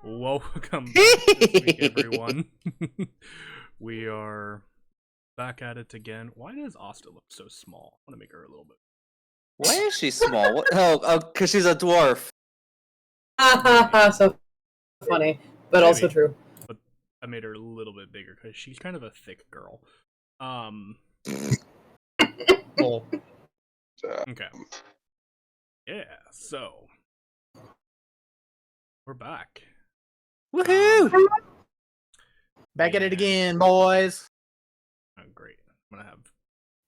Welcome back this week, everyone. We are back at it again. Why does Asta look so small? I want to make her a little bit. Why is she small? What? Oh, because she's a dwarf. So funny, but Maybe. also true. But I made her a little bit bigger because she's kind of a thick girl. Cool. Okay. Yeah, so we're back. Woohoo! Back at it Yeah. again, boys. Oh, great. I'm gonna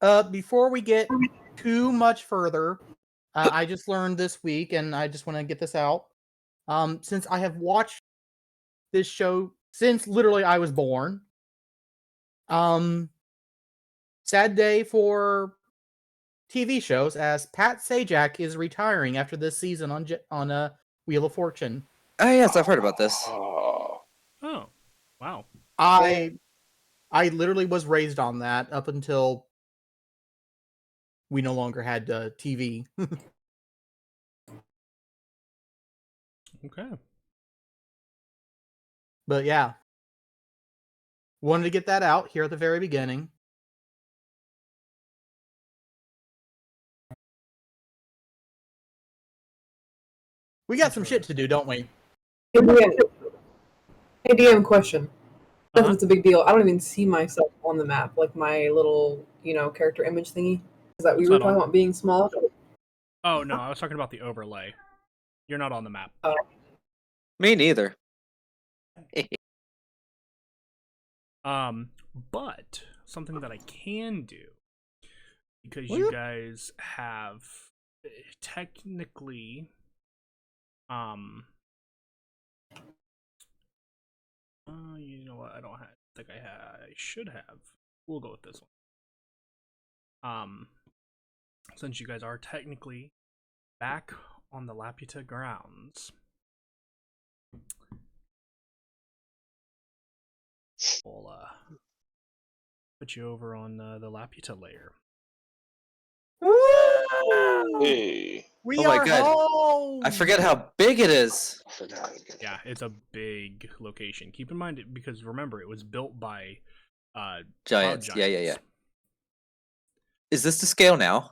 have. Before we get too much further, I just learned this week, and I just want to get this out. Since I have watched this show since literally I was born. Sad day for TV shows, as Pat Sajak is retiring after this season on Wheel of Fortune. Oh yes, I've heard about this. Oh, wow. I literally was raised on that up until we no longer had TV. Okay. But yeah, wanted to get that out here at the very beginning. We got some shit to do, don't we? Hey, DM question. Uh-huh. It's a big deal. I don't even see myself on the map, like my little, character image thingy. Is that we It's were not talking on. about being small? Oh no, I was talking about the overlay. You're not on the map. Me neither. But something that I can do, because Well, you guys have technically, you know what? I don't think I should have. We'll go with this one. Since you guys are technically back on the Laputa grounds, we'll put you over on the Laputa layer. Hey. We Oh my are God. home! I forget how big it is. Yeah, it's a big location. Keep in mind, because remember, it was built by Giants. cloud Yeah. giants. Is this to scale now?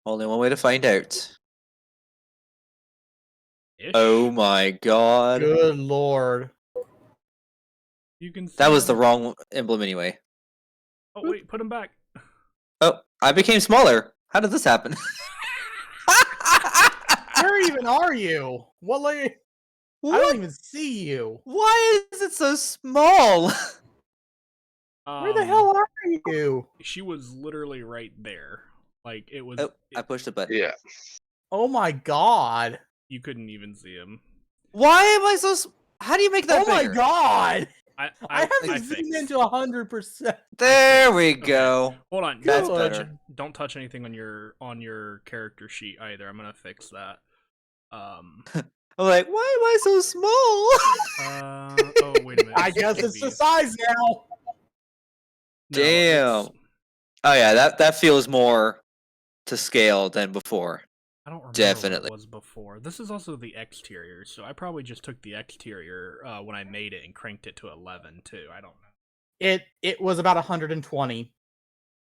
Only one way to find out. Ish. Oh my God. Good lord. You can see That was the them. wrong emblem anyway. Oh wait, put them back. Oh, I became smaller. How did this happen? Where even are you? What layer? I What? don't even see you. Why is it so small? Where the hell are you? She was literally right there. Like it was. Oh, I pushed a button. Yeah. Oh my god. You couldn't even see him. Why am I so? How do you make that Oh my bigger? god. I I have to I zoom fixed. into 100%. There we Okay. go. Hold on. That's don't touch- better. Don't touch anything on your character sheet either. I'm gonna fix that. I'm like, why am I so small? Oh wait a minute. I This guess should it's the be- size now. No, Damn. it's- Oh yeah, that feels more to scale than before. I don't remember Definitely. what it was before. This is also the exterior, so I probably just took the exterior when I made it and cranked it to 11 too. I don't know. It was about 120.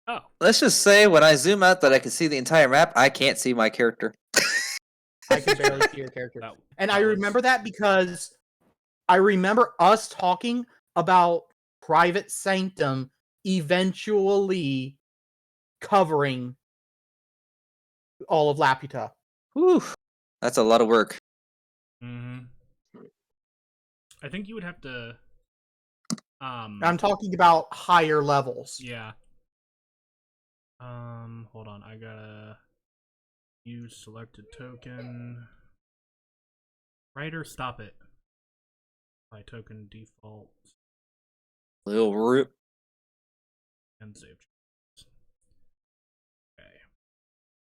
Oh, Let's just say when I zoom out that I can see the entire map, I can't see my character. I can barely see your character. that, And that I was- remember that because I remember us talking about Private Sanctum eventually covering all of Laputa. Whew. That's a lot of work. Mhm. I think you would have to. I'm talking about higher levels. Yeah. Hold on. I gotta use selected token. Writer, stop it. My token default Little rip. and save. Okay.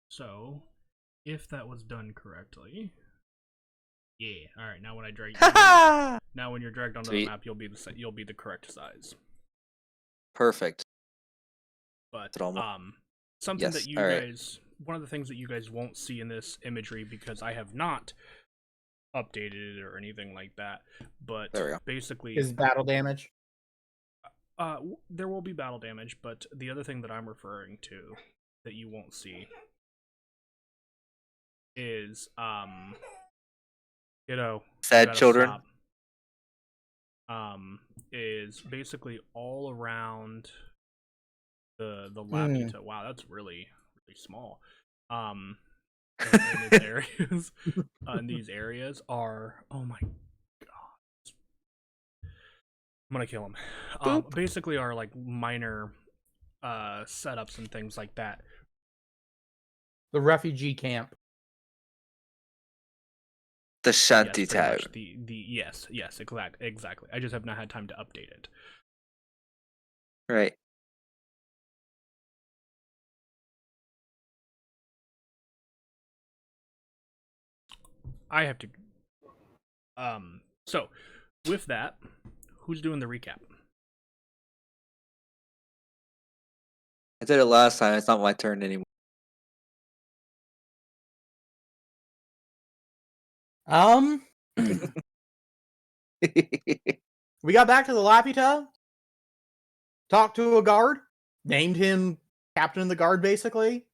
So, if that was done correctly, yeah. All right. Now when I drag, now when you're dragged onto Sweet. the map, you'll be the correct size. Perfect. But That's what something Yes, that you alright. guys, one of the things that you guys won't see in this imagery because I have not updated it or anything like that, but There we go. basically, Is battle damage? there will be battle damage, but the other thing that I'm referring to that you won't see is, you Sad gotta children. stop. Is basically all around the Laputa. Wow, that's really small. In its areas, in these areas are, oh my god, I'm gonna kill him. Basically are like minor setups and things like that. The refugee camp. The Yes, shanty pretty town. much the yes, exactly. I just have not had time to update it. Right. I have to. So with that, who's doing the recap? I did it last time. It's not my turn anymore. We got back to the Laputa, talked to a guard, named him captain of the guard, basically.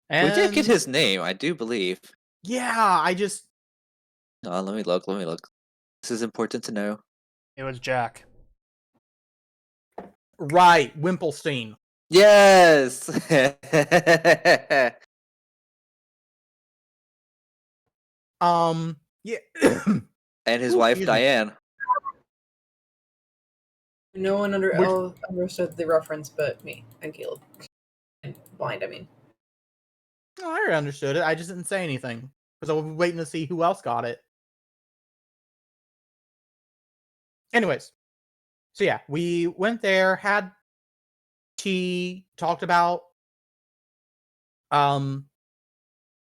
And We did get his name, I do believe. yeah, I just Let me look. This is important to know. It was Jack. right, Wimpelstein. Yes! Yeah. And his Ooh, wife, excuse me. Diane. No one Which- understood the reference but me and Caleb. And blind, I mean. Oh, I already understood it. I just didn't say anything because I was waiting to see who else got it. Anyways, so yeah, we went there, had tea, talked about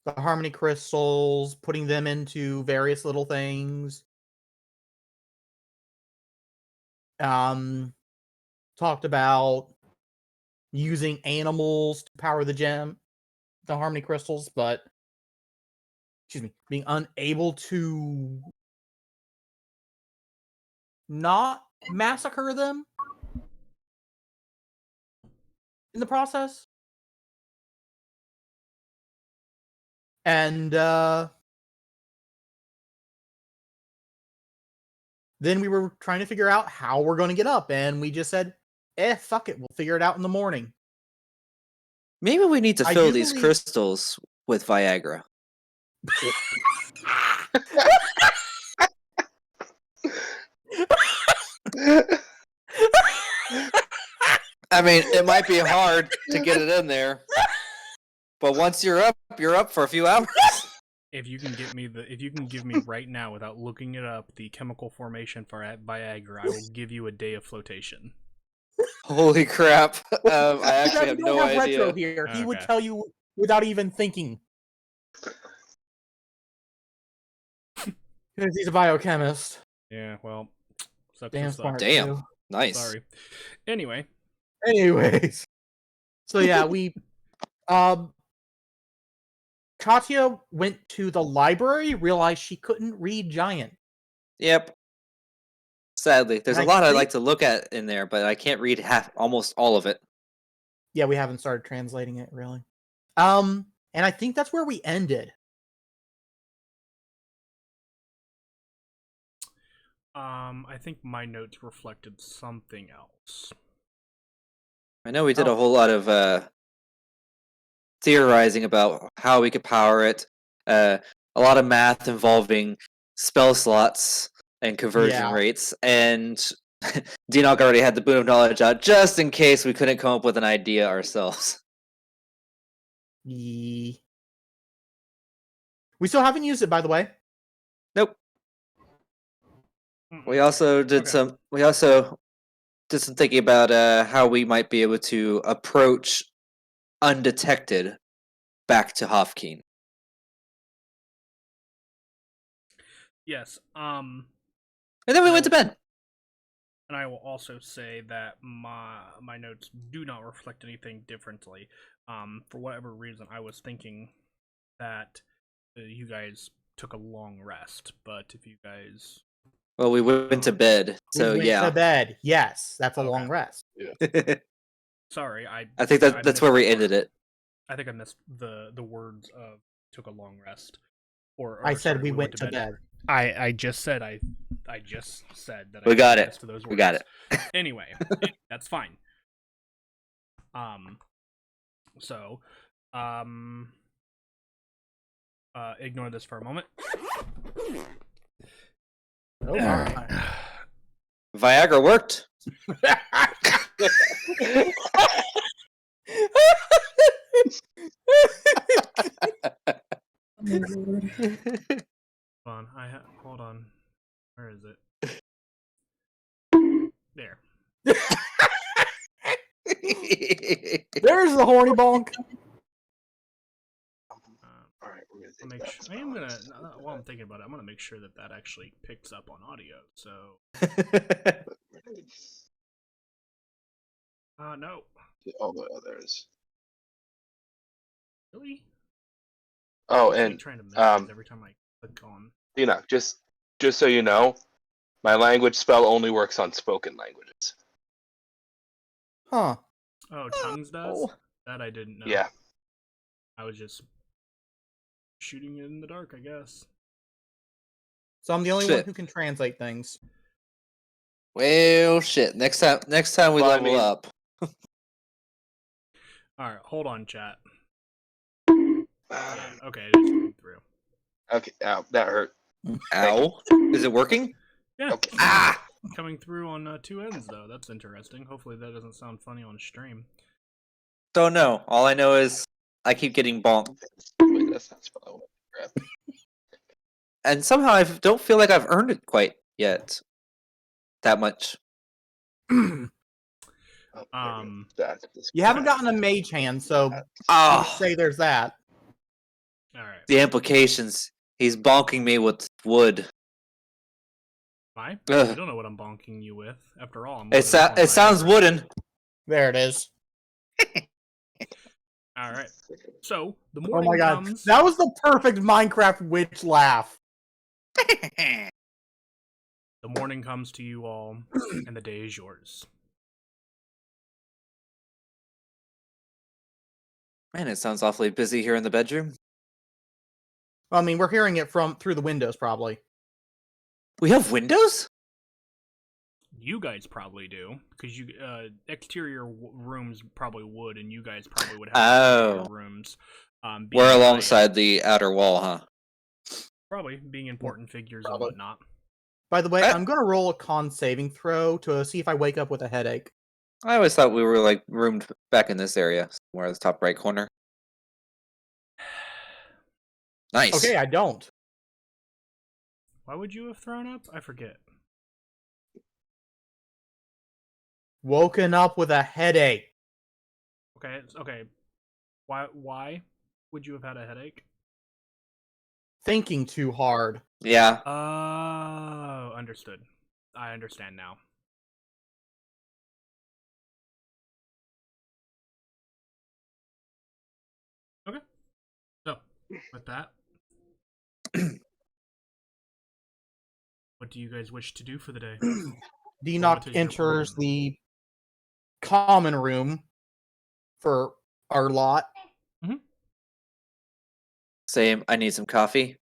the harmony crystals, putting them into various little things. Talked about using animals to power the harmony crystals, but being unable to not massacre them in the process. And then we were trying to figure out how we're going to get up, and we just said, fuck it, we'll figure it out in the morning. Maybe we need to I fill do these believe- crystals with Viagra. I mean, it might be hard to get it in there, but once you're up for a few hours. If you can give me right now without looking it up the chemical formation for Viagra, I will give you a day of flotation. Holy crap! I actually have We don't no have idea. Retro here. He would Okay. tell you without even thinking. Because he's a biochemist. Yeah, well, sucks Damn to suck. smart. Damn. Too. Nice. Sorry. Anyway, Anyways. So yeah, we Katya went to the library, realized she couldn't read Giant. Yep. Sadly, there's And a lot I'd think- like to look at in there, but I can't read almost all of it. Yeah, we haven't started translating it really. And I think that's where we ended. I think my notes reflected something else. I know we did Oh. a whole lot of theorizing about how we could power it. A lot of math involving spell slots and conversion Yeah. rates, and Deanoch already had the boon of knowledge out just in case we couldn't come up with an idea ourselves. We still haven't used it, by the way. Nope. We also did Okay. some thinking about how we might be able to approach undetected back to Hofkeen. Yes. And then we went to bed. And I will also say that my notes do not reflect anything differently. For whatever reason, I was thinking that you guys took a long rest, but if you guys Well, we went to bed, We so went yeah. to bed. Yes, that's a Okay. long rest. sorry, I I think that's where we ended it. I think I missed the words of took a long rest. I said sorry, we went to bed. I just said I just said that We I got it. missed those words. We got it. Anyway, that's fine. So, ignore this for a moment. Oh, Alright. Viagra worked. Oh, Lord. Hold on, hold on. Where is it? There. There's the horny bonk. All right, we're gonna I'll take make that. sure, I am gonna. While I'm thinking about it, I'm gonna make sure that actually picks up on audio. So, no, Oh, there's. really. Oh, I'm and trying to minimize every time I click on. just so you know, my language spell only works on spoken languages. Huh. Oh, tongues does? Oh. That I didn't know. Yeah. I was just shooting it in the dark, I guess. So I'm the only one Shit. who can translate things. Well, shit. Next time we Well, I level mean- up. Alright, hold on, chat. Yeah, okay, it is coming through. Okay, ow, that hurt. Ow. Is it working? Yeah, Okay. Ah! coming through on two ends, though. That's interesting. Hopefully that doesn't sound funny on stream. Don't know. All I know is I keep getting bonked. Wait, that's not spell I want to grab. And somehow I don't feel like I've earned it quite yet. That much. Oh, there we go. Um, That's You haven't gotten a mage hand, so Oh, say there's that. Alright. the implications. He's bonking me with wood. Am I? Ugh. You don't know what I'm bonking you with. After all, I'm It loaded up on sounds Viagra. wooden. There it is. Alright. So, the Oh morning my god. comes. That was the perfect Minecraft witch laugh. The morning comes to you all, and the day is yours. Man, it sounds awfully busy here in the bedroom. I mean, we're hearing it through the windows, probably. We have windows? You guys probably do, because you exterior rooms probably would, and you guys probably would have exterior rooms. Being We're giant, alongside the outer wall, huh? probably being important figures and Probably. whatnot. By the way, I- I'm gonna roll a con saving throw to see if I wake up with a headache. I always thought we were like roomed back in this area, somewhere in the top right corner. Nice. Okay, I don't. Why would you have thrown up? I forget. Woken up with a headache. Okay. Why would you have had a headache? Thinking too hard. Yeah. Oh, understood. I understand now. Okay. So, with that, what do you guys wish to do for the day? Denock What is your enters plan? the common room for our lot. Same. I need some coffee,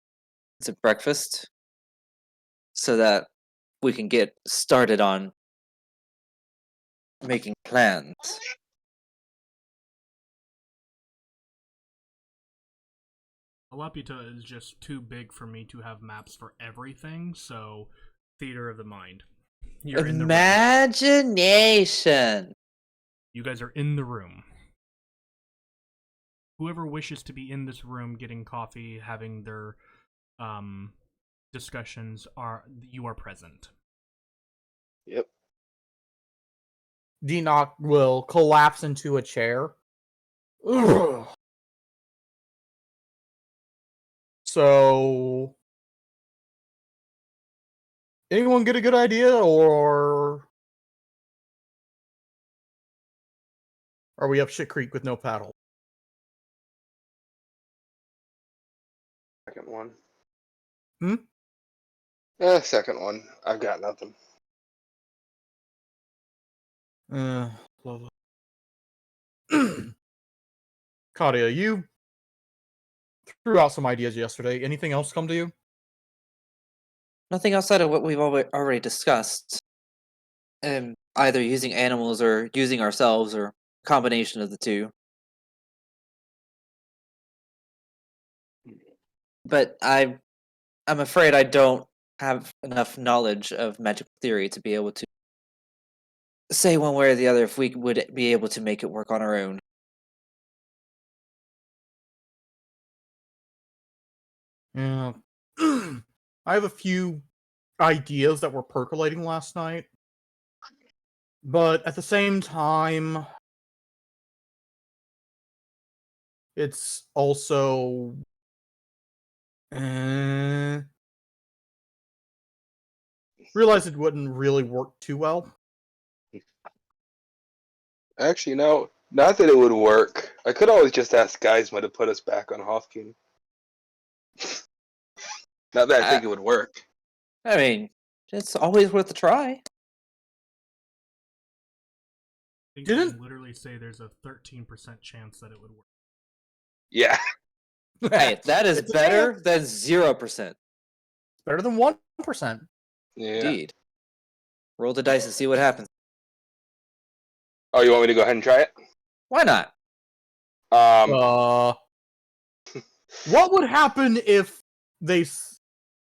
some breakfast, so that we can get started on making plans. Alapita is just too big for me to have maps for everything, so theater of the mind. You're in the room. Imagination. You guys are in the room. Whoever wishes to be in this room getting coffee, having their discussions, you are present. Yep. Denock will collapse into a chair. Ugh. So, anyone get a good idea, or Or are we up shit creek with no paddle? Second one. Hmm? Second one. I've got nothing. Love it. Kadia, you threw out some ideas yesterday. Anything else come to you? Nothing outside of what we've already discussed. Either using animals or using ourselves or a combination of the two. But I'm afraid I don't have enough knowledge of magical theory to be able to say one way or the other if we would be able to make it work on our own. Yeah. I have a few ideas that were percolating last night. But at the same time, it's also realized it wouldn't really work too well. Actually, no. Not that it would work. I could always just ask Geisma to put us back on Hofking. Not that I think it would work. I mean, it's always worth a try. I think Didn't- they literally say there's a 13% chance that it would work. Yeah. Hey, that is It's a better than 0%. Better than 1%. Yeah. Indeed. Roll the dice and see what happens. Oh, you want me to go ahead and try it? Why not? What would happen if they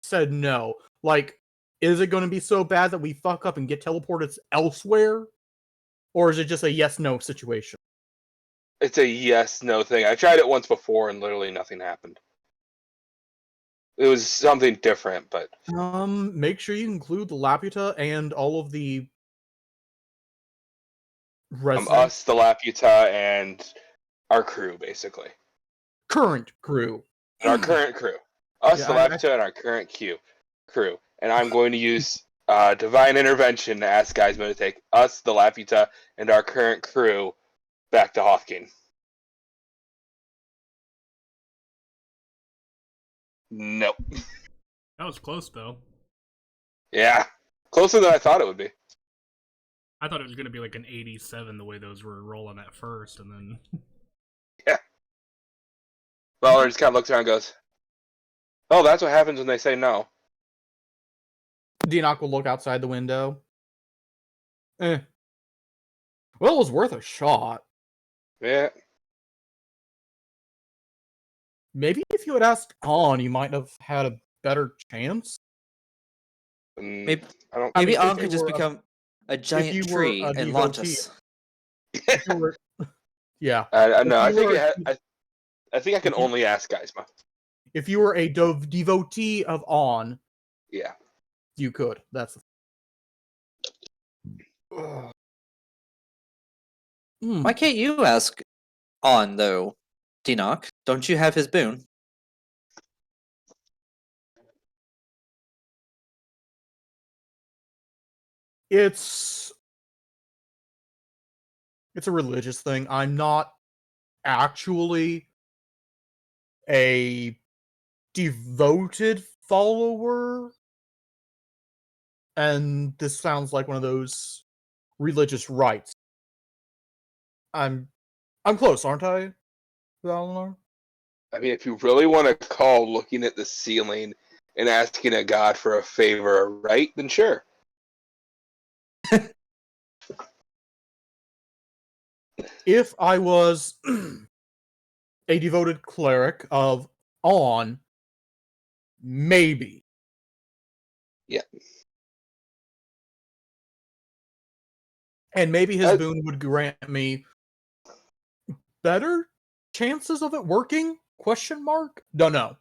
said no? Like, is it going to be so bad that we fuck up and get teleported elsewhere? Or is it just a yes-no situation? It's a yes/no thing. I tried it once before and literally nothing happened. It was something different, but Make sure you include the Laputa and all of the residents. us, the Laputa, and our crew, basically. Current crew. And our current crew. Us, Yeah, the Laputa, and our current crew. And I'm going to use Divine Intervention to ask Geisma to take us, the Laputa, and our current crew back to Hofking. Nope. That was close, though. Yeah. Closer than I thought it would be. I thought it was going to be like an 87 the way those were rolling at first, and then... Yeah. Lawler just kind of looks around and goes, oh, that's what happens when they say no. Deanock will look outside the window. Well, it was worth a shot. Yeah. Maybe if you had asked On, you might have had a better chance. Maybe, I don't. maybe if On you could just were a- become a giant you were tree a and launch devotee- us. If you were- yeah. I know. If I you think were- it had, I think I can if you- only ask Geisma. If you were a devotee of On, Yeah. you could. That's. Ugh. Why can't you ask On, though, Deanock? Don't you have his boon? It's a religious thing. I'm not actually a devoted follower, and this sounds like one of those religious rites. I'm close, aren't I, Valinor? I mean, if you really want to call looking at the ceiling and asking a god for a favor a right, then sure. If I was a devoted cleric of On, maybe. Yeah. And maybe his boon would grant me better chances of it working? Question mark? Don't know.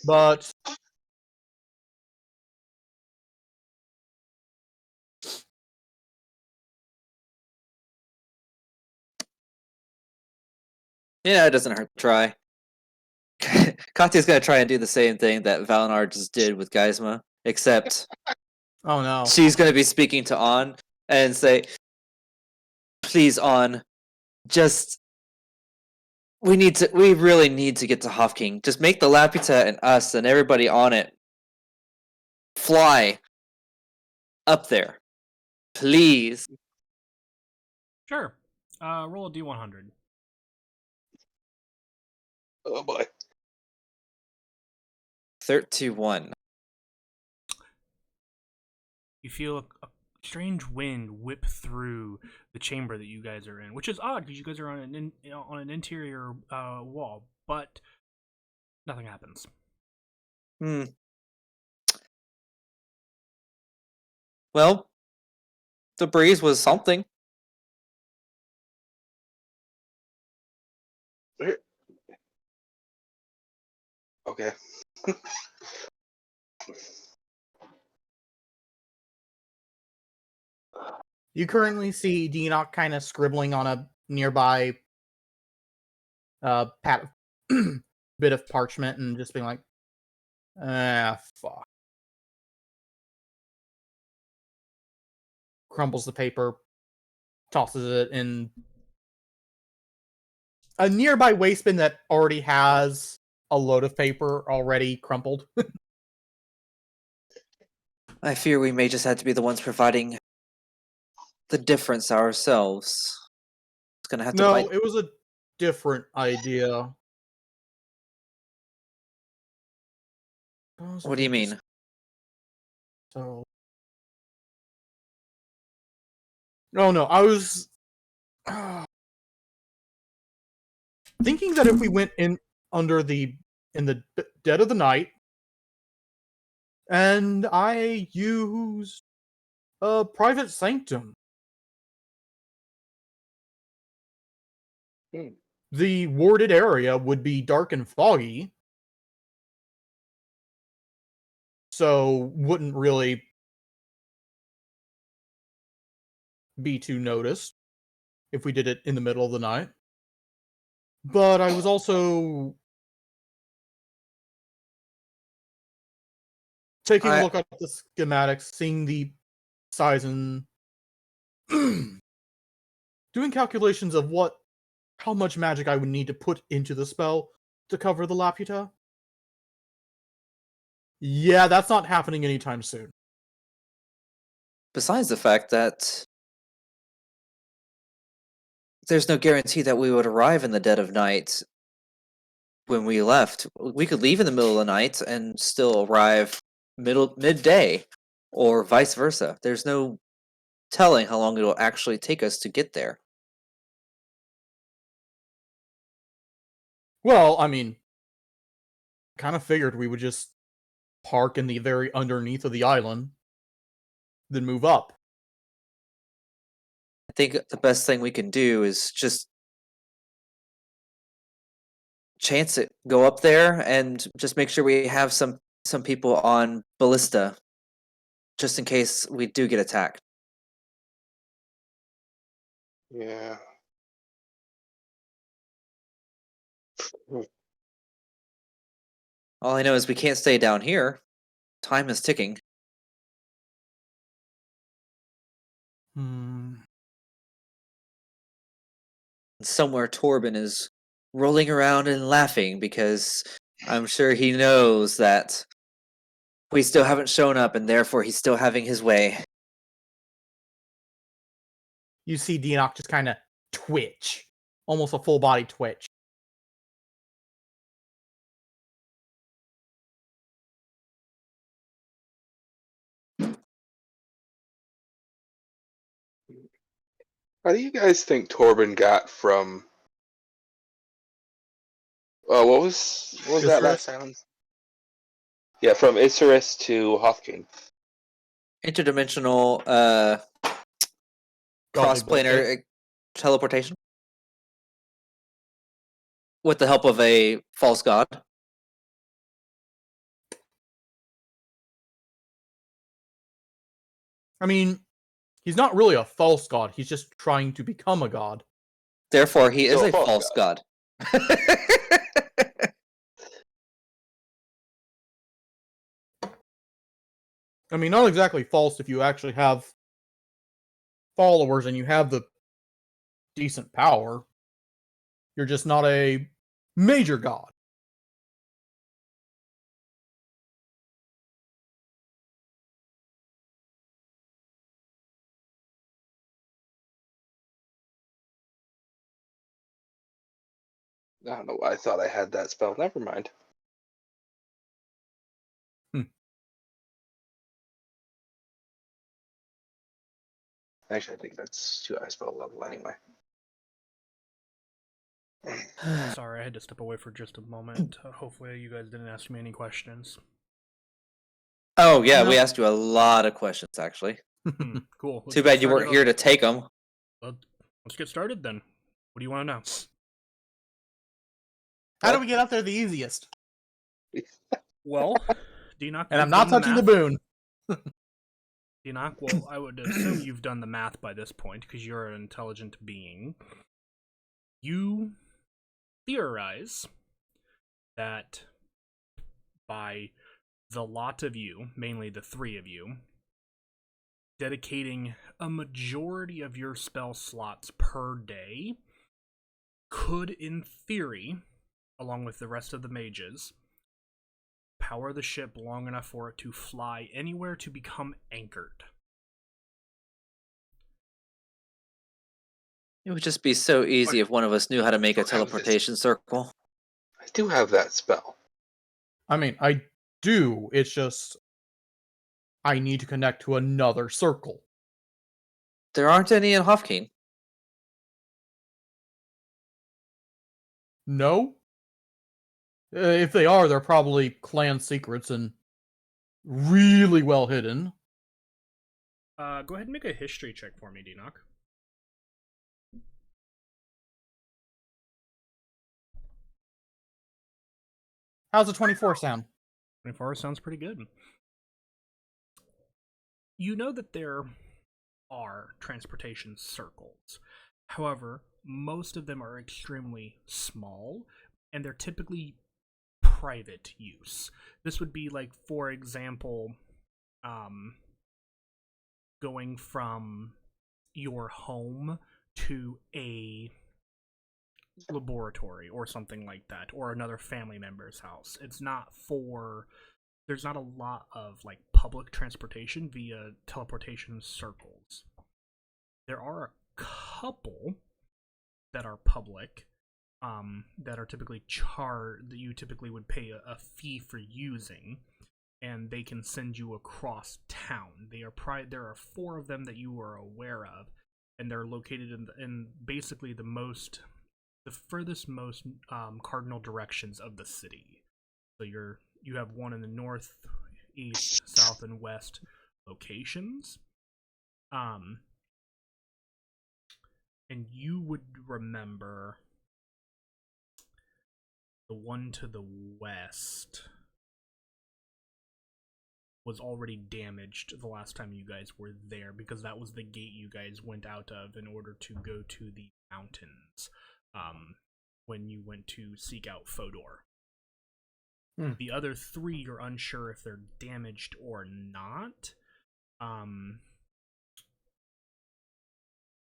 But Yeah, it doesn't hurt to try. Katya's gonna try and do the same thing that Valinor just did with Geisma, except Oh no. She's going to be speaking to On and say, "Please, On, just we really need to get to Hofking. Just make the Laputa and us and everybody on it fly up there, please." Sure. Roll a d100. Oh boy. 31. You feel a strange wind whip through the chamber that you guys are in, which is odd because you guys are on an interior wall, but nothing happens. Well, the breeze was something. Okay. You currently see Deanoch kind of scribbling on a nearby bit of parchment and just being like, fuck. Crumbles the paper, tosses it in a nearby waste bin that already has a load of paper already crumpled. I fear we may just have to be the ones providing the difference ourselves. It's gonna have to No, bite. it was a different idea. What do you mean? So, no, I was thinking that if we went in the dead of the night, and I used a private sanctum, the warded area would be dark and foggy, so wouldn't really be too noticed if we did it in the middle of the night. But I was also taking a look at the schematics, seeing the size and doing calculations of how much magic I would need to put into the spell to cover the Laputa. Yeah, that's not happening anytime soon. Besides the fact that there's no guarantee that we would arrive in the dead of night when we left. We could leave in the middle of the night and still arrive midday, or vice versa. There's no telling how long it'll actually take us to get there. Well, I mean, kind of figured we would just park in the very underneath of the island, then move up. I think the best thing we can do is just chance it. Go up there and just make sure we have some people on ballista, just in case we do get attacked. Yeah. All I know is we can't stay down here. Time is ticking. Somewhere Torben is rolling around and laughing because I'm sure he knows that we still haven't shown up and therefore he's still having his way. You see Deanoch just kind of twitch. Almost a full body twitch. How do you guys think Torben got from? What was that last sentence? Yeah, from Isurus to Hofking. Interdimensional cross-planar teleportation with the help of a false god. I mean, he's not really a false god. He's just trying to become a god. Therefore, he is a false god. I mean, not exactly false if you actually have followers and you have the decent power. You're just not a major god. I don't know why I thought I had that spell. Never mind. Hmm. Actually, I think that's too high spell level anyway. Sorry, I had to step away for just a moment. Hopefully, you guys didn't ask me any questions. Oh yeah, No. we asked you a lot of questions actually. Cool. Let's Too get bad you weren't started here on- to take them. Let's get started then. What do you want to know? How do we get up there the easiest? Well, Deanoch, And I'm you've not done touching the math. boon. Deanoch, well, I would assume you've done the math by this point because you're an intelligent being. You theorize that by the lot of you, mainly the three of you, dedicating a majority of your spell slots per day could, in theory, along with the rest of the mages, power the ship long enough for it to fly anywhere to become anchored. It would just be so easy if one of us knew how to make a Don't have this. teleportation circle. I do have that spell. I mean, I do. It's just I need to connect to another circle. There aren't any in Hofking. No? If they are, they're probably clan secrets and really well hidden. Go ahead and make a history check for me, Deanoch. How's a 24 sound? 24 sounds pretty good. You know that there are transportation circles. However, most of them are extremely small, and they're typically private use. This would be like, for example, going from your home to a laboratory or something like that, or another family member's house. It's not for... There's not a lot of like public transportation via teleportation circles. There are a couple that are public, that are typically that you typically would pay a fee for using, and they can send you across town. There are 4 of them that you are aware of, and they're located in basically the furthest most cardinal directions of the city. So you have one in the north, east, south, and west locations. And you would remember the one to the west was already damaged the last time you guys were there, because that was the gate you guys went out of in order to go to the mountains, when you went to seek out Fodor. The other 3, you're unsure if they're damaged or not,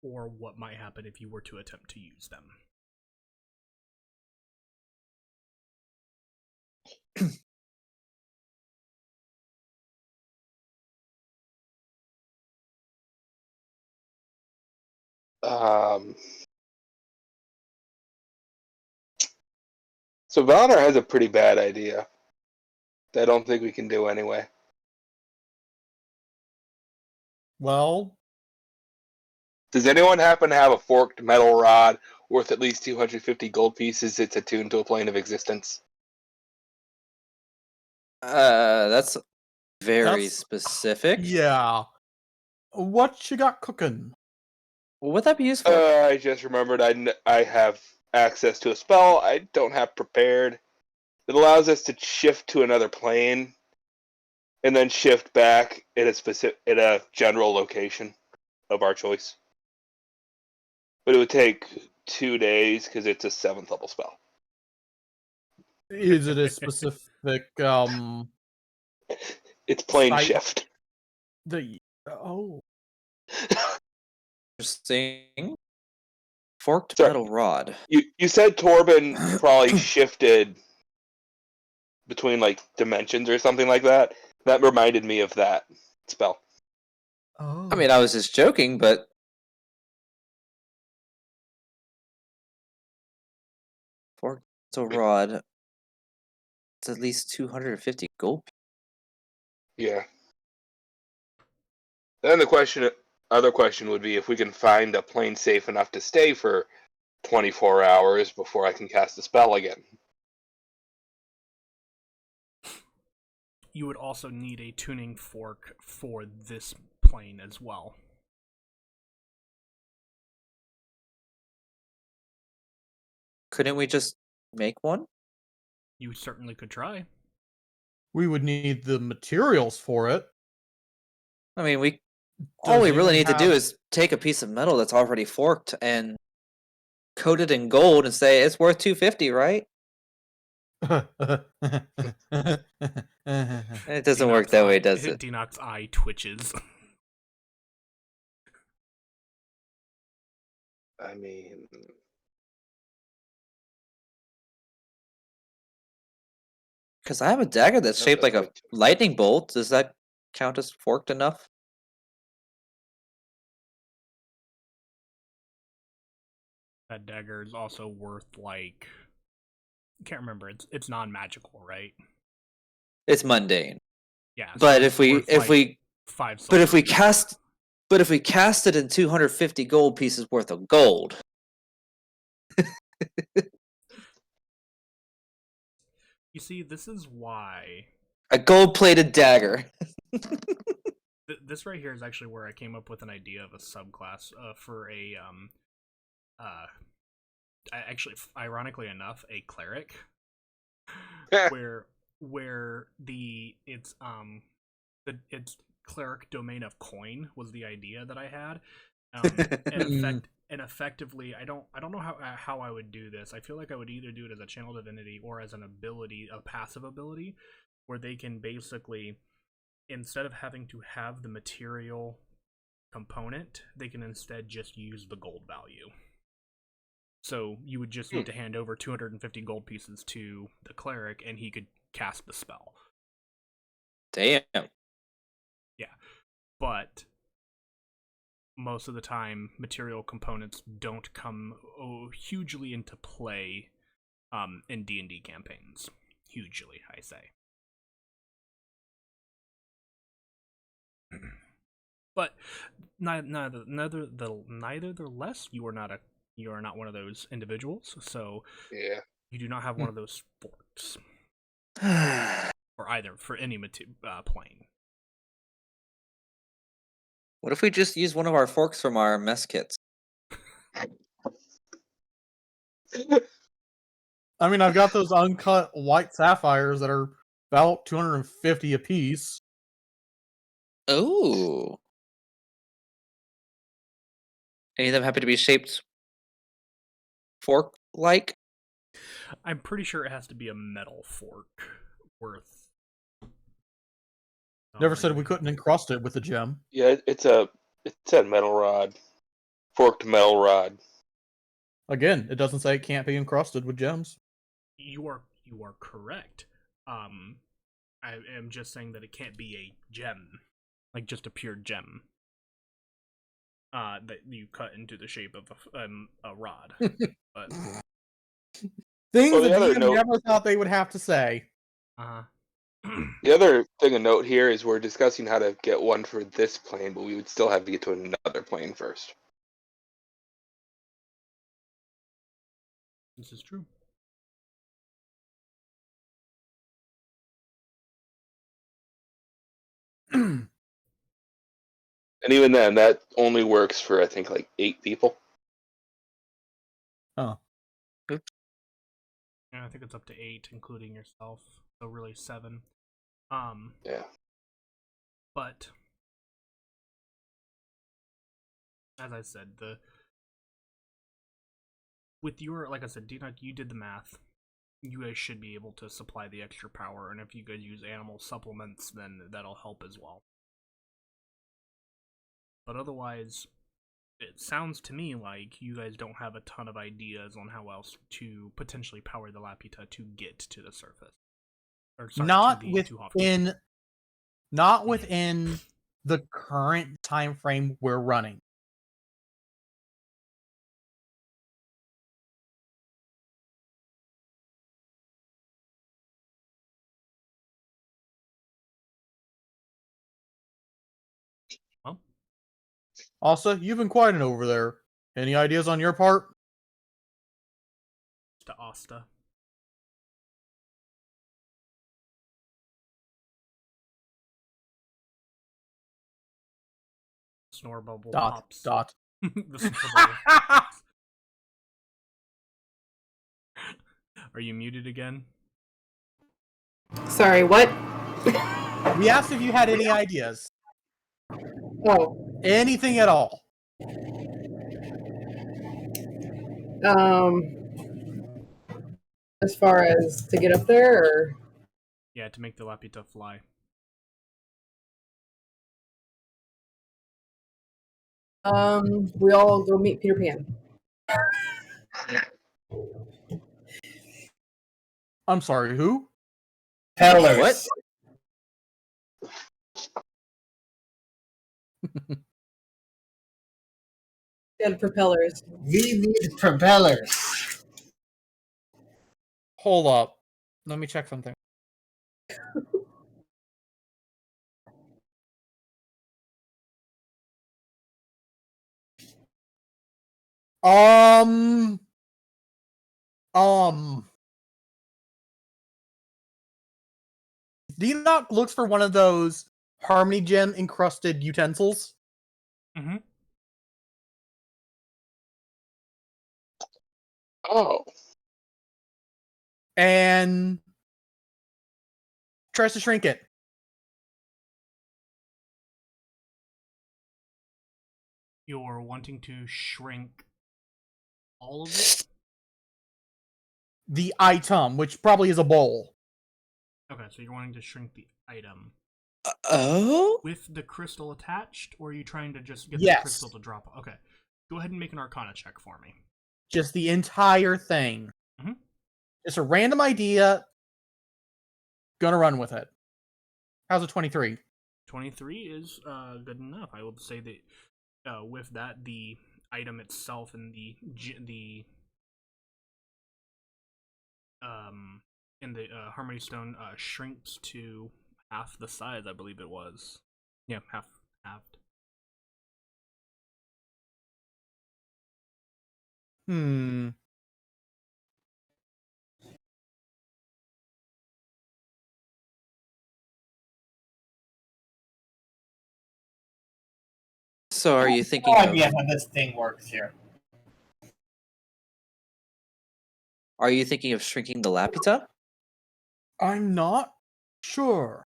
or what might happen if you were to attempt to use them. So Valor has a pretty bad idea that I don't think we can do anyway. Well, Does anyone happen to have a forked metal rod worth at least 250 gold pieces that's attuned to a plane of existence? That's very That's- specific. yeah. What you got cooking? Would that be useful? I just remembered I have access to a spell I don't have prepared that allows us to shift to another plane and then shift back at a general location of our choice. But it would take 2 days because it's a 7th level spell. Is it a specific It's plane Site- shift. The oh, Interesting. Forked Sorry. metal rod. You said Torben probably shifted between like dimensions or something like that. That reminded me of that spell. oh. I mean, I was just joking, but forked metal rod. It's at least 250 gold. Yeah. Then the other question would be if we can find a plane safe enough to stay for 24 hours before I can cast the spell again. You would also need a tuning fork for this plane as well. Couldn't we just make one? You certainly could try. We would need the materials for it. I mean, all Does we really anyone need to do have- is take a piece of metal that's already forked and coat it in gold and say it's worth 250, right? It doesn't work that way, does it? Dinok's eye twitches. I mean, Because I have a dagger that's That shaped like doesn't a look too- lightning bolt. Does that count as forked enough? That dagger is also worth like, can't remember. It's non-magical, right? It's mundane. Yeah. so But it's if we worth, if like, we 5 but if we silver. cast it in 250 gold pieces worth of gold. You see, this is why A gold-plated dagger. this right here is actually where I came up with an idea of a subclass for a actually, ironically enough, a cleric, where it's cleric domain of coin was the idea that I had, and effectively, I don't know how I would do this. I feel like I would either do it as a channel divinity or as an ability, a passive ability, where they can basically, instead of having to have the material component, they can instead just use the gold value. So you would just need to hand over 250 gold pieces to the cleric, and he could cast the spell. Damn. Yeah, but most of the time, material components don't come hugely into play in D&D campaigns. Hugely, I say. But neither the less, you are not one of those individuals, so yeah. you do not have one of those forks or either for any plane. What if we just use one of our forks from our mess kits? I mean, I've got those uncut white sapphires that are about 250 apiece. Oh. Any of them happen to be shaped fork-like? I'm pretty sure it has to be a metal fork worth. Never said we couldn't encrust it with a gem. Yeah, it's a metal rod. Forked metal rod. Again, it doesn't say it can't be encrusted with gems. You are correct. I am just saying that it can't be a gem, like just a pure gem. That you cut into the shape of a rod. But Things Well, the the other DM note- never thought they would have to say. The other thing to note here is we're discussing how to get one for this plane, but we would still have to get to another plane first. This is true. And even then, that only works for, I think, like 8 people. Oh. Yeah, I think it's up to 8, including yourself. So really 7. Yeah. But as I said, with your, like I said, Dina, you did the math. You guys should be able to supply the extra power, and if you guys use animal supplements, then that'll help as well. But otherwise, it sounds to me like you guys don't have a ton of ideas on how else to potentially power the Lapita to get to the surface. Or sorry, Not to the Hoffman. within, not within the current time frame we're running. Well, Also, you've been quiet over there. Any ideas on your part? to Asta. Snore bubble pops. Dot. The snore bubble pops. Are you muted again? Sorry, what? We asked if you had any ideas. Oh, Anything at all. as far as to get up there, or Yeah, to make the Lapita fly. we all go meet Peter Pan. I'm sorry, who? Pellers. What? And propellers. We need propellers. Hold up. Let me check something. Enoch looks for one of those Harmony Gem encrusted utensils. Mm-hmm. Oh. And tries to shrink it. You're wanting to shrink all of it? The item, which probably is a bowl. Okay, so you're wanting to shrink the item. Oh? With the crystal attached, or are you trying to just get Yes. the crystal to drop? Okay. Go ahead and make an Arcana check for me. Just the entire thing. Mhm. It's a random idea. Gonna run with it. How's a 23? 23 is good enough. I will say that with that, the item itself and the Harmony Stone shrinks to half the size, I believe it was. Yeah, halved. So are you thinking No of, idea how this thing works here. are you thinking of shrinking the Lapita? I'm not sure.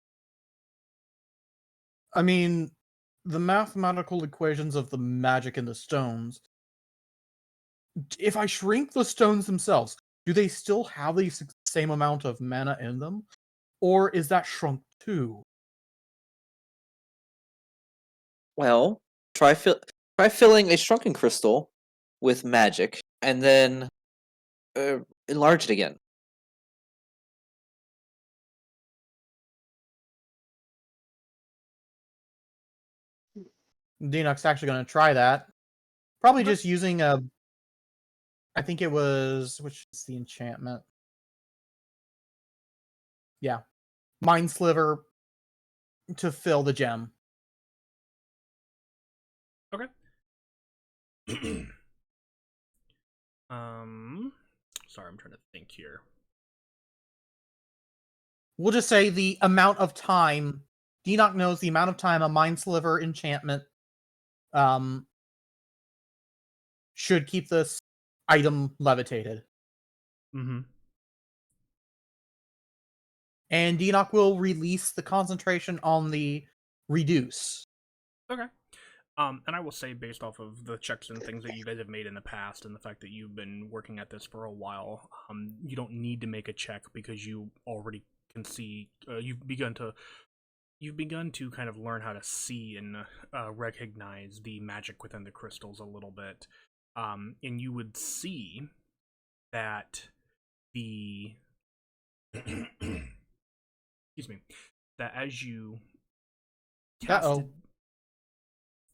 I mean, the mathematical equations of the magic in the stones. If I shrink the stones themselves, do they still have the same amount of mana in them? Or is that shrunk too? Well, try filling a shrunken crystal with magic, and then enlarge it again. Dinock's actually going to try that. Probably Okay. just using a... I think it was... Which is the enchantment? Yeah. Mind Sliver to fill the gem. Okay. Sorry, I'm trying to think here. We'll just say the amount of time... Dinock knows the amount of time a Mind Sliver enchantment should keep this item levitated. Mm-hmm. And Dinock will release the concentration on the reduce. Okay. And I will say, based off of the checks and things that you guys have made in the past, and the fact that you've been working at this for a while, you don't need to make a check because you already can see you've you've begun to kind of learn how to see and recognize the magic within the crystals a little bit, and you would see that the excuse me, that as you casted,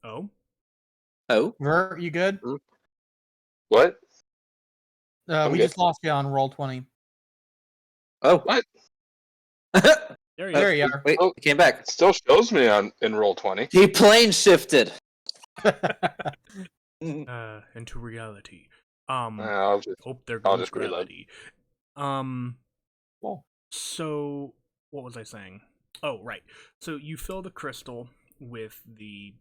oh, Oh, Ver, you good? What? We good. just lost you on roll 20. oh. What? there you There go. you are. Wait, Oh. he came back. It still shows me in roll 20. He plane shifted. Into reality. I'll just There I'll goes just reload. gravity. Cool. So what was I saying? Oh, right. So you fill the crystal with the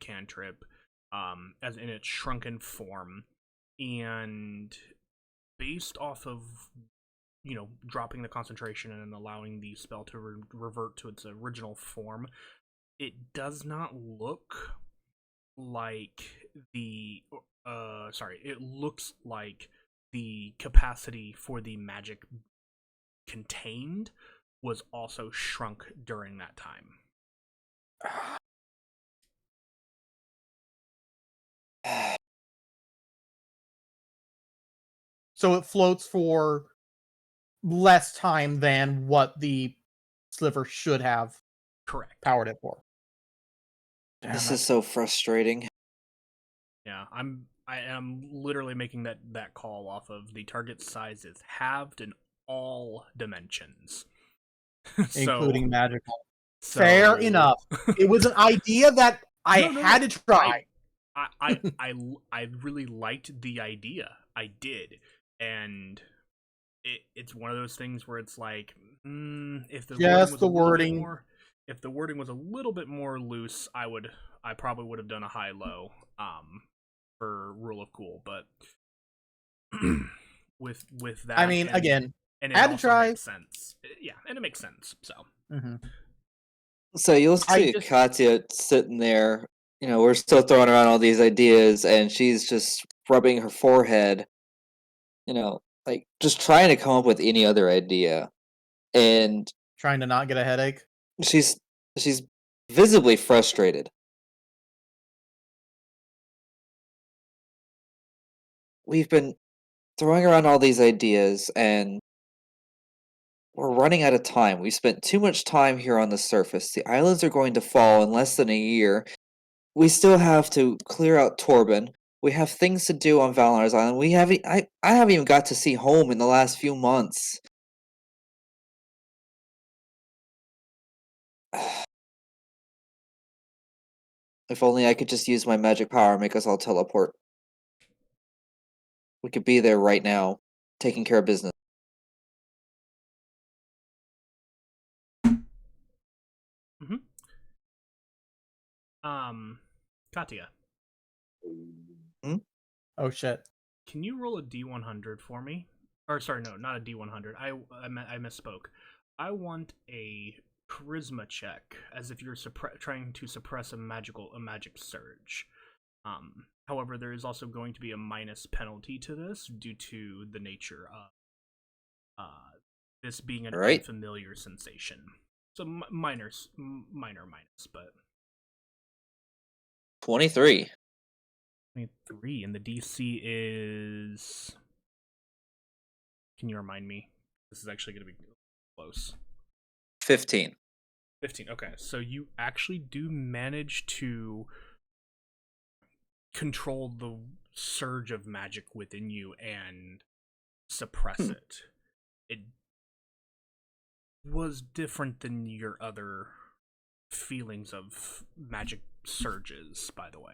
cantrip, as in its shrunken form, and based off of dropping the concentration and allowing the spell to revert to its original form, it does not look like it looks like the capacity for the magic contained was also shrunk during that time. So it floats for less time than what the sliver should have Correct. powered it for. This is so frustrating. Yeah, I am literally making that call off of the target size is halved in all dimensions. Including magical. So, Fair enough. It was an idea that I No, had to try. I really liked the idea. I did, and it's one of those things where it's like, if the wording was a little bit more loose, I probably would have done a high-low for rule of cool, but with that, I mean, again, and it had to also try. makes sense. Yeah, and it makes sense. So So you'll see Katya sitting there. We're still throwing around all these ideas, and she's just rubbing her forehead. Like just trying to come up with any other idea, and Trying to not get a headache. she's visibly frustrated. We've been throwing around all these ideas, and we're running out of time. We spent too much time here on the surface. The islands are going to fall in less than a year. We still have to clear out Torben. We have things to do on Valinar's Island. I haven't even got to see home in the last few months. If only I could just use my magic power and make us all teleport. We could be there right now, taking care of business. Katya, Oh shit. can you roll a D100 for me? Or sorry, no, not a D100. I misspoke. I want a charisma check, as if you're trying to suppress a magic surge. However, there is also going to be a minus penalty to this due to the nature of this being an unfamiliar sensation. So minor minus, but 23. 23, and the DC is. Can you remind me? This is actually going to be close. 15. 15. Okay, so you actually do manage to control the surge of magic within you and suppress it. It was different than your other feelings of magic surges, by the way.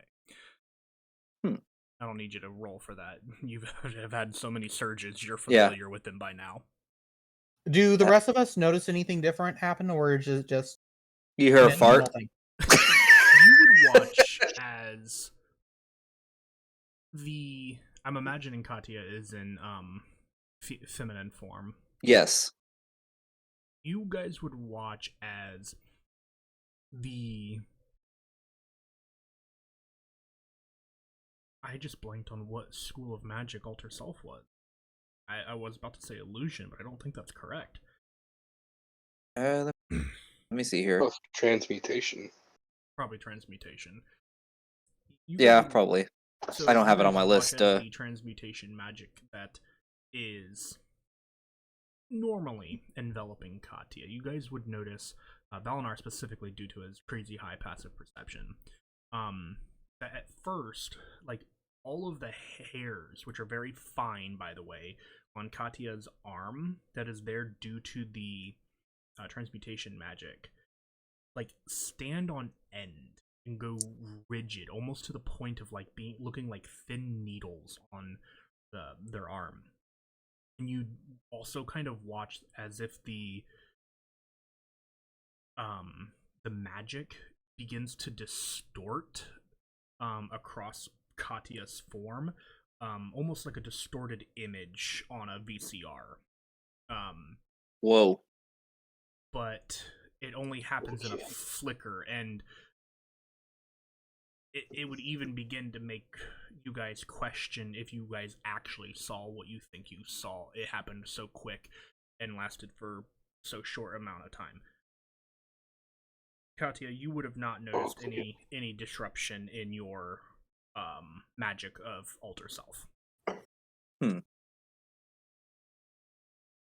I don't need you to roll for that. You have had so many surges, you're familiar with them by now. Do the rest of us notice anything different happen, or is it just you hear a fart? You would watch as I'm imagining Katya is in feminine form. Yes. You guys would watch as I just blanked on what school of magic Alter Self was. I was about to say illusion, but I don't think that's correct. Let Let me see here. Oh, transmutation. Probably transmutation. You Yeah, guys- probably. So I don't you have it on guys my look list, at the transmutation magic that is normally enveloping Katya. You guys would notice Valinar specifically due to his crazy high passive perception. That at first, like all of the hairs, which are very fine, by the way, on Katya's arm, that is there due to the transmutation magic, like stand on end and go rigid, almost to the point of like looking like thin needles on their arm. And you also kind of watch as if the magic begins to distort across Katya's form, almost like a distorted image on a VCR. Whoa. But it only happens in a flicker, and it would even begin to make you guys question if you guys actually saw what you think you saw. It happened so quick and lasted for so short amount of time. Katya, you would have not noticed any disruption in your magic of alter self.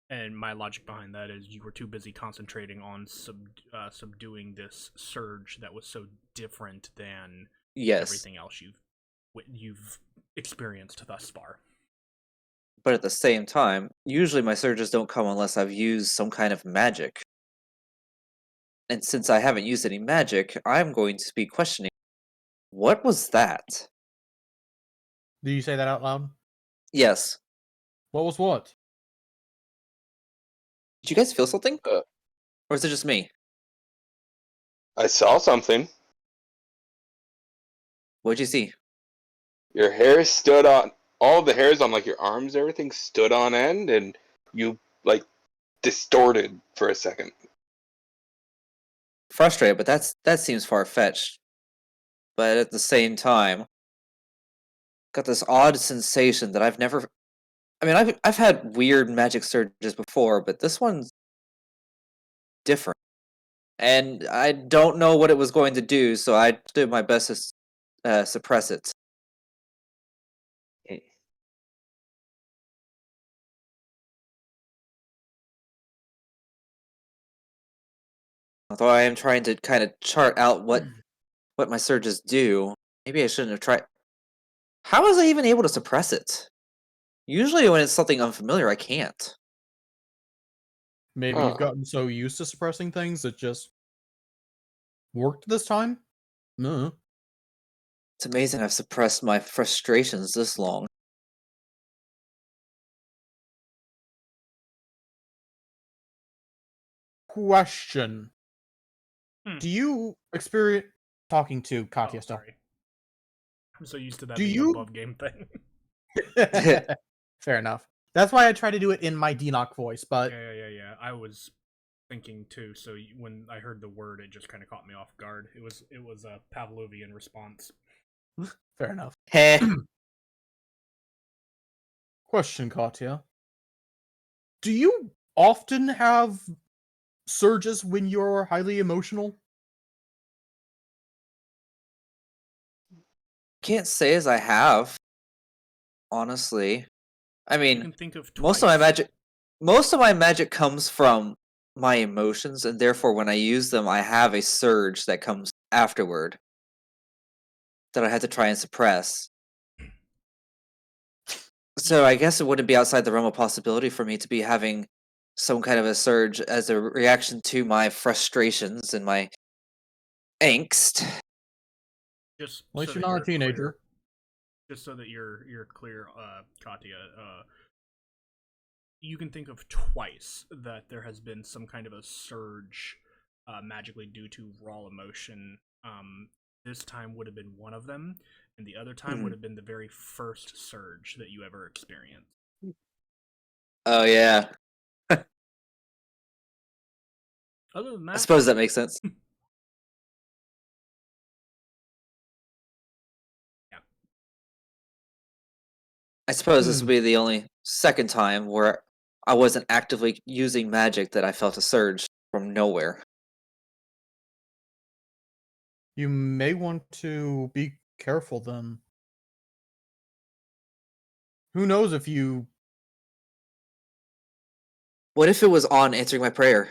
And my logic behind that is you were too busy concentrating on subduing this surge that was so different than everything else you've experienced thus far. But at the same time, usually my surges don't come unless I've used some kind of magic. And since I haven't used any magic, I'm going to be questioning, what was that? Do you say that out loud? Yes. What was what? Did you guys feel something? Uh, Or is it just me? I saw something. What'd you see? Your hair stood on, all the hairs on like your arms, everything stood on end, and you like distorted for a second. Frustrated, but that seems far-fetched. But at the same time, got this odd sensation that I've never... I mean, I've had weird magic surges before, but this one's different. And I don't know what it was going to do, so I did my best to suppress it. Although I am trying to kind of chart out what my surges do, maybe I shouldn't have tried... How was I even able to suppress it? Usually when it's something unfamiliar, I can't. Maybe Huh. you've gotten so used to suppressing things it just worked this time? No. It's amazing I've suppressed my frustrations this long. Question. Hmm. Do you experience talking to Katya still? Sorry. I'm so used to that Do being you- above game thing. Fair enough. That's why I try to do it in my Denock voice, but Yeah. I was thinking too. So when I heard the word, it just kind of caught me off guard. It was a Pavlovian response. fair enough. Heh. Question, Katya. Do you often have surges when you're highly emotional? Can't say as I have. Honestly. I You mean, can think of most of my twice. magic comes from my emotions, and therefore when I use them, I have a surge that comes afterward that I had to try and suppress. So I guess it wouldn't be outside the realm of possibility for me to be having some kind of a surge as a reaction to my frustrations and my angst. Just At least so you're that not a teenager. clear, just so that you're clear, Katya. You can think of twice that there has been some kind of a surge, magically due to raw emotion. This time would have been one of them, and the other time would have been the very first surge that you ever experienced. Oh yeah, Other than I that, suppose that makes sense. I suppose this will be the only second time where I wasn't actively using magic that I felt a surge from nowhere. You may want to be careful then. Who knows if you... What if it was on answering my prayer?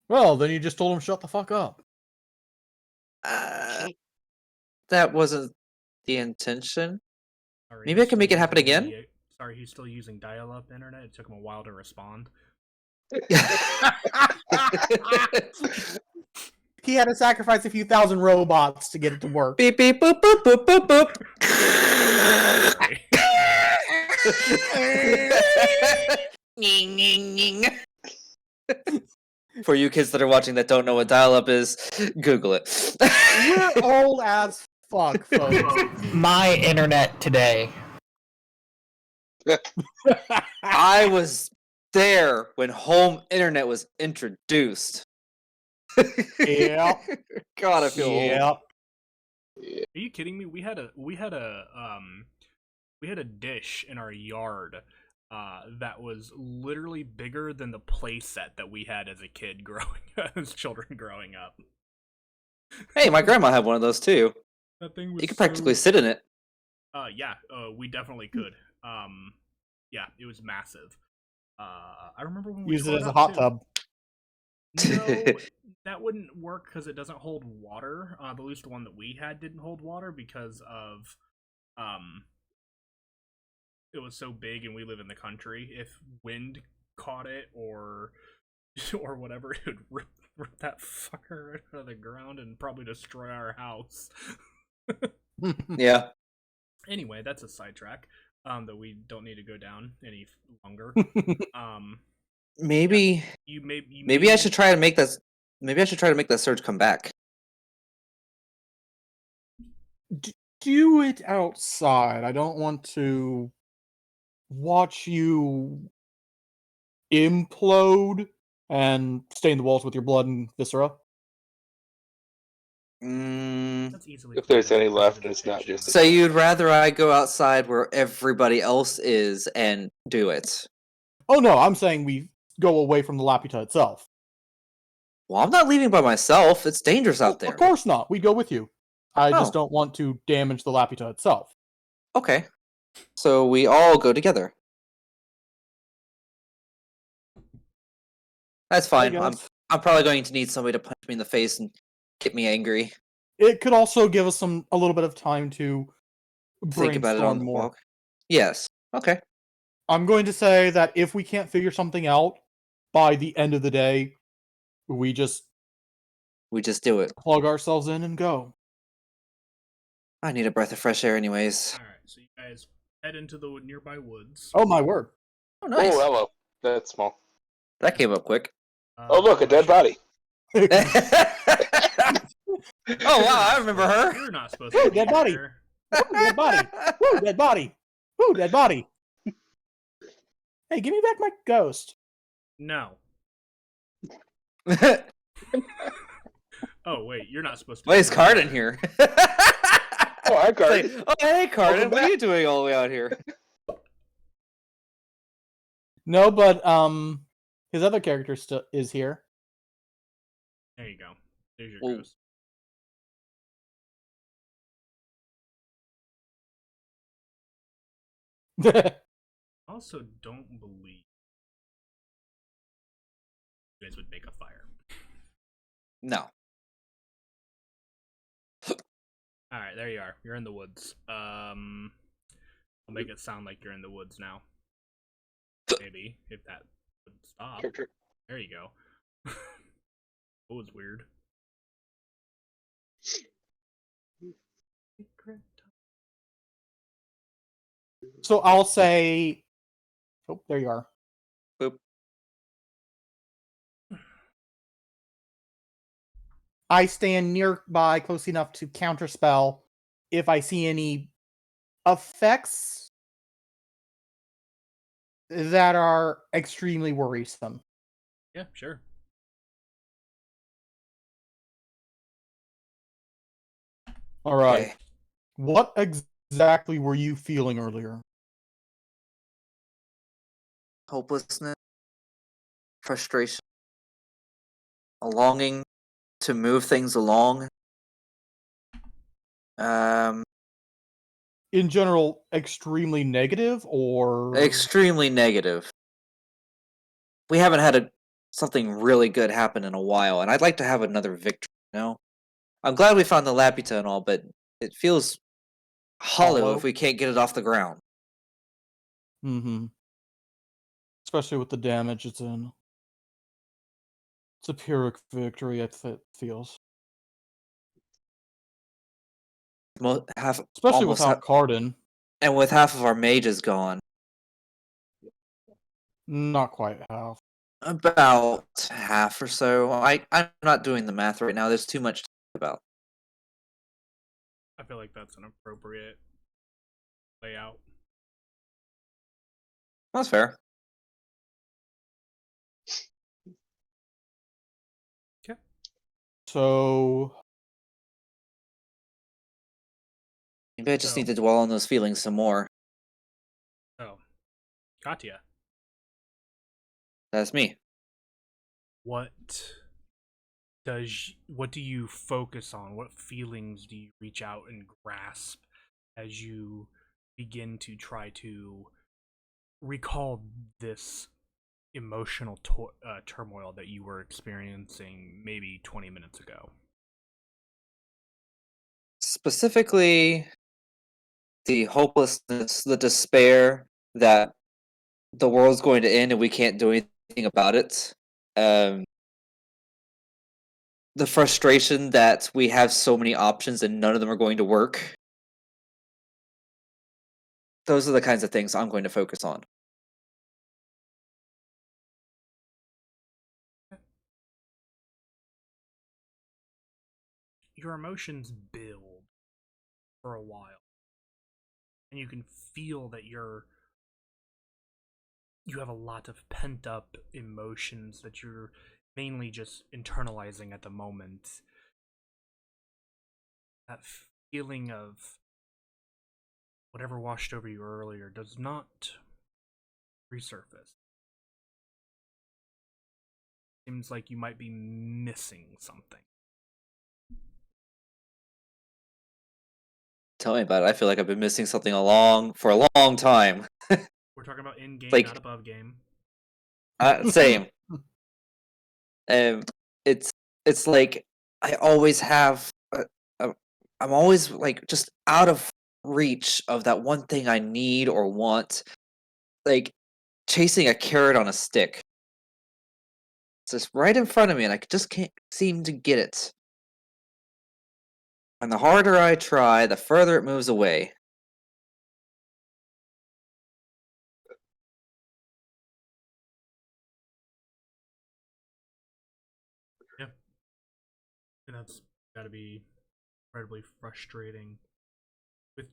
Well, then you just told him shut the fuck up. That wasn't the intention. Sorry, Maybe he's I can make still it happen using again? Sorry, he's still using dial-up internet. It took him a while to respond. He had to sacrifice a few thousand robots to get it to work. Beep beep boop boop boop boop boop. Ning, ning, ning. For you kids that are watching that don't know what dial-up is, Google it. We're old as fuck, folks. My internet today. I was there when home internet was introduced. Yep. God, I feel old. Yep. Are you kidding me? We had a dish in our yard that was literally bigger than the play set that we had as a kid as children growing up. Hey, my grandma had one of those too. That thing was You could practically sit in it. Yeah, we definitely could. Yeah, it was massive. I remember when we Use it tore as a up, hot too. tub. No, that wouldn't work because it doesn't hold water. At least the one that we had didn't hold water because of it was so big and we live in the country. If wind caught it or whatever, it would rip that fucker out of the ground and probably destroy our house. Yeah. Anyway, that's a sidetrack that we don't need to go down any longer. Maybe Maybe I should try to make that. Maybe I should try to make that surge come back. Do it outside. I don't want to watch you implode and stain the walls with your blood and viscera. That's easily If there's planned any as left, it's not premeditation. just- So you'd rather I go outside where everybody else is and do it? Oh no, I'm saying we go away from the Laputa itself. Well, I'm not leaving by myself. It's dangerous out there. Of course not. We go with you. I just Oh. don't want to damage the Laputa itself. Okay. So we all go together. That's fine. guess. I'm probably going to need somebody to punch me in the face and get me angry. It could also give us a little bit of time to Think about it on brainstorm the more. walk. Yes. Okay. I'm going to say that if we can't figure something out by the end of the day, we just do it. plug ourselves in and go. I need a breath of fresh air anyways. Alright, so you guys head into the nearby woods. Oh my word. Oh, nice. Oh, hello. That's small. That came up quick. Oh, look, a dead body. Oh, wow, I remember her. You're not supposed to be Dead body. here. Woo, dead body. Woo, dead body. Woo, dead body. Hey, give me back my ghost. No. Oh, wait, you're not supposed to Why be is Cardin here? Oh, hi, It's Cardi. like, oh, hey, Cardin, Welcome what are back. you doing all the way out here? No, but his other character still is here. There you go. There's your Well, ghost. Also, don't believe you guys would make a fire. No. Alright, there you are. You're in the woods. I'll make it sound like you're in the woods now. Maybe, if that would stop. Sure. There you go. That was weird. So I'll say. Oh, there you are. Boop. I stand nearby, close enough to counterspell if I see any effects that are extremely worrisome. Yeah, sure. All right. Okay. What exactly were you feeling earlier? Hopelessness. Frustration. a longing to move things along. In general, extremely negative, or Extremely negative. We haven't had something really good happen in a while, and I'd like to have another victory, you know? I'm glad we found the Laputa and all, but it feels hollow if we can't get it off the ground. Mm-hmm. Especially with the damage it's in. It's a Pyrrhic victory, it feels. Especially without Cardin. And with half of our mages gone. Not quite half. About half or so. I'm not doing the math right now. There's too much to think about. I feel like that's an appropriate layout. That's fair. Okay. So maybe I just need to dwell on those feelings some more. Oh. Katya. That's me. What do you focus on? What feelings do you reach out and grasp as you begin to try to recall this emotional turmoil that you were experiencing maybe 20 minutes ago? Specifically, the hopelessness, the despair that the world's going to end and we can't do anything about it. The frustration that we have so many options and none of them are going to work. Those are the kinds of things I'm going to focus on. Your emotions build for a while. And you can feel that you have a lot of pent up emotions that you're mainly just internalizing at the moment. That feeling of whatever washed over you earlier does not resurface. Seems like you might be missing something. Tell me about it. I feel like I've been missing something for a long time. We're talking about in game, like, not above game. Same. It's like I always have. I'm always like just out of reach of that one thing I need or want. Like chasing a carrot on a stick. It's just right in front of me, and I just can't seem to get it. And the harder I try, the further it moves away. Yeah. And that's gotta be incredibly frustrating with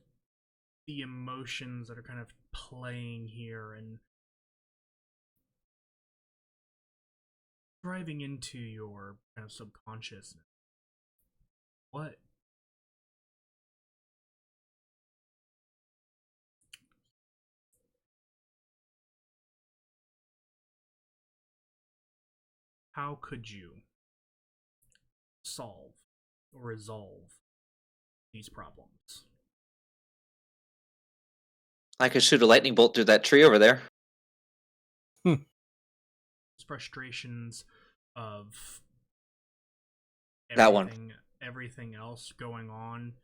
the emotions that are kind of playing here and driving into your kind of subconsciousness. What how could you solve or resolve these problems? I could shoot a lightning bolt through that tree over there. Frustrations of That one. everything else going on.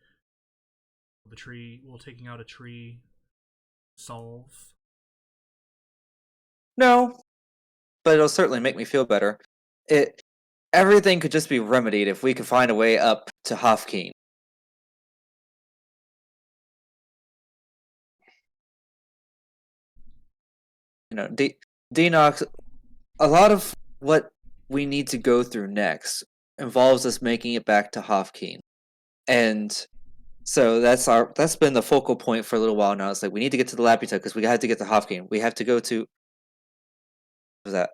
Taking out a tree solve? No, but it'll certainly make me feel better. Everything could just be remedied if we could find a way up to Hofkeen. You know, Denox, a lot of what we need to go through next involves us making it back to Hofkeen. And so that's been the focal point for a little while now. It's like we need to get to the Laputa because we have to get to Hofkeen. We have to go to what was that?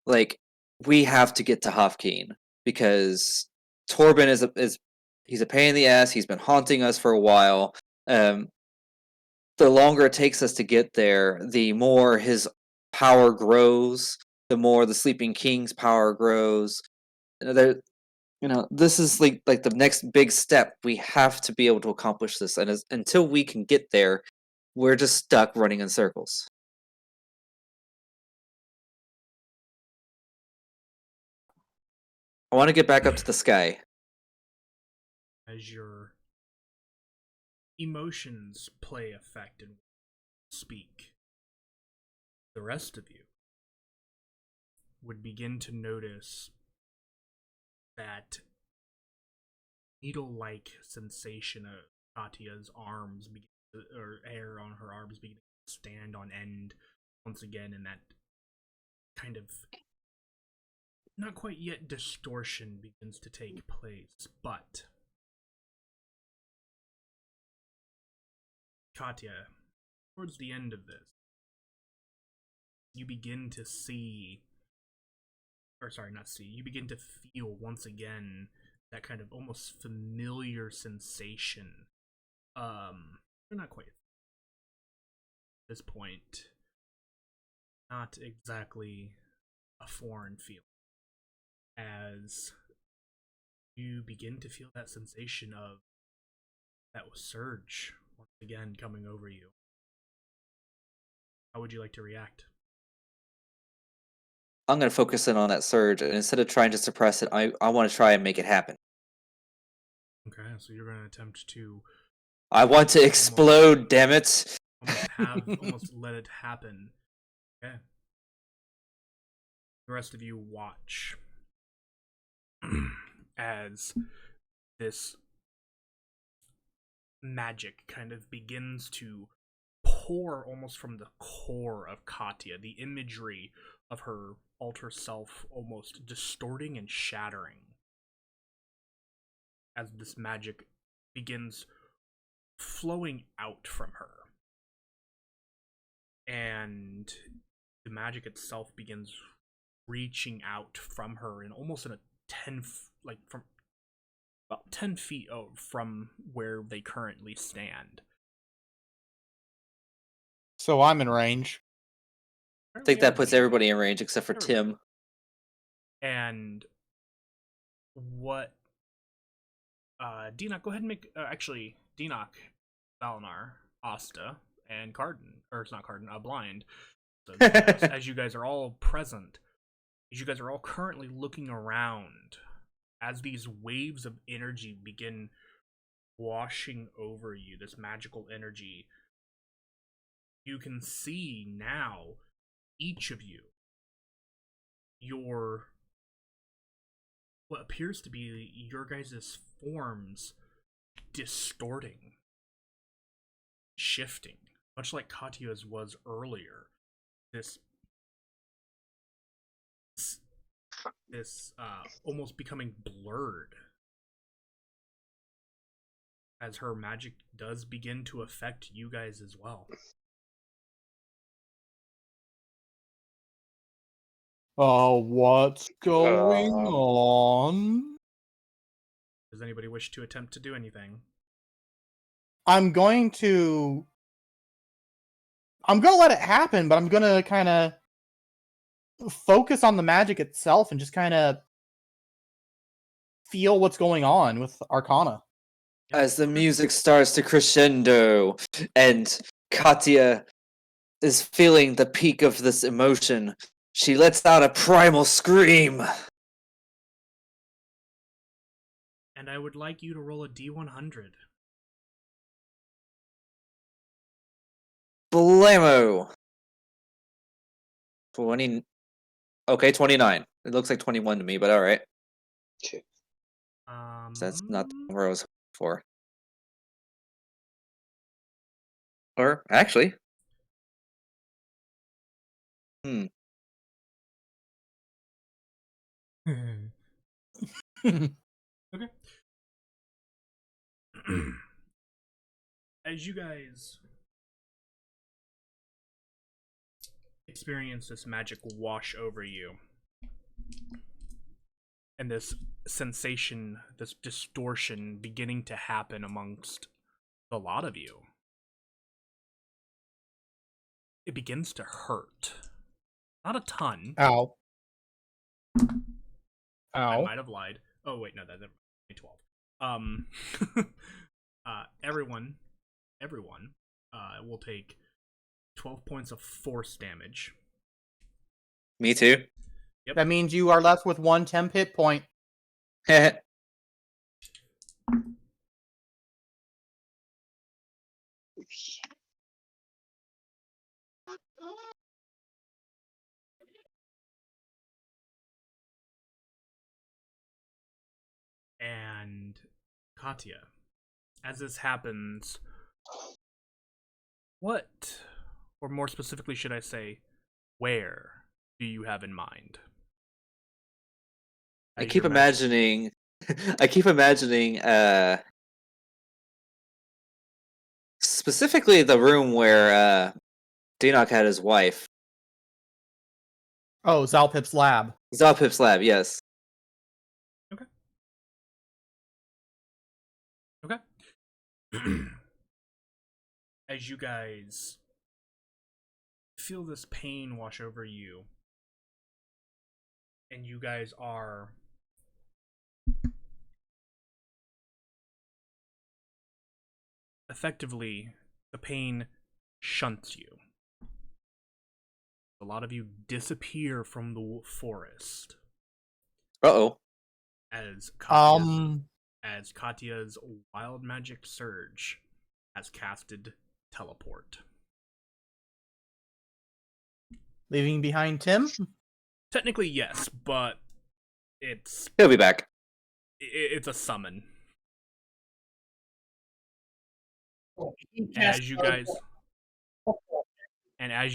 Like we have to get to Hofkeen because Torben is he's a pain in the ass. He's been haunting us for a while. The the longer it takes us to get there, the more his power grows, the more the Sleeping King's power grows. There, this is like the next big step. We have to be able to accomplish this, and until we can get there, we're just stuck running in circles. I want to get back up to the sky. As your emotions play effect and speak, the rest of you would begin to notice that needle-like sensation of Katya's arms, or hair on her arms, begin to stand on end once again, and that kind of not quite yet distortion begins to take place. But Katya, towards the end of this, you begin to see, or sorry, not see, you begin to feel once again that kind of almost familiar sensation. Not quite at this point, not exactly a foreign feeling, as you begin to feel that sensation of that surge once again coming over you. How would you like to react? I'm going to focus in on that surge, and instead of trying to suppress it, I want to try and make it happen. Okay, so you're going to attempt to... I want to explode, damn it! Almost let it happen. Okay. The rest of you watch as this magic kind of begins to pour almost from the core of Katya, the imagery of her alter self almost distorting and shattering as this magic begins flowing out from her. And the magic itself begins reaching out from her in almost in a 10, like from about 10 feet from where they currently stand. So I'm in range. I think that puts everybody in range except for Tim. And what Deanoch, go ahead and make actually Deanoch, Valinar, Asta, and Carden, or it's not Carden, Blind. So as you guys are all present, as you guys are all currently looking around, as these waves of energy begin washing over you, this magical energy, you can see now, each of you, what appears to be your guys' forms distorting, shifting, much like Katya's was earlier. This almost becoming blurred as her magic does begin to affect you guys as well. What's going on? Does anybody wish to attempt to do anything? I'm going to let it happen, but I'm going to kind of focus on the magic itself and just kind of feel what's going on with Arcana. As the music starts to crescendo and Katya is feeling the peak of this emotion, she lets out a primal scream. And I would like you to roll a D100. Blammo! 20. Okay, 29. It looks like 21 to me, but alright. Okay. So that's not where I was for. Or, actually. Okay. As you guys experience this magic wash over you, and this sensation, this distortion beginning to happen amongst a lot of you, it begins to hurt. Not a ton. Ow. I Ow. might have lied. Oh wait, no, that's 12. Everyone will take 12 points of force damage. Me too. Yep. That means you are left with 1 temp hit point. Oops. And Katya, as this happens, what, or more specifically, should I say, where do you have in mind? I As keep your magic- imagining. I keep imagining. Specifically, the room where Dinok had his wife. Oh, Zalpip's lab. Zalpip's lab. Yes. Okay. As you guys feel this pain wash over you, and you guys are effectively, the pain shunts you. A lot of you disappear from the forest Uh-oh. as Katya's wild magic surge has casted teleport. Leaving behind Tim? Technically, yes, but it's He'll be back. it's a summon. He And cast as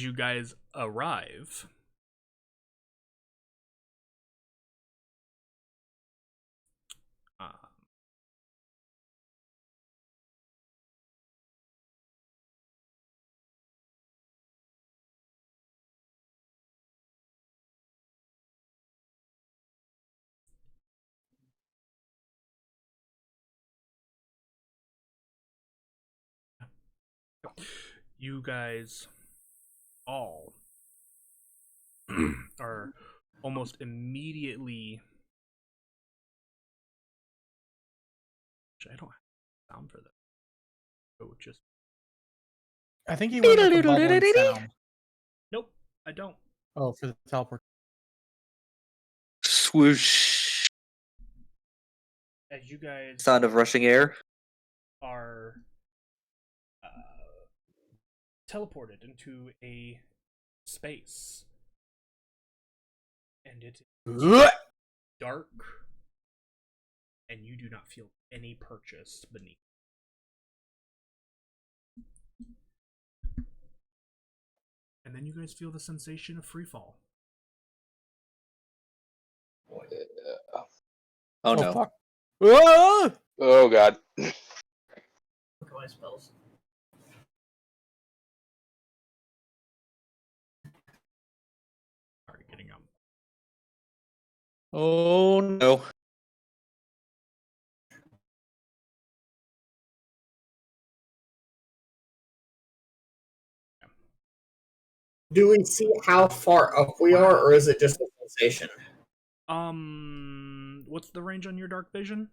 you guys arrive, uh, you guys all are almost immediately. I don't have sound for that. Oh, just I think he went with the bubbling sound. nope. I don't. Oh, for the teleport. Swoosh. As you guys Sound of rushing air. are teleported into a space, and it is dark, and you do not feel any purchase beneath. And then you guys feel the sensation of free fall. Oh no. Fuck. Ah! Oh god. Look at my spells. Sorry, getting up. Oh no. Do we see how far up we are, or is it just a sensation? What's the range on your dark vision?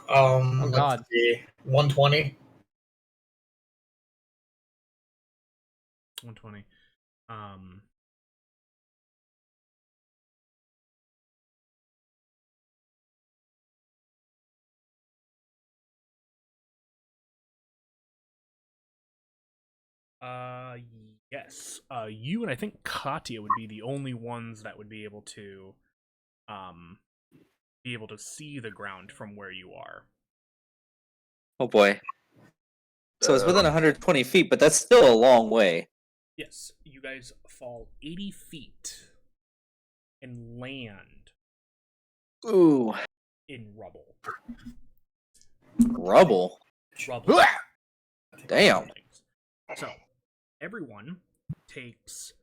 Oh god. Let's see. 120. 120. Yes. You and I think Katya would be the only ones that would be able to see the ground from where you are. Oh boy. So it's within 120 feet, but that's still a long way. Yes, you guys fall 80 feet and land Ooh. in rubble. Rubble. Rubble. Damn. So, everyone takes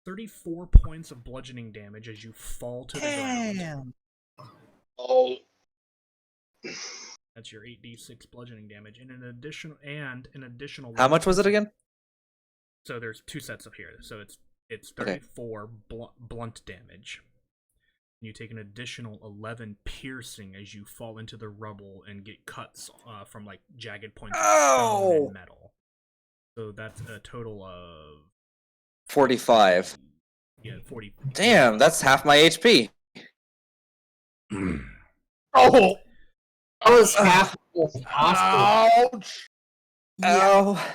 34 points of bludgeoning damage as you fall to the ground. Damn. Oh. That's your 8d6 bludgeoning damage, and an additional How much was it again? So there's 2 sets of here. So it's Okay. 34 blunt damage. You take an additional 11 piercing as you fall into the rubble and get cuts from like jagged points of stone Ow! and metal. So that's a total of 45. Yeah, 40. Damn, that's half my HP. Oh! That was half of hospital. Ouch! Yeah, Ow.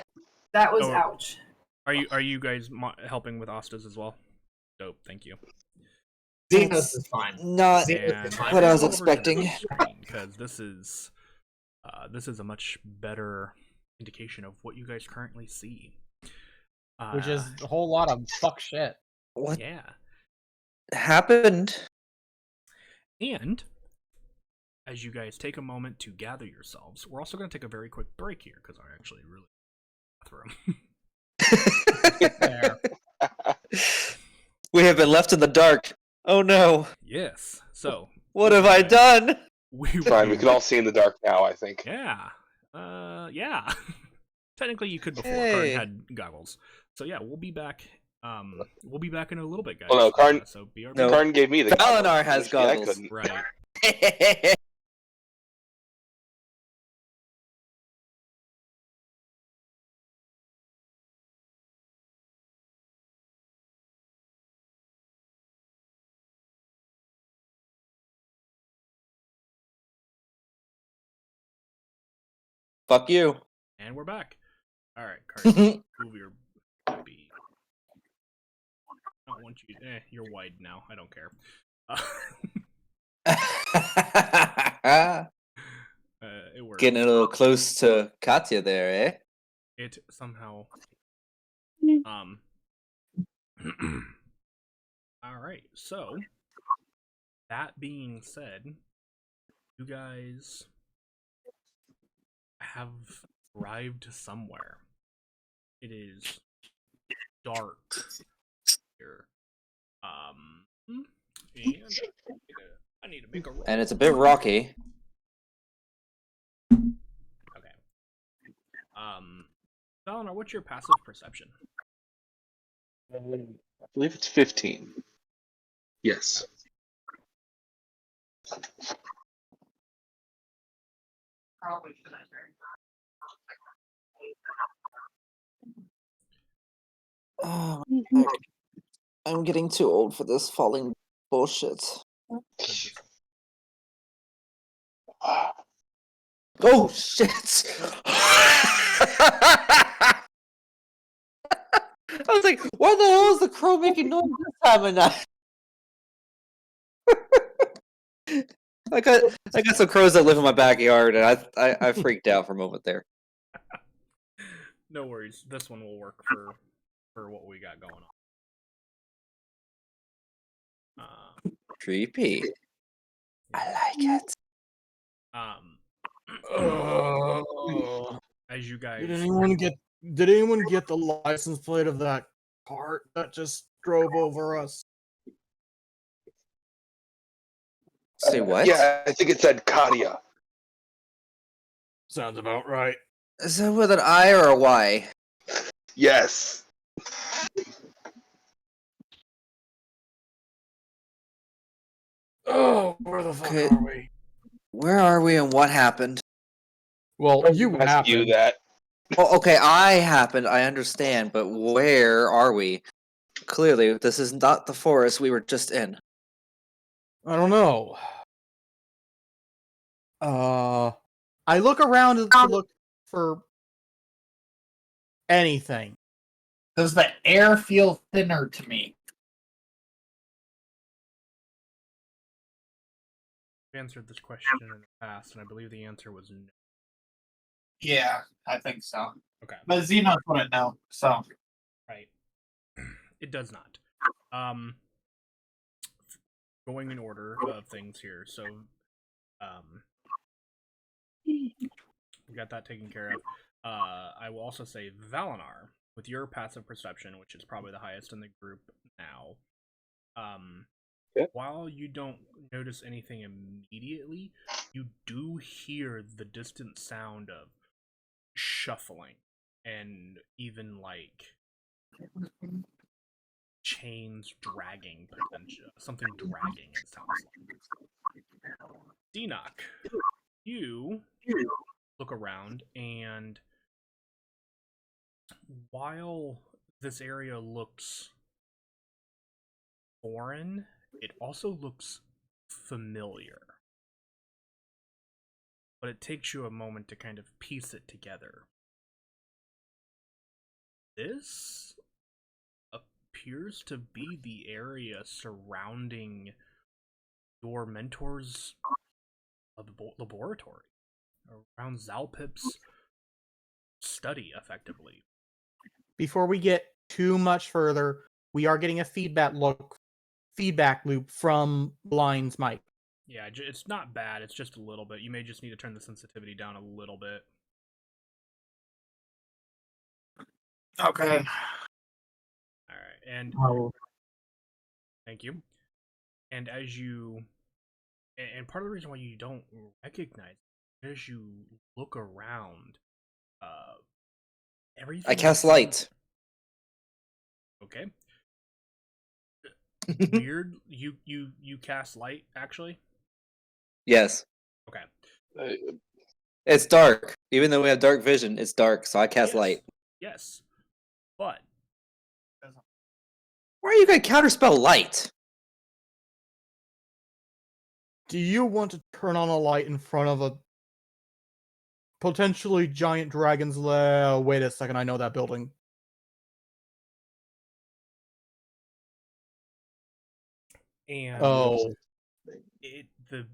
that was Oh. ouch. Are you guys helping with Ostas as well? Dope, thank you. Xenos is fine. Not Xenos is fine. what I was Over to the expecting. screen, because this is a much better indication of what you guys currently see. Which is a whole lot of fuck shit. What Yeah, happened? and as you guys take a moment to gather yourselves, we're also going to take a very quick break here because I actually really bathroom. We have been left in the dark. Oh no. Yes. So What have I done? Fine, we can all see in the dark now, I think. Yeah. Yeah. Technically, you could before. Hey. Karn had goggles. So yeah, we'll be back. We'll be back in a little bit, guys. Well, no, Karn- So BRB. No. Karn gave me the Valinar has which I goggles. couldn't. Right. Fuck you. And we're back. All right, Karn, move your baby. I don't want you. You're wide now. I don't care. It works. Getting a little close to Katya there, eh? It somehow. All right. So that being said, you guys have arrived somewhere. It is dark here. And I need to make a roll. And it's a bit rocky. Okay. Valinar, what's your passive perception? I believe it's 15. Yes. Oh, my God. I'm getting too old for this falling bullshit. Oh shit! I was like, why the hell is the crow making noise this time of night? I got some crows that live in my backyard, and I freaked out for a moment there. No worries. This one will work for what we got going on. Creepy. I like it. As you guys, Did anyone get the license plate of that cart that just drove over us? Say what? Yeah, I think it said Kadia. Sounds about right. Is that with an I or a Y? Yes. Oh, where the fuck Okay. are we? Where are we and what happened? Well, you Ask you happened. that. Oh, okay, I happened, I understand, but where are we? Clearly, this is not the forest we were just in. I don't know. I look around to look for anything. Does the air feel thinner to me? I've answered this question in the past, and I believe the answer was no. Yeah, I think so. Okay. But Xenos wouldn't know, so. Right. It does not. Going in order of things here. So, we got that taken care of. I will also say Valinar, with your passive perception, which is probably the highest in the group now. While you don't notice anything immediately, you do hear the distant sound of shuffling and even like chains dragging potential, something dragging. It sounds like. Denock, you look around, and while this area looks foreign, it also looks familiar. But it takes you a moment to kind of piece it together. This appears to be the area surrounding your mentor's laboratory, around Zalpip's study, effectively. Before we get too much further, we are getting a feedback loop from Blind's mic. Yeah, it's not bad. It's just a little bit. You may just need to turn the sensitivity down a little bit. Okay. All right, and Oh. thank you. And as you, and part of the reason why you don't recognize it, as you look around, everything. I cast light. Okay. Weird. You cast light, actually. Yes. Okay. It's dark. Even though we have dark vision, it's dark, so I cast light. Yes. But Why are you gonna counterspell light? Do you want to turn on a light in front of a potentially giant dragon's lair? Wait a second, I know that building. and Oh, the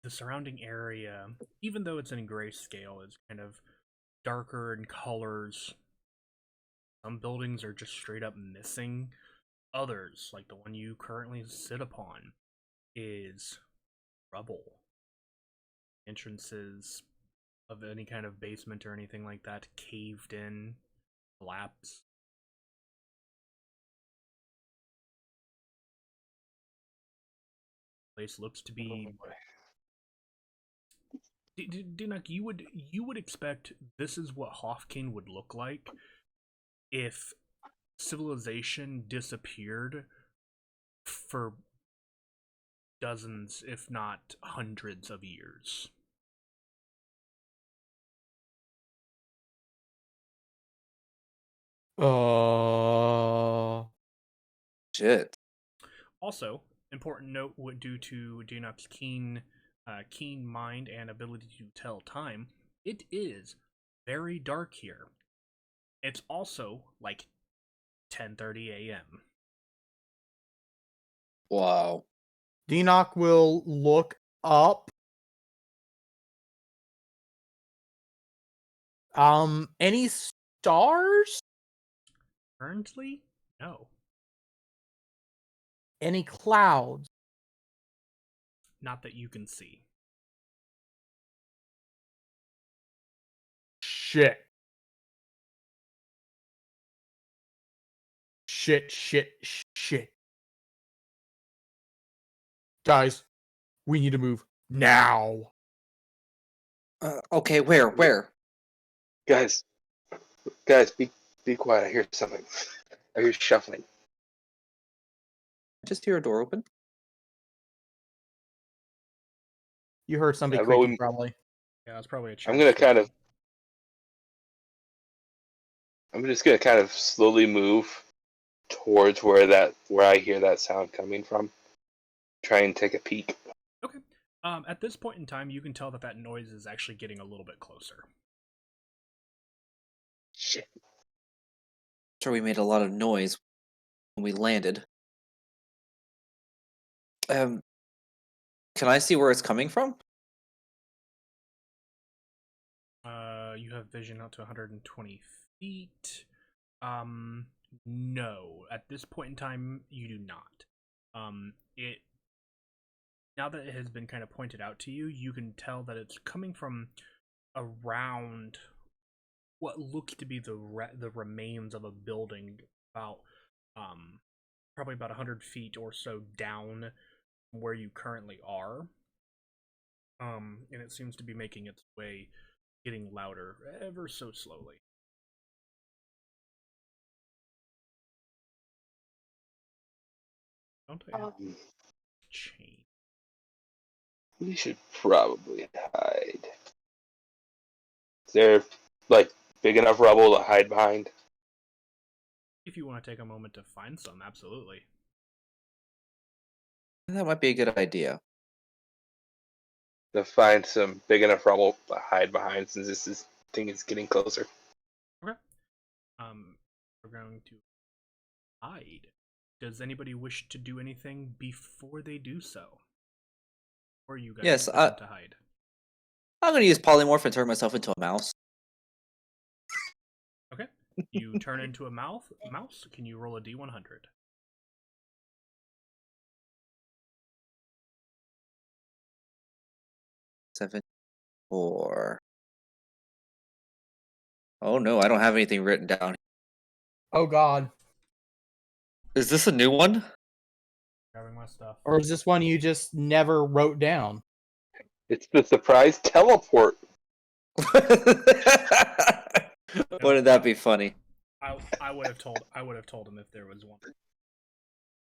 surrounding area, even though it's in grayscale, is kind of darker in colors. Some buildings are just straight up missing. Others, like the one you currently sit upon, is rubble. Entrances of any kind of basement or anything like that caved in, collapsed. Place looks to be. Dinuk, you would expect this is what Hofkin would look like if civilization disappeared for dozens, if not hundreds of years. Shit. Also, important note: due to Dinuk's keen mind and ability to tell time, it is very dark here. It's also like 10:30 a.m. Wow. Denock will look up. Any stars? Currently, no, Any clouds? not that you can see. Shit. Shit. Guys, we need to move now. Okay, where? Guys, be quiet. I hear something. I hear shuffling. Just hear a door open. You heard somebody Yeah, but creaking, probably. Yeah, that's probably a chair. I'm just gonna kind of slowly move towards where I hear that sound coming from. Try and take a peek. Okay. At this point in time, you can tell that noise is actually getting a little bit closer. Shit. Sure, we made a lot of noise when we landed. Can I see where it's coming from? You have vision out to 120 feet. No. At this point in time, you do not. It now that it has been kind of pointed out to you, you can tell that it's coming from around what looks to be the remains of a building about probably about 100 feet or so down from where you currently are. And it seems to be making its way, getting louder ever so slowly. don't I have Um, chain? we should probably hide. Is there like big enough rubble to hide behind? If you want to take a moment to find some, absolutely. That might be a good idea. To find some big enough rubble to hide behind, since thing is getting closer. Okay. We're going to hide. Does anybody wish to do anything before they do so? Or you guys Yes, sufficient to hide? I'm going to use polymorph and turn myself into a mouse. Okay. You turn into a mouse. Can you roll a d100? Seven, 4. Oh no, I don't have anything written down. Oh god. Is this a new one? Grabbing my stuff. Or is this one you just never wrote down? It's the surprise teleport. Wouldn't that be funny? I would have told him if there was one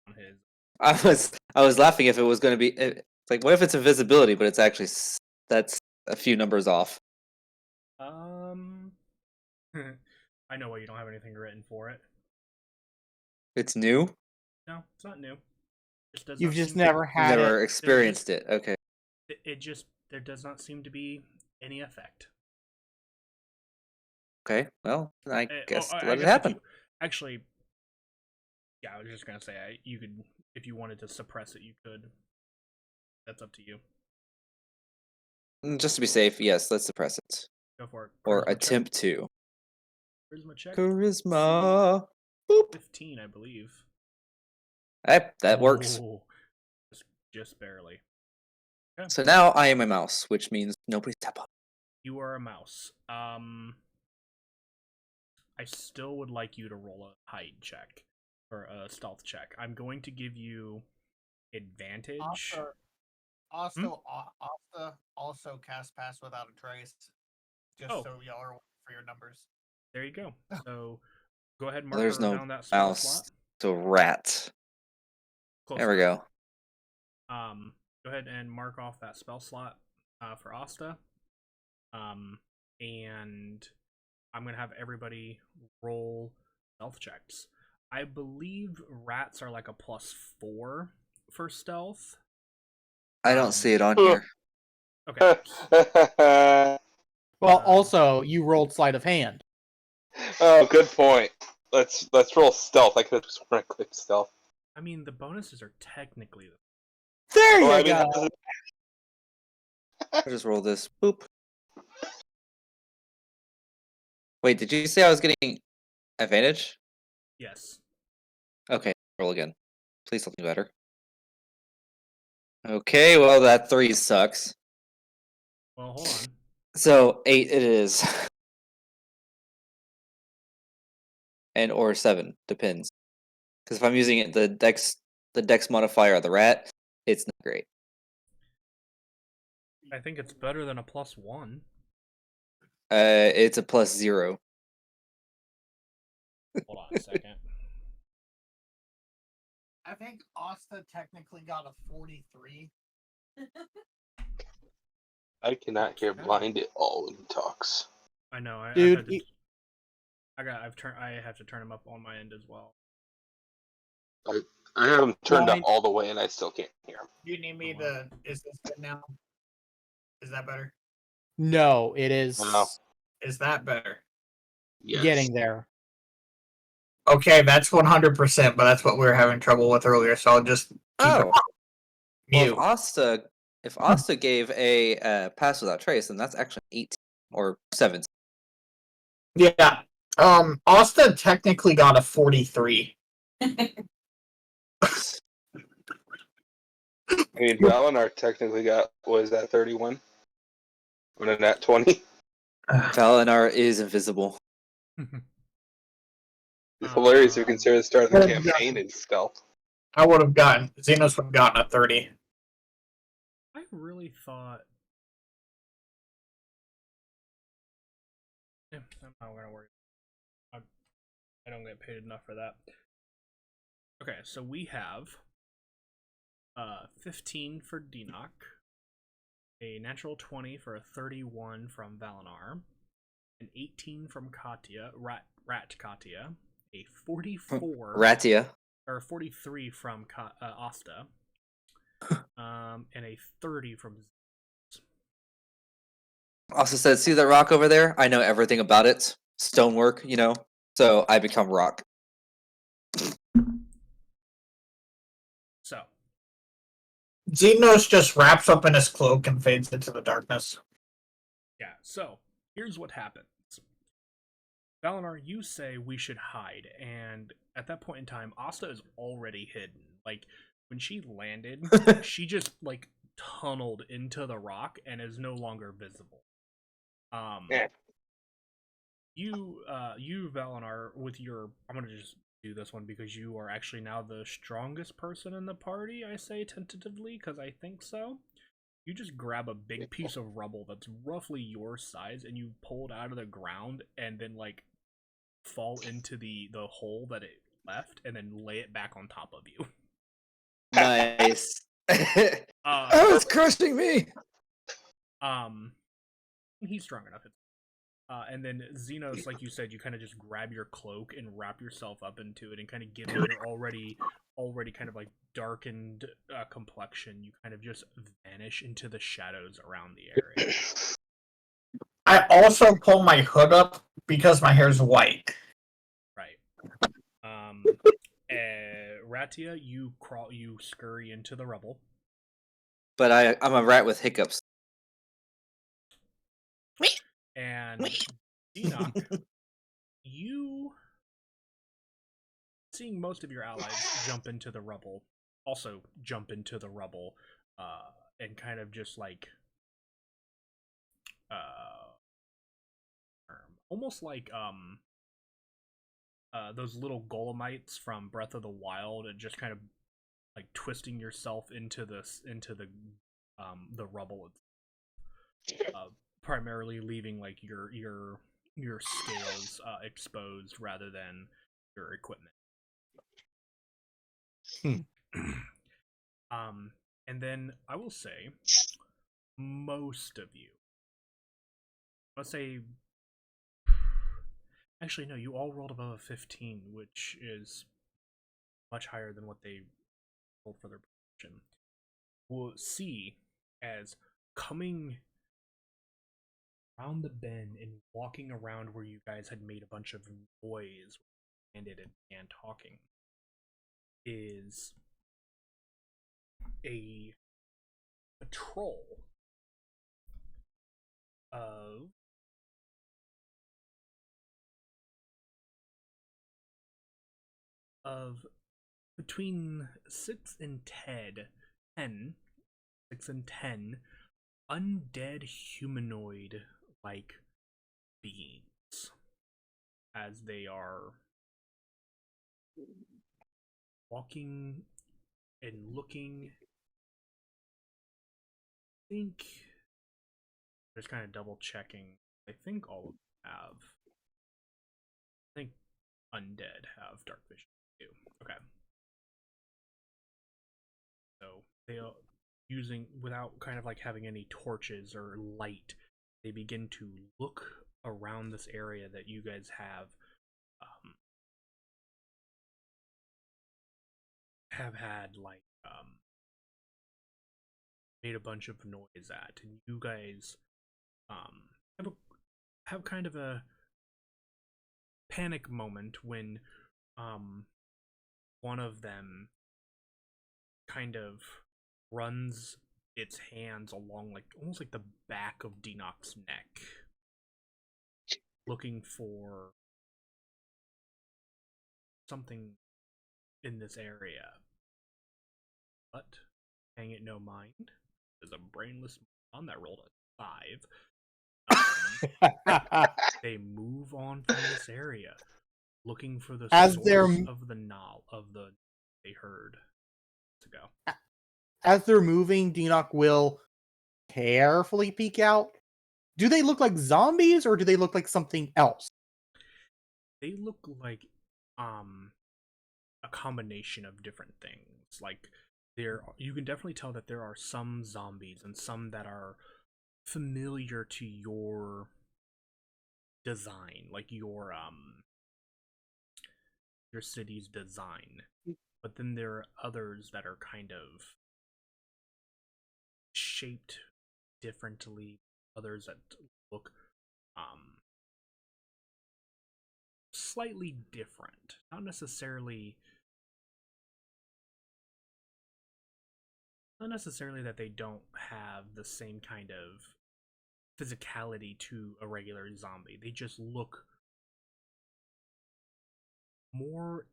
on his. I was laughing if it was going to be. It's like, what if it's invisibility, but it's actually that's a few numbers off. I know why you don't have anything written for it. It's new. No, it's not new. It does You've not just seem- never had Never it. experienced it. Okay. It just there does not seem to be any effect. Okay. Well, I guess I let it guess happen. if you, actually, yeah, I was just gonna say you could, if you wanted to suppress it, you could. That's up to you. Just to be safe, yes, let's suppress it Go for it. or Charisma check. attempt to. Charisma check. Charisma. Boop. 15, I believe. That works. Ooh, just barely. Okay. So now I am a mouse, which means nobody step on. You are a mouse. I still would like you to roll a hide check or a stealth check. I'm going to give you advantage. Asta also cast Pass Without a Trace, just Oh. so y'all are aware for your numbers. There you go. So go ahead and mark There's her no down that spell mouse. slot. So rat. Close There we enough. go. Go ahead and mark off that spell slot for Asta. And I'm gonna have everybody roll stealth checks. I believe rats are like a +4 for stealth. I don't see it on here. Okay. Well, also, you rolled sleight of hand. Oh, good point. Let's roll stealth. I could have sworn I clicked stealth. I mean, the bonuses are technically. There you Well, I mean, go. I'll just roll this. Boop. Wait, did you say I was getting advantage? Yes. Okay, roll again. Please something better. Okay, well that 3 sucks. Well, hold on. So 8 it is. And or 7, depends. Because if I'm using it the dex modifier of the rat, it's not great. I think it's better than a +1. It's a +0. Hold on a second. I think Asta technically got a 43. I cannot hear blind at all when he talks. I know. Dude, I have to turn him up on my end as well. I have him turned Blind. up all the way, and I still can't hear him. Do you need me to? Is this good now? Is that better? No, it is No. Is that better? Yes. getting there. Okay, that's 100%, but that's what we were having trouble with earlier, so I'll just keep it Oh, well, mute. if Asta gave a pass without trace, then that's actually 18 or 17. Yeah. Asta technically got a 43. I mean, Valinar technically got, what is that, 31? On a nat 20? Valinar is invisible. It's hilarious if you consider the start of the campaign in stealth. I would have gotten Xenos would have gotten a 30. I really thought. Yeah, I'm not gonna worry. I don't get paid enough for that. Okay, so we have 15 for Dinok, a natural 20 for a 31 from Valinar, an 18 from Katya, Rat Katya, a 44 Ratia. or 43 from Asta, and a 30 from. Also said, see that rock over there? I know everything about it. Stonework, you know. So I become rock. So, Xenos just wraps up in his cloak and fades into the darkness. yeah, so here's what happens. Valinar, you say we should hide, and at that point in time, Asta is already hidden. Like, when she landed, she just, like, tunneled into the rock and is no longer visible. Yeah. You, Valinar, with your... I'm gonna just do this one because you are actually now the strongest person in the party, I say tentatively, because I think so. You just grab a big piece of rubble that's roughly your size, and you pull it out of the ground, and then, like, fall into the hole that it left, and then lay it back on top of you. Nice. Uh, Oh, it's crushing me. He's strong enough. And then Xenos, like you said, you kind of just grab your cloak and wrap yourself up into it, and kind of given your already kind of like darkened complexion, you kind of just vanish into the shadows around the area. I also pull my hood up because my hair's white. Right. Ratia, you scurry into the rubble. But I'm a rat with hiccups. And Enoch, you, seeing most of your allies jump into the rubble, also jump into the rubble, and kind of just like, almost like those little golemites from Breath of the Wild, and just kind of like twisting yourself into the rubble, primarily leaving like your scales exposed rather than your equipment. And then I will say most of you, let's say, actually no, you all rolled above a 15, which is much higher than what they rolled for their prediction, will see as coming around the bend and walking around where you guys had made a bunch of noise and it began talking is a patrol of between 6 and 10 undead humanoid like beings, as they are walking and looking. I think just kind of double checking. I think all of them have. I think undead have dark vision too. Okay. So they are using, without kind of like having any torches or light, they begin to look around this area that you guys have had like made a bunch of noise at, and you guys have kind of a panic moment when one of them kind of runs its hands along, like almost like the back of Dinok's neck, looking for something in this area. But paying it no mind, there's a brainless on that rolled a 5. They move on from this area, looking for the As source they're- of the they heard ago. As they're moving, Dinok will carefully peek out. Do they look like zombies or do they look like something else? They look like a combination of different things. Like you can definitely tell that there are some zombies and some that are familiar to your design, like your city's design. But then there are others that are kind of shaped differently, others that look slightly different. Not necessarily that they don't have the same kind of physicality to a regular zombie. They just look more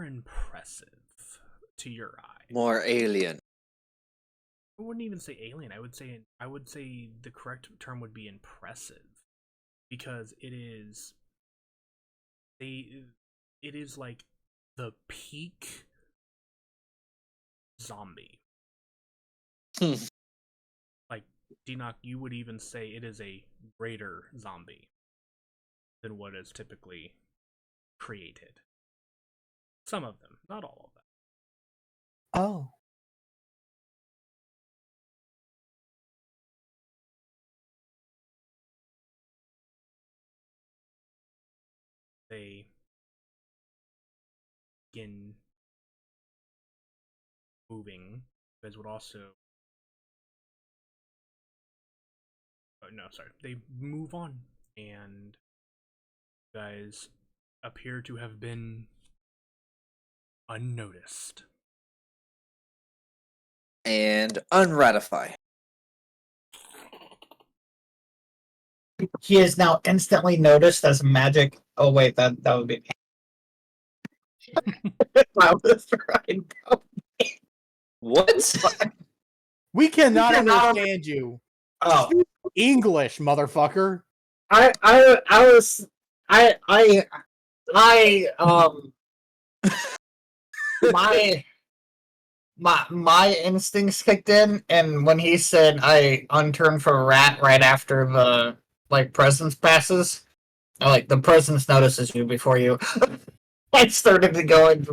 impressive to your eye. More alien. I wouldn't even say alien. I would say the correct term would be impressive, because it is like the peak zombie. Hmm. Like, Dinoc, you would even say it is a greater zombie than what is typically created. Some of them, not all of them. Oh. They begin moving. You guys would also. Oh, no, sorry. They move on, and you guys appear to have been unnoticed. And unratify. He is now instantly noticed as magic. Oh wait, that would be. I was right. What? We cannot We cannot understand you. Oh, Speak English, motherfucker. I was I my instincts kicked in, and when he said I unturned for a rat right after the presence passes, the presence notices you before you. I started to go into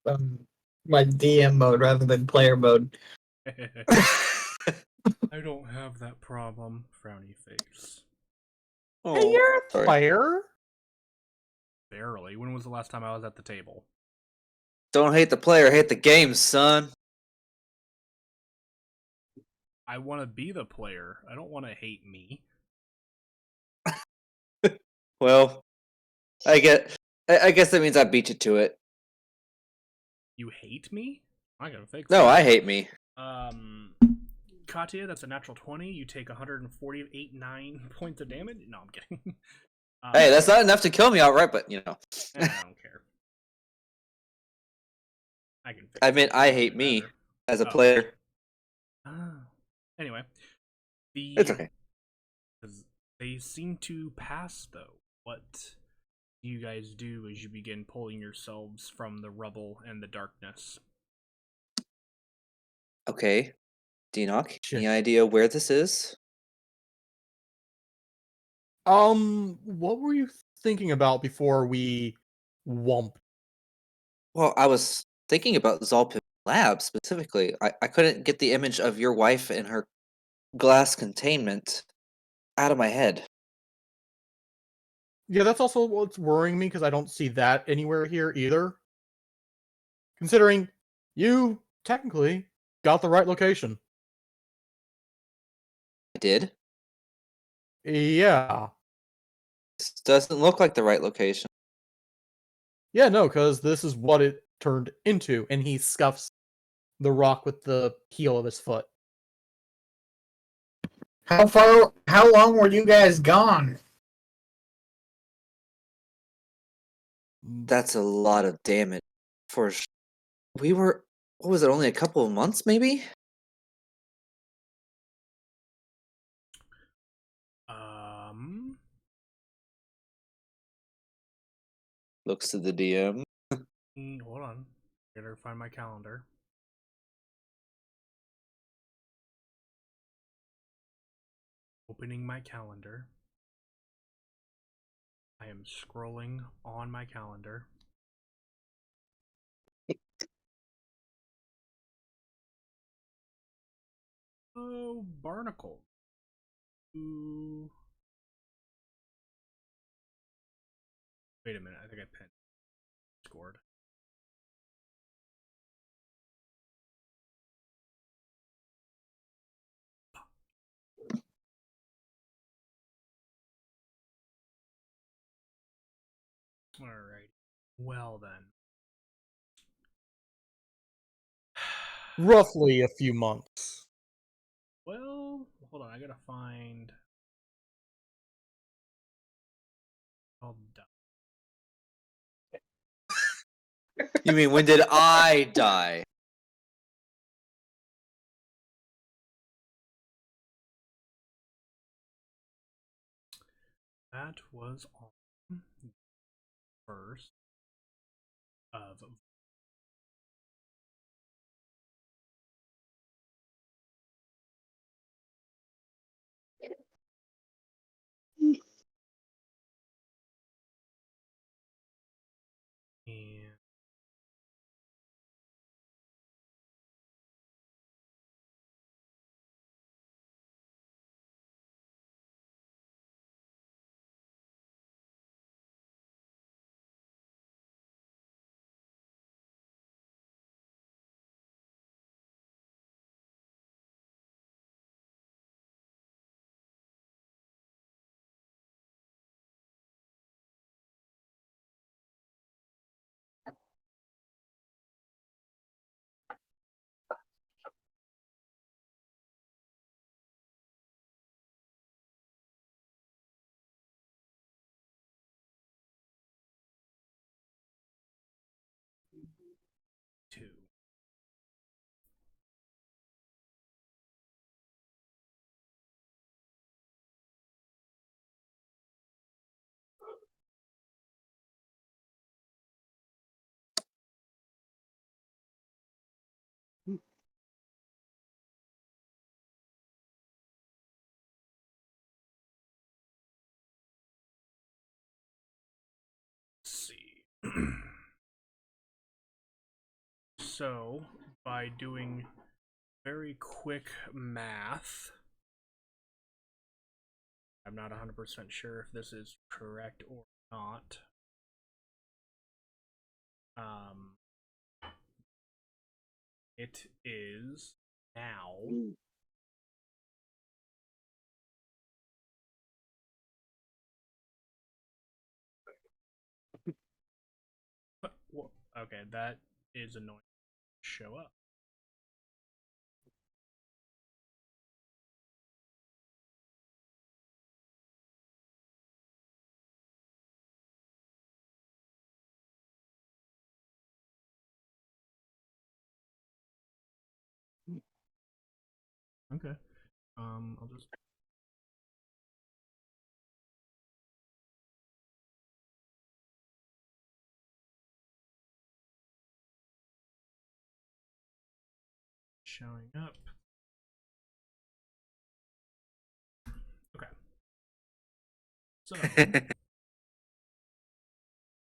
um, my DM mode rather than player mode. I don't have that problem, frowny face. Oh, Hey, you're a sorry. player. Barely. When was the last time I was at the table? Don't hate the player, hate the game, son. I want to be the player. I don't want to hate me. Well, I guess that means I beat you to it. You hate me? I gotta fix No, that. I hate me. Katya, that's a natural 20. You take 148.9 points of damage. No, I'm kidding. Hey, that's not enough to kill me outright, but you know. I don't care. I can fix I it. mean, I hate me Better. as a Oh. player. Anyway, It's okay. they seem to pass, though. What do you guys do as you begin pulling yourselves from the rubble and the darkness? Okay. Dinoc, Shit. any idea where this is? What were you thinking about before we wump? Well, I was thinking about Zalpip Lab specifically. I couldn't get the image of your wife and her glass containment out of my head. Yeah, that's also what's worrying me, because I don't see that anywhere here either. Considering you technically got the right location. I did? Yeah. This doesn't look like the right location. Yeah, no, because this is what it turned into, and he scuffs the rock with the heel of his foot. How long were you guys gone? That's a lot of damage. We were, what was it, only a couple of months maybe? Looks to the DM. Hold on. Gotta find my calendar. Opening my calendar. I am scrolling on my calendar. Oh, Barnacle. Ooh. Wait a minute, I think I pinned scored. Alright. Well then. Roughly a few months. Well, hold on, I gotta find. All done. You mean when did I die? That was on the 1st of. And two. Let's see. So, by doing very quick math, I'm not 100% sure if this is correct or not. It is now. Okay, that is annoying. Show up. Okay. I'll just showing up. Okay. So there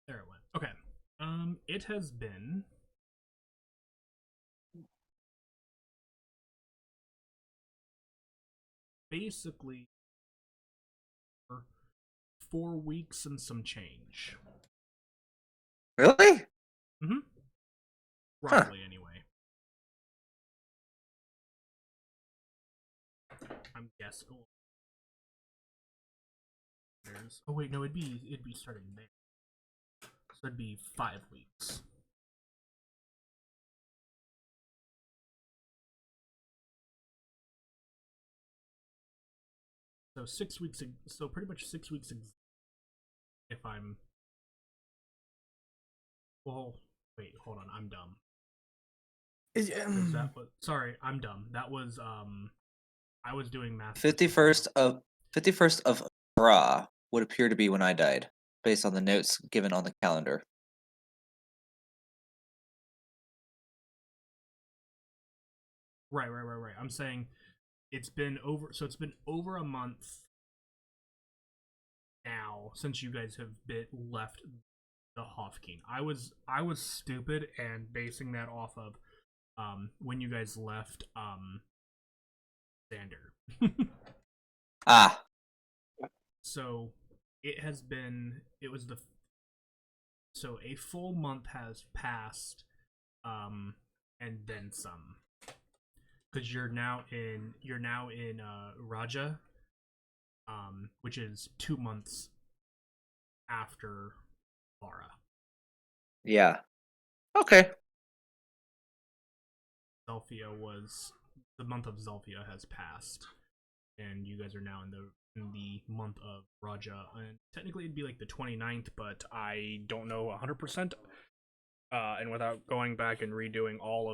it went. Okay. It has been basically 4 weeks and some change. Really? Mm-hmm. Roughly, anyway. I'm guessing. Oh wait, no, it'd be starting there. So it'd be 5 weeks. So 6 weeks. So pretty much 6 weeks. If I'm. Well, wait, hold on. I'm dumb. Sorry, I'm dumb. That was I was doing math. 51st of Ra would appear to be when I died, based on the notes given on the calendar. Right. I'm saying it's been over. So it's been over a month now since you guys have left the Hofking. I was stupid and basing that off of when you guys left Xander. Ah, So it was so a full month has passed, and then some. Because you're now in Raja, which is 2 months after Lara. yeah. Okay. The month of Zelfia has passed, and you guys are now in the month of Raja, and technically it'd be like the 29th, but I don't know 100%. And without going back and rewatching all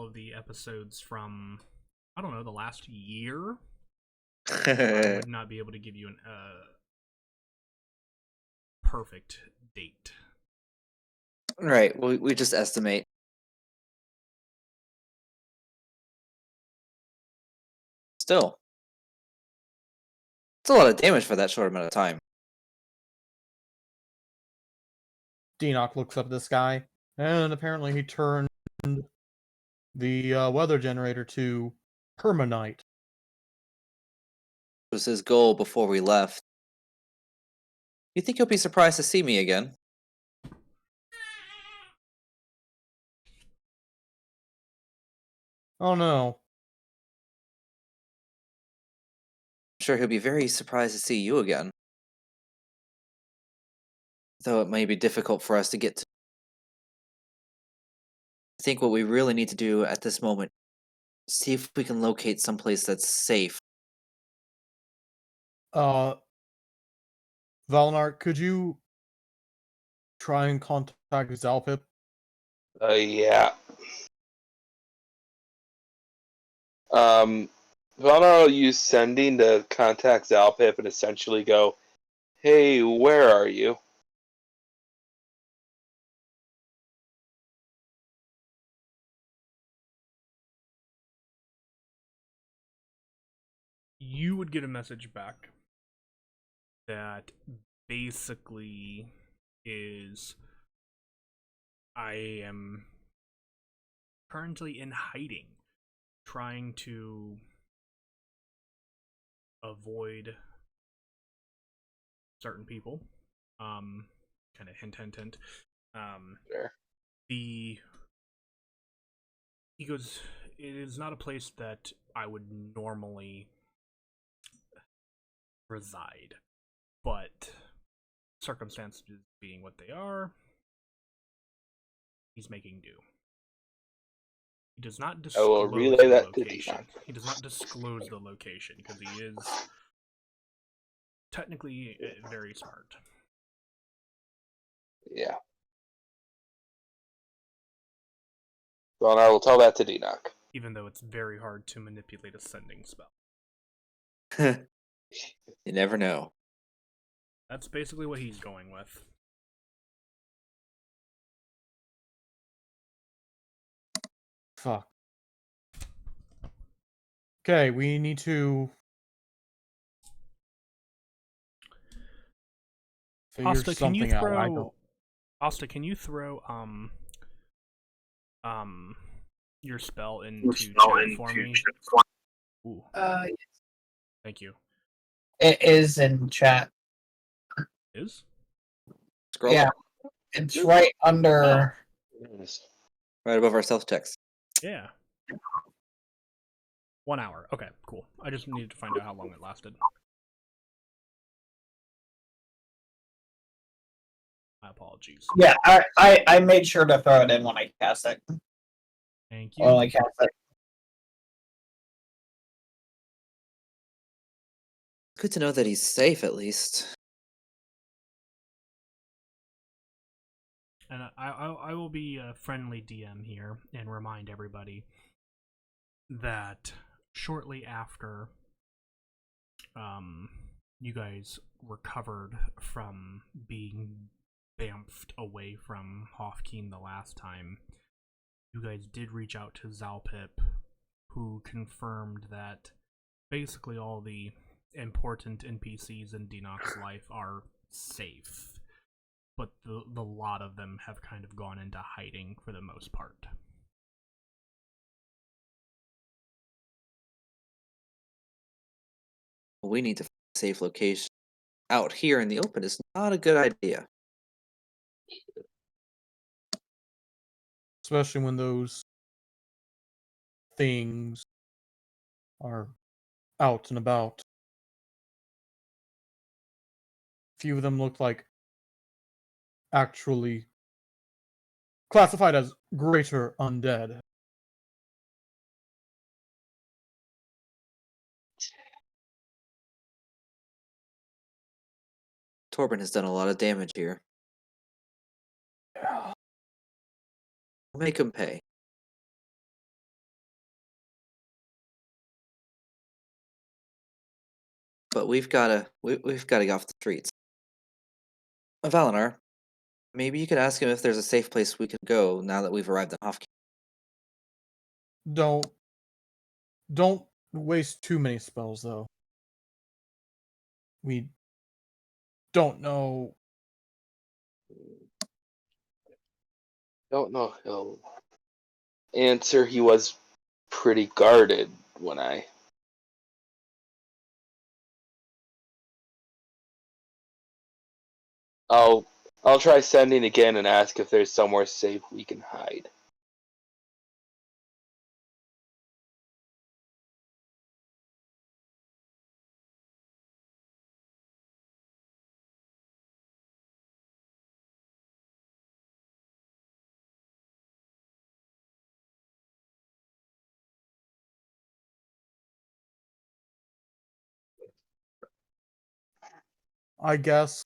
of the episodes from, I don't know, the last year, I would not be able to give you an perfect date. Right. We just estimate. Still, it's a lot of damage for that short amount of time. Deanoch looks up at the sky, and apparently he turned the weather generator to permanite. Was his goal before we left. You think he'll be surprised to see me again? Oh no. I'm sure he'll be very surprised to see you again. Though it may be difficult for us to get to. I think what we really need to do at this moment is see if we can locate someplace that's safe. Valnar, could you try and contact Zalpip? Yeah. Valnar will use sending to contact Zalpip and essentially go, "Hey, where are you?" You would get a message back that basically is, I am currently in hiding, trying to avoid certain people. Kind of hint. There. He goes, it is not a place that I would normally reside, but circumstances being what they are, he's making do. He does not I disclose will relay the that to location. Deanoch. He does not disclose the location because he is technically very smart. Yeah. Valnar will tell that to Deanoch. Even though it's very hard to manipulate a sending spell. You never know. That's basically what he's going with. Fuck. Okay, we need to figure Asta, can you something out. I throw don't. Asta, can you throw your spell into chat for me? Ooh, thank you. It is in chat. Is? Scroll Yeah. up, It's right under. right above our stealth checks. Yeah. 1 hour. Okay, cool. I just needed to find out how long it lasted. My apologies. Yeah, I made sure to throw it in when I cast it. Thank you. When I cast it. Good to know that he's safe at least. And I will be a friendly DM here and remind everybody that shortly after you guys recovered from being bamfed away from Hofkeen the last time, you guys did reach out to Zalpip, who confirmed that basically all the important NPCs in Deanoch's life are safe, but the lot of them have kind of gone into hiding for the most part. we need to find a safe location. Out here in the open is not a good idea. Especially when those things are out and about. A few of them look like actually classified as greater undead. Torben has done a lot of damage here. Yeah. Make him pay. But we've gotta get off the streets. Valinar, maybe you could ask him if there's a safe place we could go now that we've arrived in Hofke. Don't waste too many spells though. We don't know. Don't know. He'll answer. He was pretty guarded when I. I'll try sending again and ask if there's somewhere safe we can hide. I guess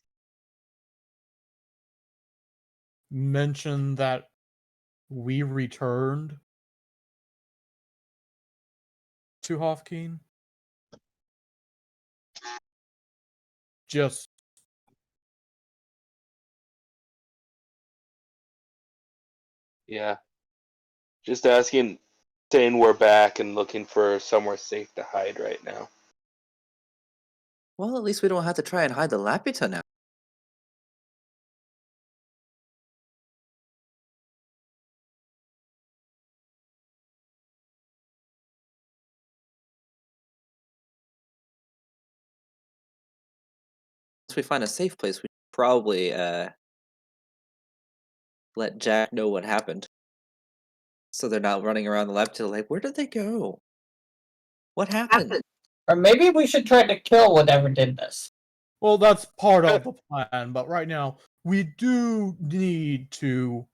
mention that we returned to Hofkeen. Just Yeah. Just asking, saying we're back and looking for somewhere safe to hide right now. Well, at least we don't have to try and hide the Laputa now. Once we find a safe place, we should probably let Jack know what happened. So they're not running around the Laputa like, where did they go? What happened? Or maybe we should try to kill whatever did this. well, that's part of the plan, but right now we do need to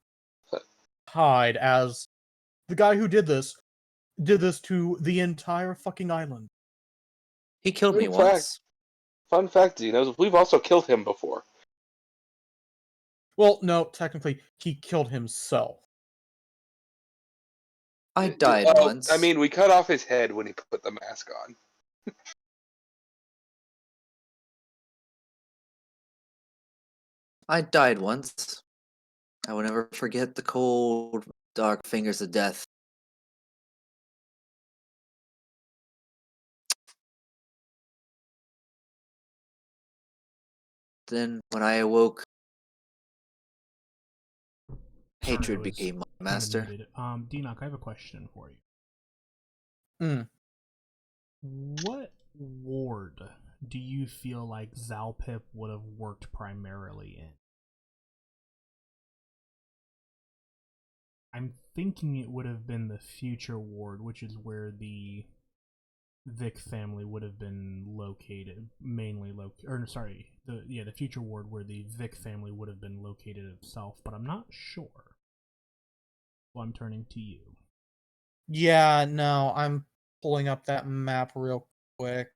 hide, as the guy who did this to the entire fucking island. He killed me In fact- once. Fun fact, Xenos, we've also killed him before. Well, no, technically he killed himself. I died Oh, once. I mean, we cut off his head when he put the mask on. I died once. I will never forget the cold, dark fingers of death. Then, when I awoke, Sorry, hatred I was became my kinda master. muted. Denock, I have a question for you. Mm. What ward do you feel like Zalpip would have worked primarily in? I'm thinking it would have been the future ward, which is where the Vic family would have been located, the future ward where the Vic family would have been located itself, but I'm not sure. So I'm turning to you. Yeah, no, I'm pulling up that map real quick.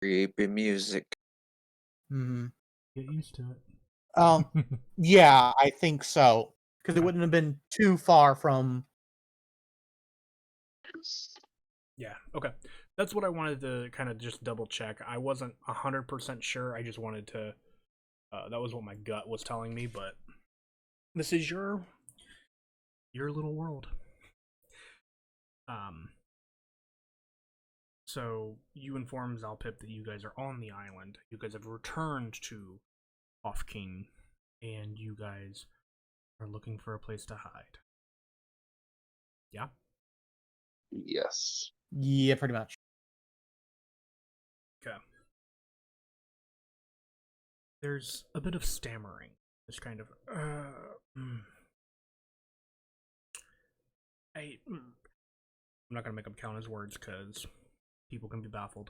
Creepy music. Hmm. Get used to it. Yeah, I think so. Because it wouldn't have been too far from. Yeah, okay. That's what I wanted to kind of just double check. I wasn't 100% sure. I just wanted to. That was what my gut was telling me, but this is your little world. So you inform Zalpip that you guys are on the island. You guys have returned to Off King, and you guys are looking for a place to hide. Yeah? Yes. Yeah, pretty much. Okay. There's a bit of stammering. Just kind of, I'm not gonna make him count his words because people can be baffled.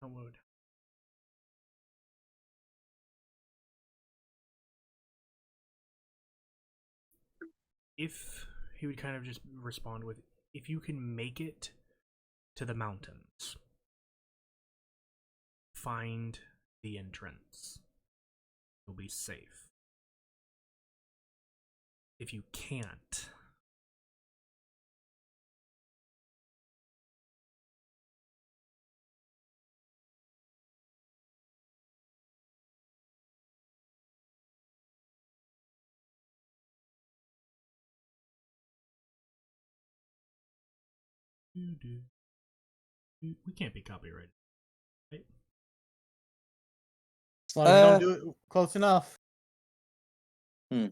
How would if he would kind of just respond with, if you can make it to the mountains, find the entrance. You'll be safe. If you can't, we can't be copyrighted, right? As long as you don't do it close enough. Hmm.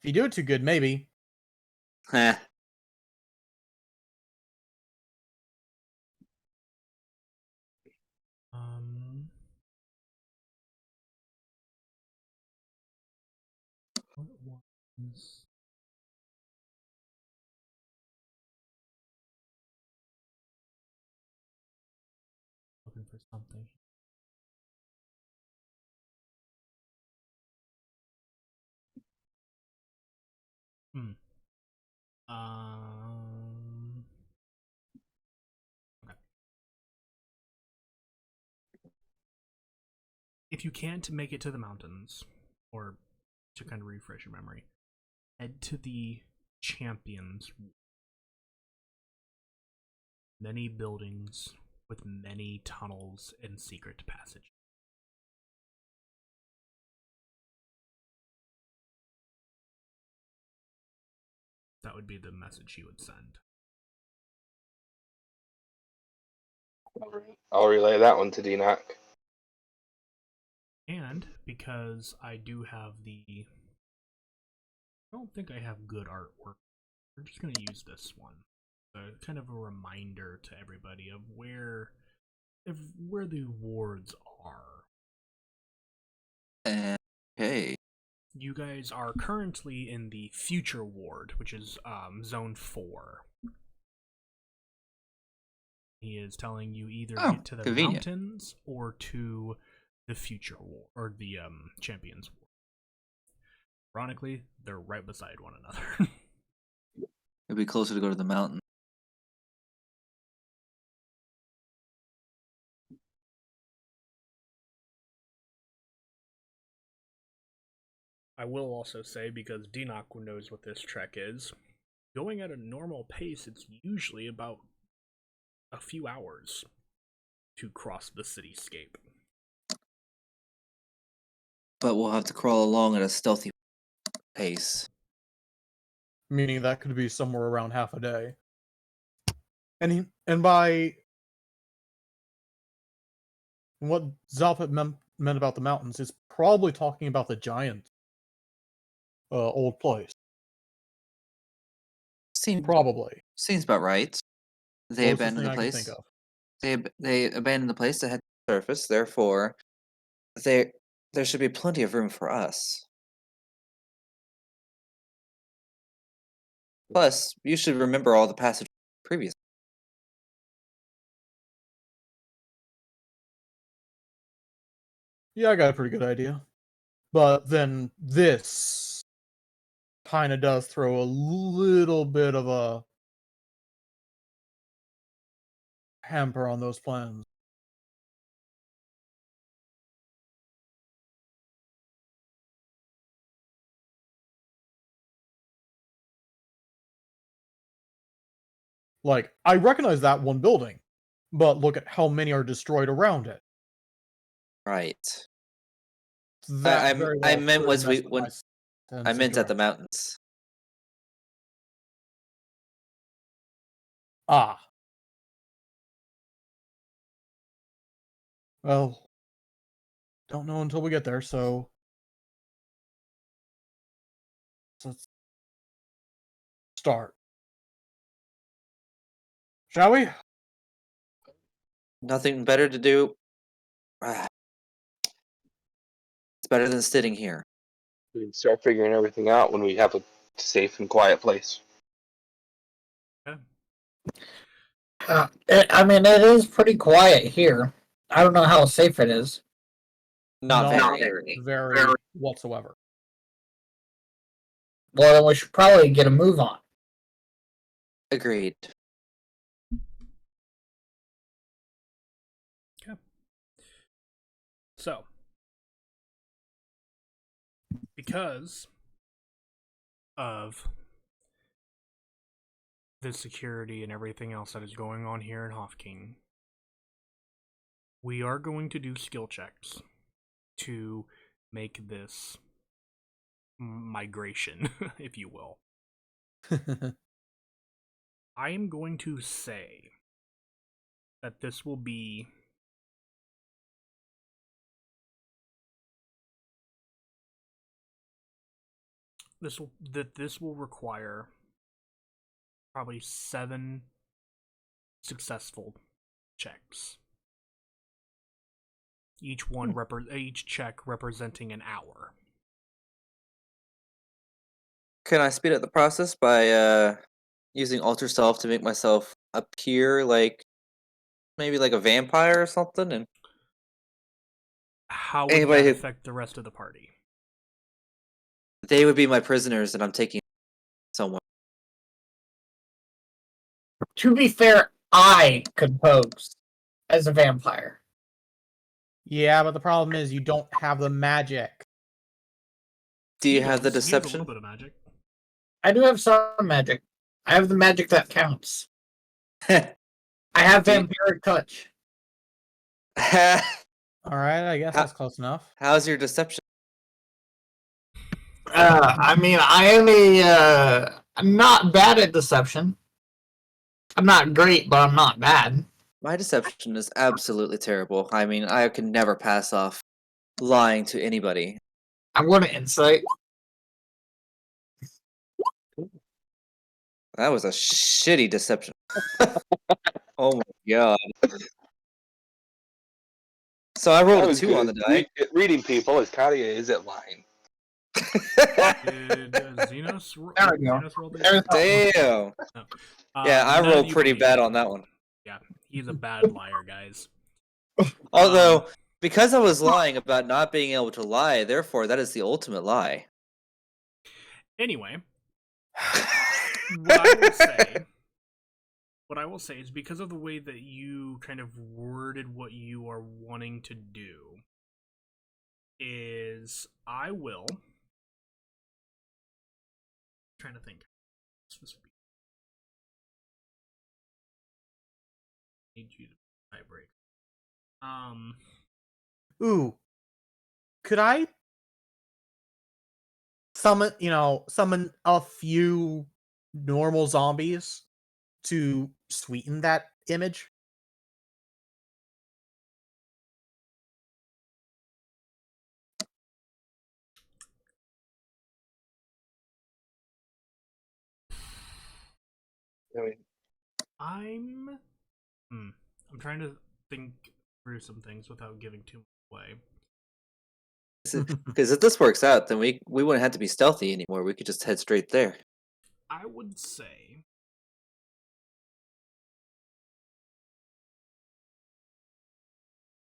If you do it too good, maybe. Heh. What was looking for something? Okay. If you can't make it to the mountains, or to kind of refresh your memory, head to the Champions. Many buildings with many tunnels and secret passages. That would be the message you would send. I'll relay that one to Denock. And because I do have I don't think I have good artwork. We're just going to use this one. Kind of a reminder to everybody of where the wards are. Okay. You guys are currently in the future ward, which is zone 4. He is telling you either get to the convenient. mountains or to the future ward, or the champions ward. Ironically, they're right beside one another. It'd be closer to go to the mountain. I will also say, because Denock knows what this trek is, going at a normal pace, it's usually about a few hours to cross the cityscape. But we'll have to crawl along at a stealthy pace. Meaning that could be somewhere around half a day. And by what Zalpit meant about the mountains is probably talking about the giant old place. Probably. Seems about right. They Closest abandoned thing the I can think place. of. They abandoned the place to head to the surface. Therefore, there should be plenty of room for us. Plus, you should remember all the passages previously. Yeah, I got a pretty good idea. But then this kind of does throw a little bit of a hamper on those plans. Like, I recognize that one building, but look at how many are destroyed around it. Right. That very well I meant could was mess we with when my sense I of meant at the direction. mountains. Ah. Well, don't know until we get there, so let's start. Shall we? Nothing better to do. Ah, it's better than sitting here. We can start figuring everything out when we have a safe and quiet place. Yeah. I mean, it is pretty quiet here. I don't know how safe it is. Not very. very whatsoever. Well, then we should probably get a move on. Agreed. Okay. So, because of the security and everything else that is going on here in Hofking, we are going to do skill checks to make this migration, if you will. I am going to say that this will be this will require probably 7 successful checks. Each check representing an hour. Can I speed up the process by using alter self to make myself appear like maybe like a vampire or something? And How would anybody that who affect the rest of the party? they would be my prisoners, and I'm taking someone. To be fair, I could pose as a vampire. Yeah, but the problem is you don't have the magic. Do you He have the does. He has a little deception? bit of magic. I do have some magic. I have the magic that counts. I have Do you- vampiric touch. All right, I guess How- that's close enough. How's your deception? I mean, I am I'm not bad at deception. I'm not great, but I'm not bad. My deception is absolutely terrible. I mean, I can never pass off lying to anybody. I'm going to insight. That was a shitty deception. Oh my god. So I That rolled a was 2 on the good. die. Reading people as Katia is at lying. Did Xenos There we go. Xenos roll the Damn. No. Yeah, I none of rolled you pretty believe bad him. on that one. Yeah, he's a bad liar, guys. Although, because I was lying about not being able to lie, therefore that is the ultimate lie. Anyway, what I will say is because of the way that you kind of worded what you are wanting to do, is I will trying to think. Need you to tiebreak. Ooh, could I summon a few normal zombies to sweeten that image? I mean, I'm trying to think through some things without giving too much away. Because if this works out, then we wouldn't have to be stealthy anymore. We could just head straight there. I would say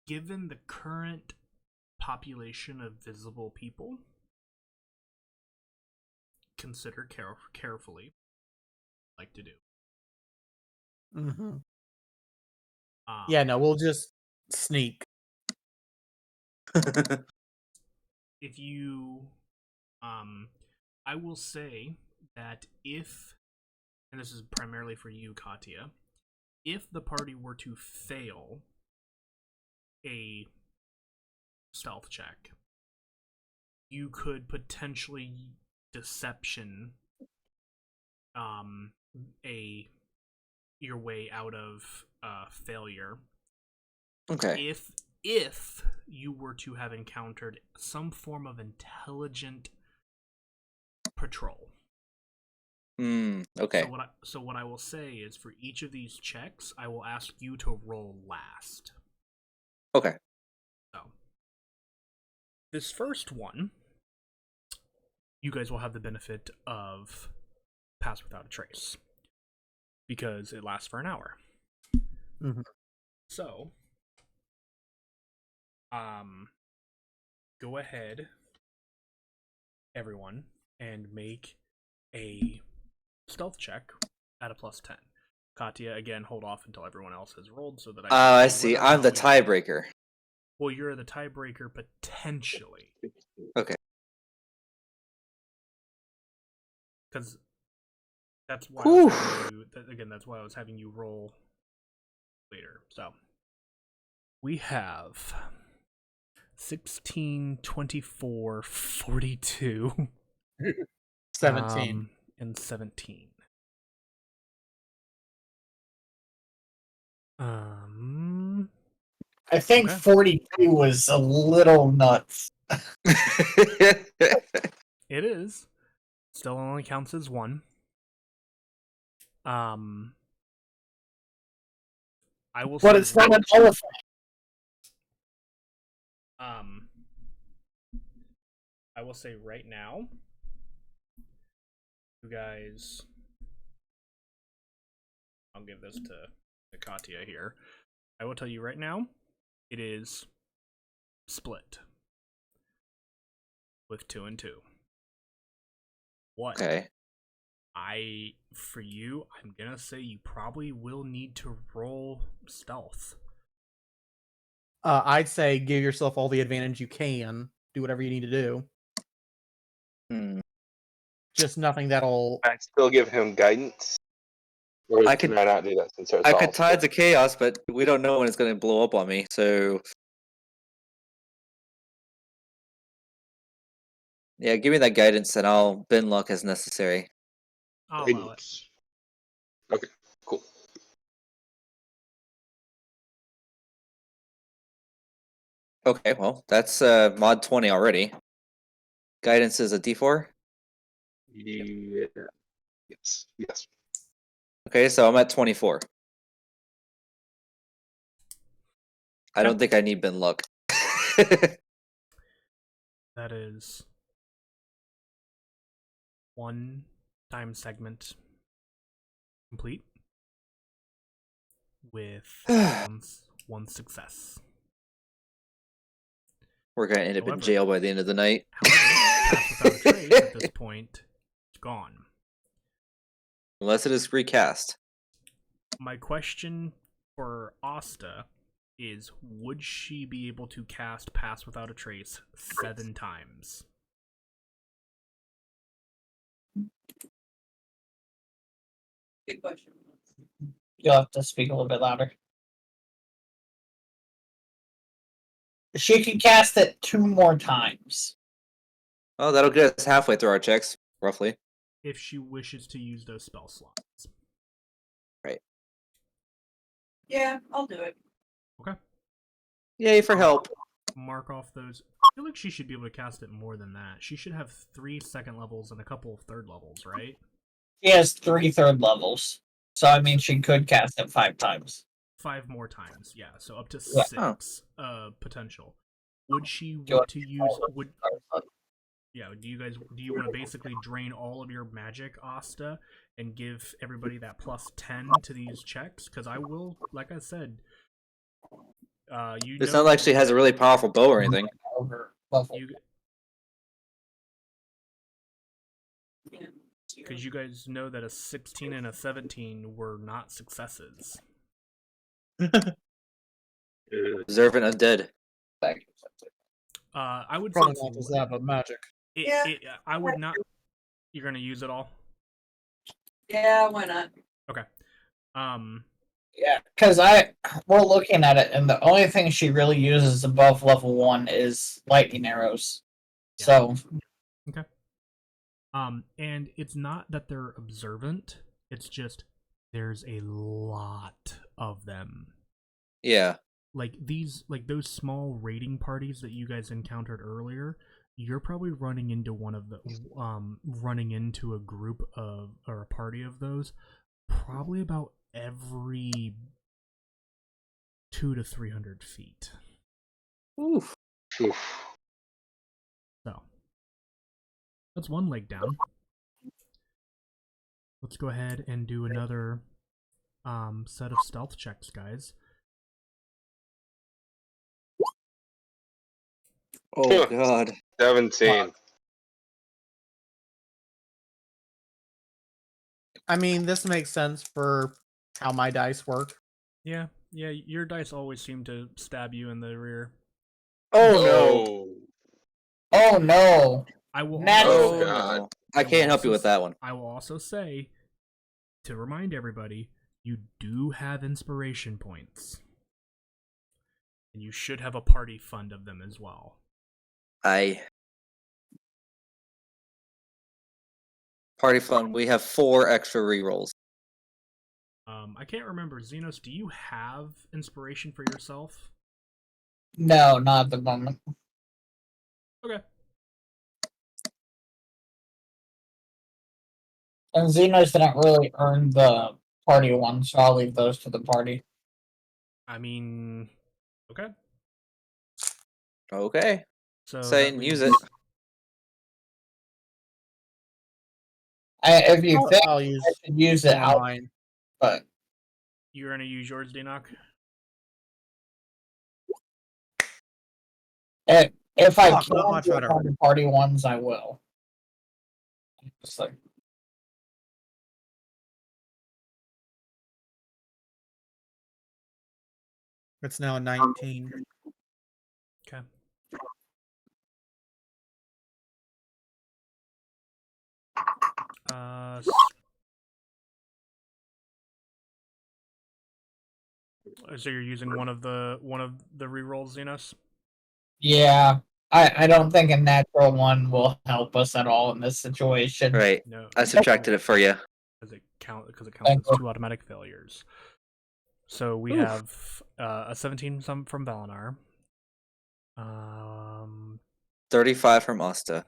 given the current population of visible people, consider carefully what like to do. Mm-hmm. Yeah, no, we'll just sneak. If you I will say that if, and this is primarily for you, Katya, if the party were to fail a stealth check, you could potentially deception your way out of failure Okay. if you were to have encountered some form of intelligent patrol. Okay. So what I will say is, for each of these checks, I will ask you to roll last. Okay. So this first one, you guys will have the benefit of pass without a trace because it lasts for an hour. Mhm. So, go ahead, everyone, and make a stealth check at a +10. Katya, again, hold off until everyone else has rolled so that I see. I'm the tiebreaker. Well, you're the tiebreaker potentially. Okay. Because that's why that's why I was having you roll later. So we have 16, 24, 42, 17. and 17. I think Okay. 42 was a little nuts. It is. Still only counts as one. I will But say it's not an elephant. I will say right now, you guys, I'll give this to Katya here. I will tell you right now, it is split with 2 and 2. What? Okay. For you, I'm gonna say you probably will need to roll stealth. I'd say give yourself all the advantage you can. Do whatever you need to do. Just nothing that'll. I still give him guidance. Or I can could- I not do that since it's I all could Tides of Chaos, but we don't know when it's going to blow up on me, so... Yeah, give me that guidance and I'll bend luck as necessary. I'll allow it. guidance? Okay, cool. Okay, well, that's mod 20 already. Guidance is a D4? Yeah. Yes. Yes. Okay, so I'm at 24. I don't think I need bend luck. That is 1 time segment complete with one success. We're going to end up in However- jail by the end of the night. However, pass without a trace at this point is gone. Unless it is recast. My question for Asta is, would she be able to cast Pass Without a Trace 7 times? Good question. You'll have to speak a little bit louder. She can cast it 2 more times. Oh, that'll get us halfway through our checks, roughly. If she wishes to use those spell slots. Yeah, I'll do it. Okay. Yay for help. Mark off those. I feel like she should be able to cast it more than that. She should have 3 second levels and a couple of third levels, right? She has 3 third levels. So, I mean, she could cast it 5 times. 5 more times, yeah. So up to Yeah. 6 potential. Would she Do you want to use... Yeah, do you want to basically drain all of your magic, Asta, and give everybody that +10 to these checks? Because I will, like I said, This not actually has a really powerful bow or anything. Over level. Because you guys know that a 16 and a 17 were not successes. Observant undead. I would Probably say not just that, but magic. I would not. You're gonna use it all? Yeah, why not? Okay. Yeah, because we're looking at it, and the only thing she really uses above level 1 is lightning arrows. Yeah. So Okay. And it's not that they're observant, it's just there's a lot of them. Yeah. Like those small raiding parties that you guys encountered earlier, you're probably running into a group of, or a party of those, probably about every 200 to 300 feet. Oof. Oof. So that's one leg down. Let's go ahead and do another set of stealth checks, guys. Oh god. 17. I mean, this makes sense for how my dice work. Yeah, your dice always seem to stab you in the rear. oh no. Oh no. I will Nat- also Oh, say, God. no. I can't help you with that one. I will also say, to remind everybody, you do have inspiration points. And you should have a party fund of them as well. Party fun. We have 4 extra rerolls. I can't remember, Xenos, do you have inspiration for yourself? No, not at the moment. Okay. And Xenos didn't really earn the party one, so I'll leave those to the party. I mean, okay. Okay. So Say that and use leaves- it. If you think I'll I use should use it, one of I'll. mine. But You're gonna use yours, Dinoc? if I Not can much do better. on the party ones, I will. Just like It's now 19. Okay. So you're using one of the rerolls, Xenos? yeah, I don't think a natural one will help us at all in this situation. Right. No. I subtracted it for you. Because it counts Thank as you. 2 automatic failures. So we Oof. have a 17 from Valinar. 35 from Asta.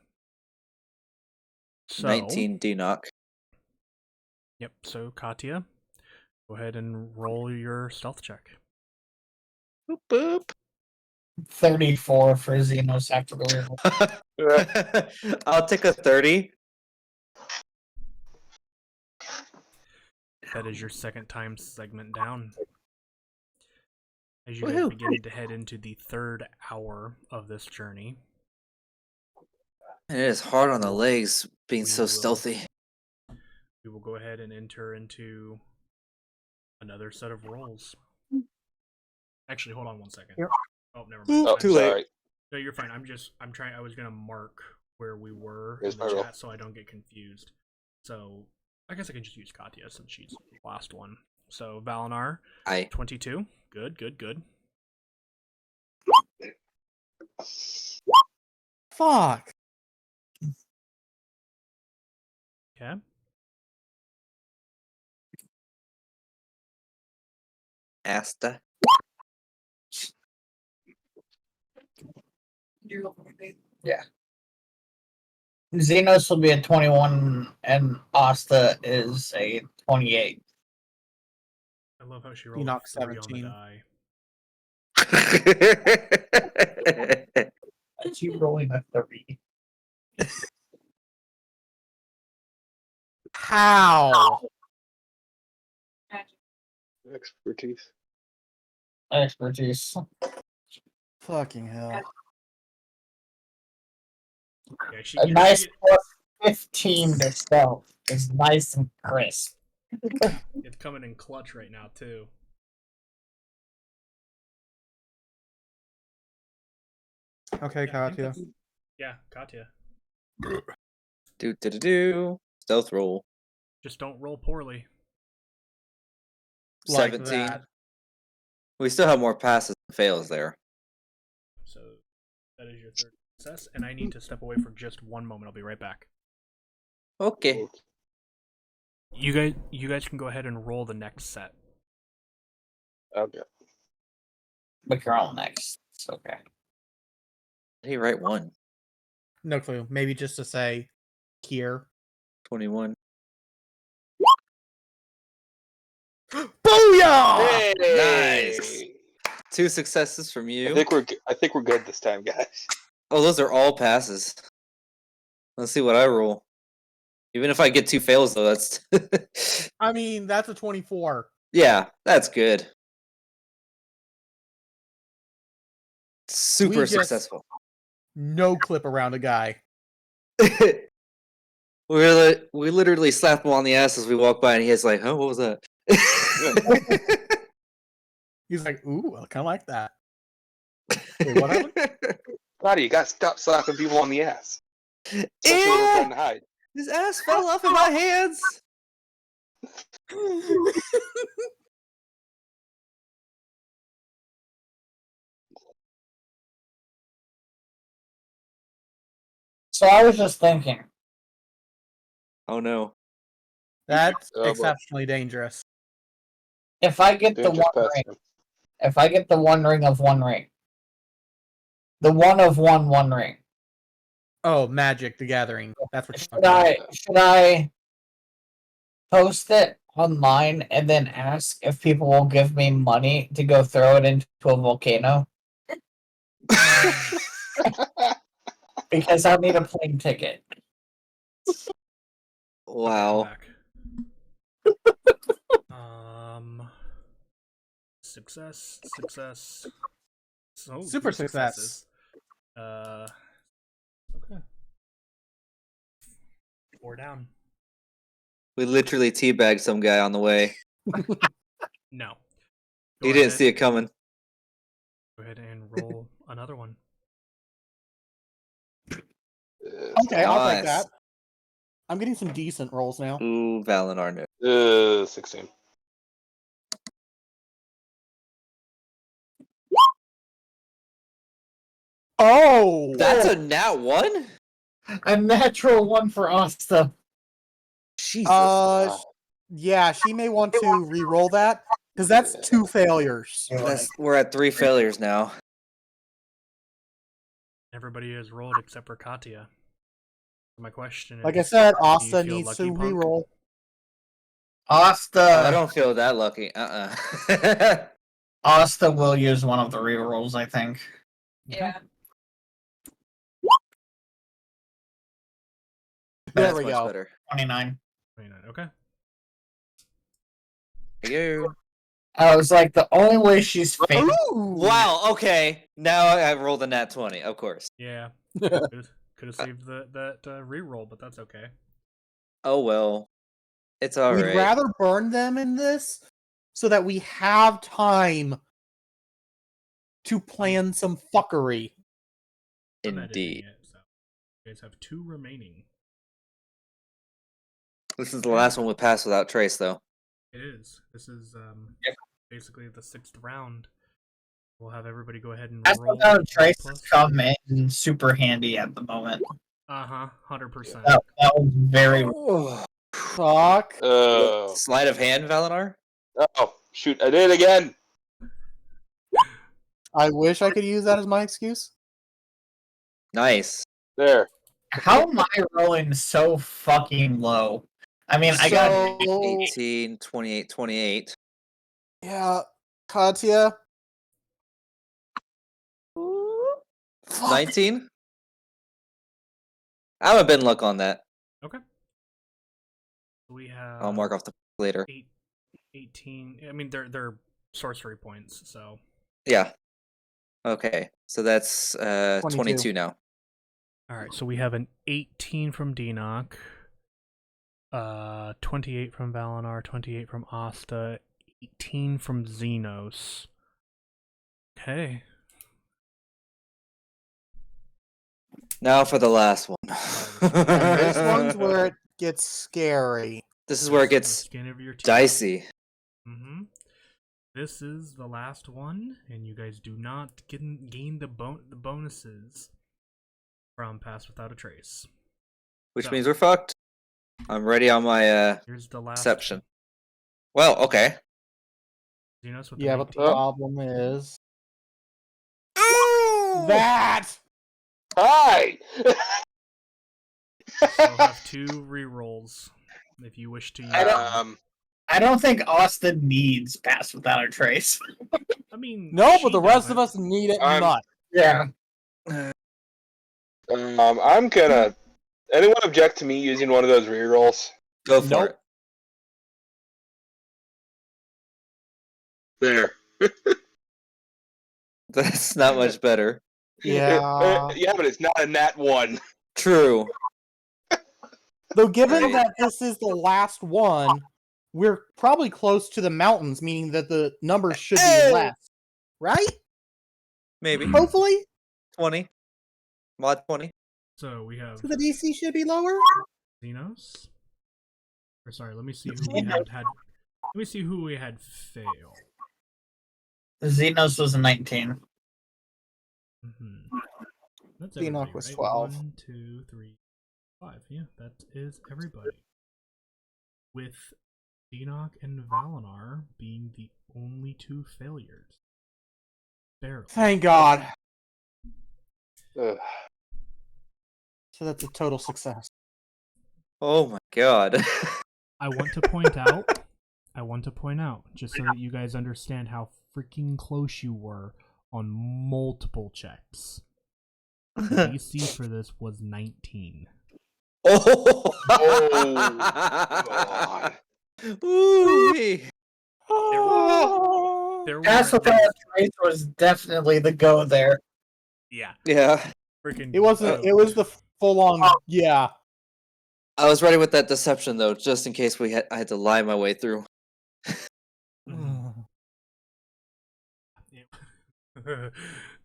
So 19 Dinoc. Yep. So Katya, go ahead and roll your stealth check. Boop boop. 34 for Xenos after the reroll. I'll take a 30. That is your second time segment down. As you guys Woohoo. begin to head into the 3rd hour of this journey, And it is hard on the legs being We so will. stealthy. we will go ahead and enter into another set of rolls. Actually, hold on one second. Yep. Oh, never mind. Oh, Too late. sorry. No, you're fine. I'm trying. I was gonna mark where we were Here's in the my roll. chat so I don't get confused. So I guess I can just use Katya since she's the last one. So Valinar, 22. Good. Fuck. Okay. Asta. Yeah. Xenos will be a 21, and Asta is a 28. I love how she rolled Enoch 3 on the 17. die. Is she rolling a 30? How? Expertise. Expertise. Fucking hell. Yeah, A nice plus 15 to stealth is nice and crisp. It's coming in clutch right now too. Okay, Yeah, I think Katya. that's- Yeah, Katya. Do. Stealth roll. Just don't roll poorly. Like 17. that. We still have more passes than fails there. So that is your third success, and I need to step away for just one moment. I'll be right back. Okay. You guys can go ahead and roll the next set. Okay. But you're all next. It's okay. Hey, right one. No clue. Maybe just to say here. 21. Booyah! Nice. 2 successes from I you. think we're good this time, guys. Oh, those are all passes. Let's see what I roll. Even if I get 2 fails, though, that's I mean, that's a 24. yeah, that's good. Super We just- successful. No clip around a guy. We literally slapped him on the ass as we walked by, and he's like, "Oh, what was that?" He's like, ooh, I kind of like that. Wait, what happened? Buddy, you gotta stop slapping people on the ass. Especially when we're trying to hide. His ass fell off in my hands. So I was just thinking, Oh no. That's Oh, boy. exceptionally dangerous. if I get the Dangerous one ring, pastime. if I get the one ring of one ring, the one of one ring, Oh, Magic the Gathering. That's what you're should talking about. should I post it online and then ask if people will give me money to go throw it into a volcano? Because I'll need a plane ticket. Wow. Back. Success. So Super success. successes. Okay. 4 down. We literally teabagged some guy on the way. No. He didn't see it coming. Go ahead and roll another one. Okay, I'll take Nice. that. I'm getting some decent rolls now. Ooh, Valinar no. 16. Oh! That's a nat 1? A natural one for Asta. Jesus. Yeah, she may want to re-roll that, because that's 2 failures. We're at 3 failures now. Everybody has rolled except for Katya. My question is, Like I said, do you Asta feel needs lucky, to Punk? re-roll. Asta. I don't feel that lucky. Asta will use one of the rerolls, I think. Yeah. There That's we much go. better. 29. 29. Okay. You. I was like, the only way she's fake. Wow, okay. Now I rolled a nat 20, of course. Yeah. Could have saved that reroll, but that's okay. Oh well. It's We'd alright. rather burn them in this so that we have time to plan some fuckery. I'm editing Indeed. it, so you guys have 2 remaining. This is the last one we pass without trace, though. It is. This is basically the 6th round. We'll have everybody go ahead and I roll. still know Trace plus. has come in super handy at the moment. 100%. That was very. Oh, Fuck. Oh. sleight of hand, Valinar? Oh, shoot. I did it again. I wish I could use that as my excuse. Nice. There. How am I rolling so fucking low? I mean, I got. So, 18, 28, 28. yeah, Katya. 19? I have a bin luck on that. Okay. We have. I'll mark off the later. 18. I mean, they're sorcery points, so. Yeah. Okay. So that's 22. 22 now. All right, so we have an 18 from Denoc, 28 from Valinar, 28 from Asta, 18 from Xenos. Okay. Now for the last one. And this one's where it gets scary. This is where it gets Skin of your teeth. dicey. Mm-hmm. This is the last one, and you guys do not gain the bonuses. from Pass Without a Trace. Which So, means we're fucked. I'm ready on my here's the last perception. Well, okay. Xenos with Yeah, the but the 19. problem is that. Hi! You still have 2 rerolls if you wish to use them. I don't think Austin needs Pass Without a Trace. I mean, No, she but the rest of doesn't. us need it I'm- much. Yeah. I'm gonna. Anyone object to me using one of those rerolls? Go for Nope. There. it. That's not much better. Yeah. Yeah, but it's not a nat 1. True. Though, given that this is the last one, we're probably close to the mountains, meaning that the numbers should Hey! be less. Right? Maybe. Hopefully? 20. Mod 20. So we have So the DC should be lower? Xenos. Or sorry, let me see who we had. Let me see who we had fail. Xenos was a 19. Mm-hmm. That's Enoch everybody, was right? 12. 1, 2, 3, 5. Yeah, that is everybody. With Enoch and Valinar being the only 2 failures. Barely. Thank God. Ugh. So that's a total success. Oh my god. I want to point out, just so that you guys understand how freaking close you were on multiple checks. The DC for this was 19. Oh, God. Ooh-wee. There were Pass at Without least, a Trace was definitely the go there. yeah, Yeah. freaking. It wasn't. It was the full-on. Yeah. I was ready with that deception though, just in case I had to lie my way through.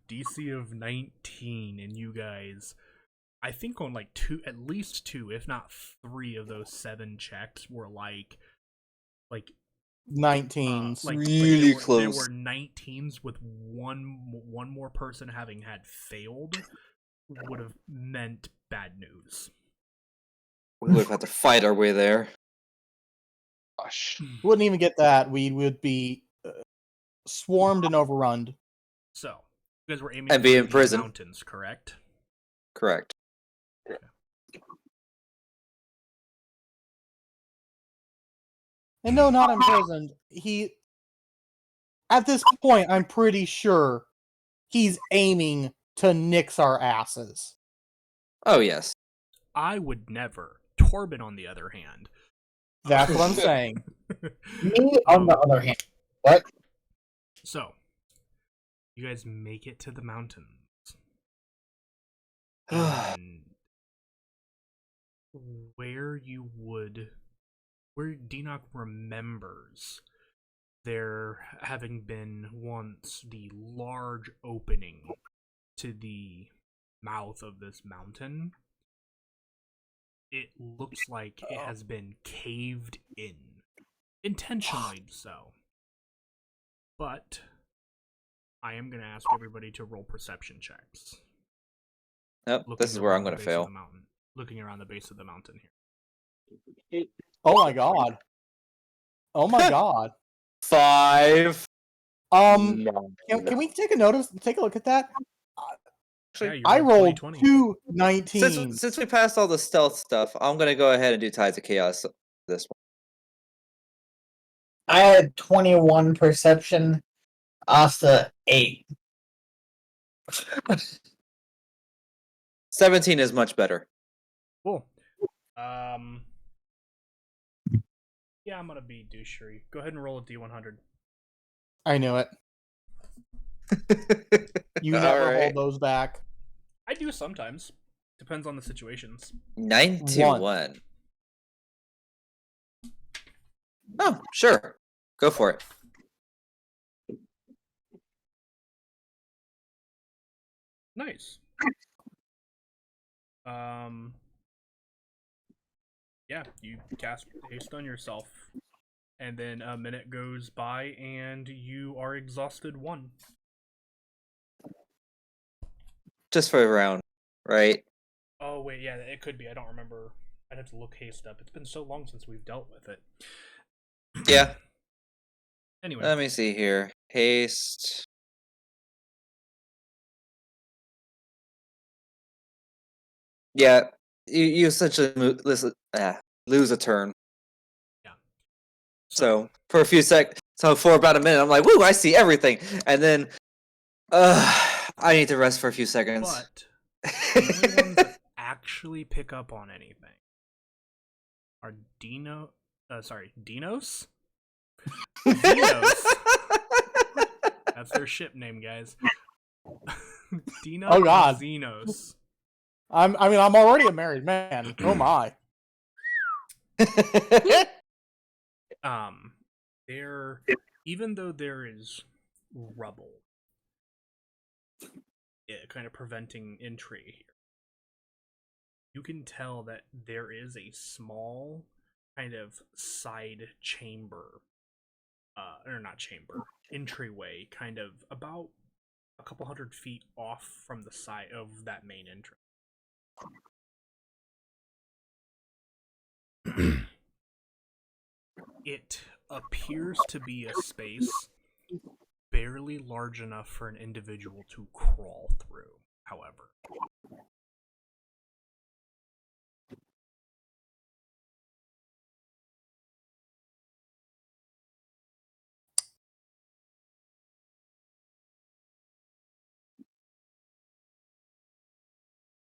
DC of 19, and you guys, I think on like at least 2, if not 3 of those 7 checks were like 19s. Really there close. were 19s with one more person having had failed would have meant bad news. We would have had to fight our way there. Gosh. Wouldn't even get that. We would be swarmed and overrun. So, you guys were aiming And be for in the prison. mountains, correct? Correct. And no, not imprisoned. At this point, I'm pretty sure he's aiming to nix our asses. Oh yes. I would never. Torben, on the other hand. That's what I'm saying. Me, on the other hand. What? So, you guys make it to the mountains. And where Denock remembers there having been once the large opening to the mouth of this mountain, it looks like it has been caved in. Intentionally so. But I am going to ask everybody to roll perception checks. Nope, this is where I'm around the going to base of fail. the mountain. Looking around the base of the mountain here. Oh my god. Oh my god. 5. Can we take a look at that? Yeah, you I rolled 20. 2 19s. Since we passed all the stealth stuff, I'm going to go ahead and do Tides of Chaos this one. I had 21 perception. Asta 8. 17 is much better. Cool. Yeah, I'm gonna be douchery. Go ahead and roll a D100. I knew it. You never Alright. hold those back. I do sometimes. Depends on the situations. 91. Oh, sure. Go for it. Nice. Yeah, you cast haste on yourself, and then a minute goes by, and you are exhausted 1. Just for a round, right? wait, yeah, it could be. I don't remember. I'd have to look haste up. It's been so long since we've dealt with it. Yeah. Anyway, Let me see here. Haste. Yeah, you essentially lose a turn. yeah. So for a few so for about a minute, I'm like, "Woo! I see everything," and then, I need to rest for a few seconds. But the only ones that actually pick up on anything are Dinos. Xenos. That's their ship name, guys. Dino Oh, God. and Xenos. I'm already a married man. Oh my. There, even though there is rubble, kind of preventing entry here, you can tell that there is a small kind of side chamber, or not chamber, entryway, kind of about a couple 100 feet off from the side of that main entrance. It appears to be a space barely large enough for an individual to crawl through, however.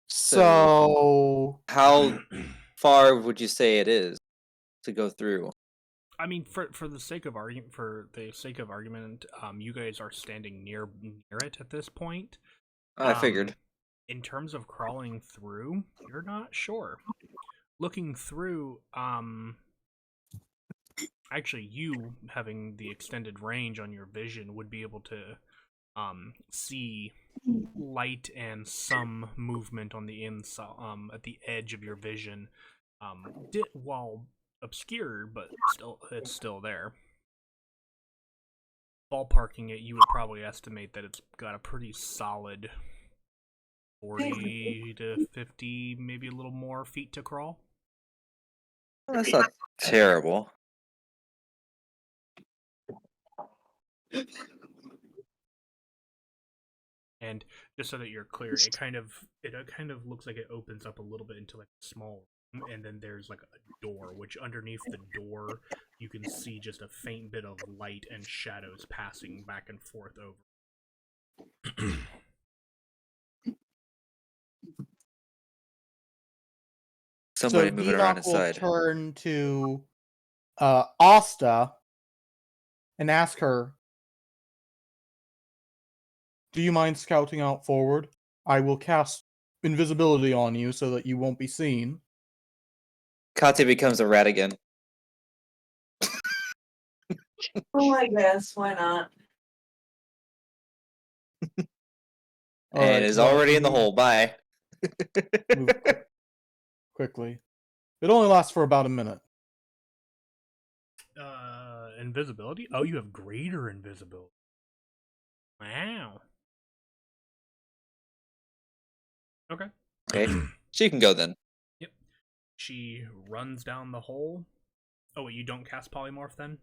So How far would you say it is to go through? I mean, for the sake of argument, you guys are standing near it at this point. I figured. In terms of crawling through, you're not sure. Looking through, actually, you having the extended range on your vision would be able to see light and some movement on the inside, at the edge of your vision, while obscured, but it's still there. Ballparking it, you would probably estimate that it's got a pretty solid 40 to 50, maybe a little more feet to crawl. That's not terrible. And just so that you're clear, it kind of looks like it opens up a little bit into like a small room, and then there's like a door, which underneath the door you can see just a faint bit of light and shadows passing back and forth over. Somebody so moving around Enoch will inside. turn to Asta and ask her, "Do you mind scouting out forward? I will cast invisibility on you so that you won't be seen." Kate becomes a rat again. Oh, I guess. Why not? And is already in the hole. Bye. Move quickly. It only lasts for about a minute. Invisibility? Oh, you have greater invisibility. Wow. Okay. Okay. She can go then. Yep. She runs down the hole. Oh, wait, you don't cast polymorph then?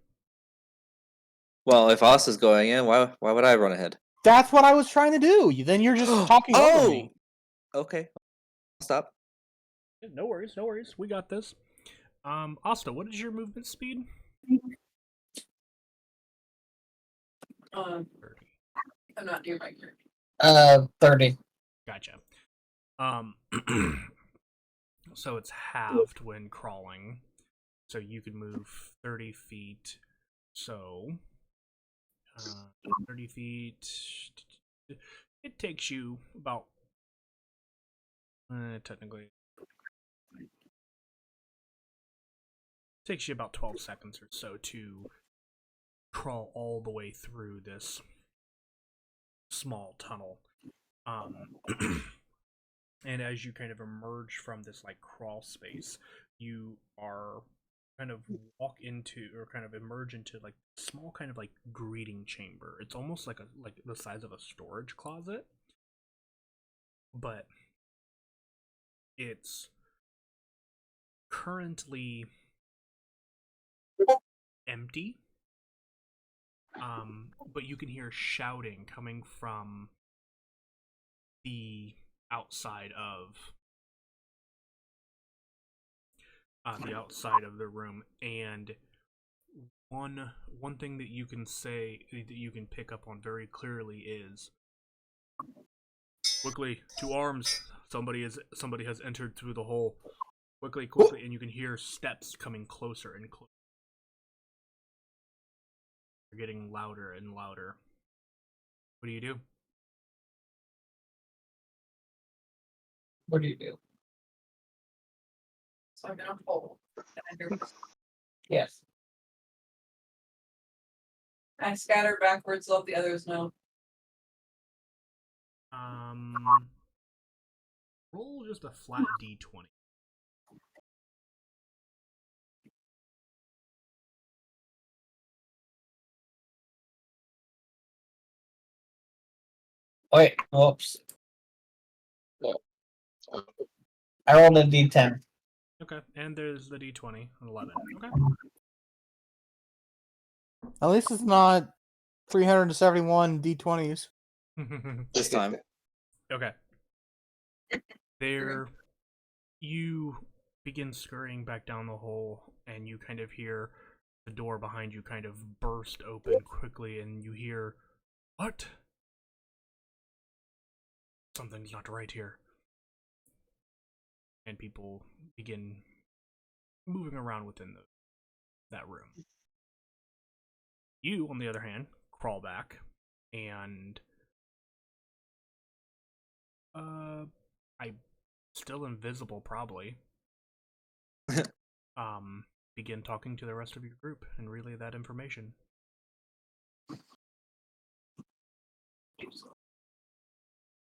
Well, if Asta's going in, why would I run ahead? That's what I was trying to do. Then you're just talking over me. Okay. Stop. Yeah, no worries, no worries. We got this. Asta, what is your movement speed? 30. I'm not near my character. 30. Gotcha. So it's halved when crawling. So you could move 30 feet. So 30 feet. It takes you about technically takes you about 12 seconds or so to crawl all the way through this small tunnel. And as you kind of emerge from this like crawl space, you are kind of walk into or kind of emerge into like small kind of like greeting chamber. It's almost like the size of a storage closet, but It's currently empty, but you can hear shouting coming from the outside of the room. And one thing that you can say that you can pick up on very clearly is, quickly, to arms. Somebody has entered through the hole. Quickly, quickly, and you can hear steps coming closer and closer. They're getting louder and louder. What do you do? What do you do? So I'm gonna hold. And I hear this. Yes. I scatter backwards, let the others know. Roll just a flat d20. Wait, whoops. Yeah. I rolled a d10. Okay, and there's the d20, 11. Okay. At least it's not 371 d20s. This time. Okay. There, you begin scurrying back down the hole, and you kind of hear the door behind you kind of burst open quickly, and you hear, "What? Something's not right here." And people begin moving around within that room. You, on the other hand, crawl back, and I'm still invisible, probably. Begin talking to the rest of your group and relay that information.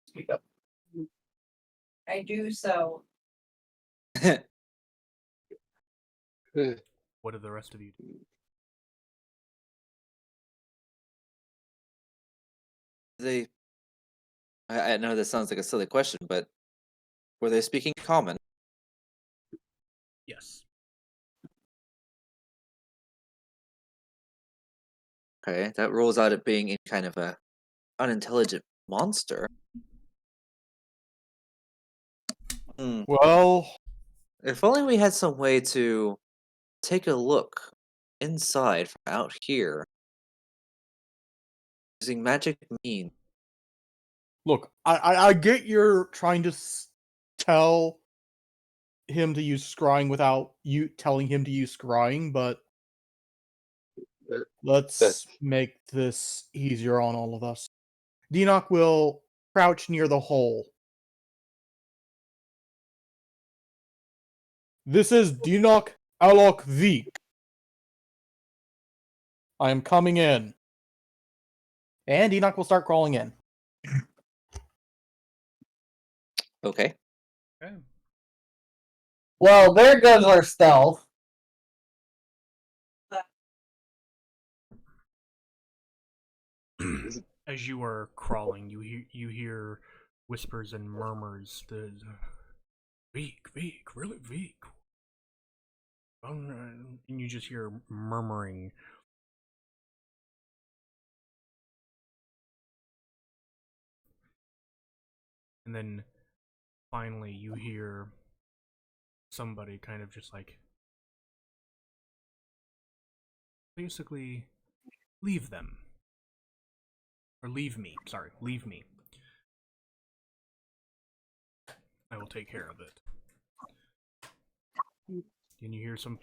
Speak up. I do so. What do the rest of you do? I know this sounds like a silly question, but were they speaking common? Yes. Okay, that rules out it being any kind of a unintelligent monster. Well, If only we had some way to take a look inside from out here using magic means. look, I get you're trying to tell him to use scrying without you telling him to use scrying, but let's make this easier on all of us. Deanoch will crouch near the hole. This is Deanoch Alok Veek. I am coming in. And Deanoch will start crawling in. Okay. Okay. Well, there goes our stealth. As you are crawling, you hear whispers and murmurs. The Veek, really Veek. And you just hear murmuring. And then finally you hear somebody kind of just like, basically, leave them. Or leave me. Sorry, leave me. I will take care of it. And you hear some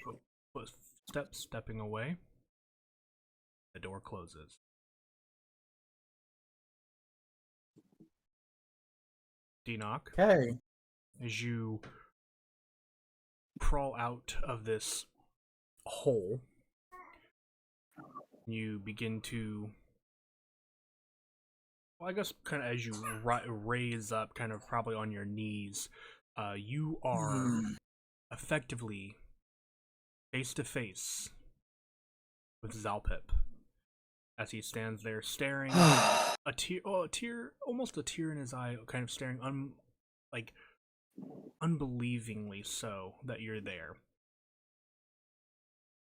footsteps stepping away. The door closes. Deanoch, Okay. as you crawl out of this hole, you begin to, well, I guess kind of as you raise up, kind of probably on your knees, you are effectively face to face with Zalpip as he stands there staring, a tear, almost a tear in his eye, kind of staring, like unbelievingly so that you're there.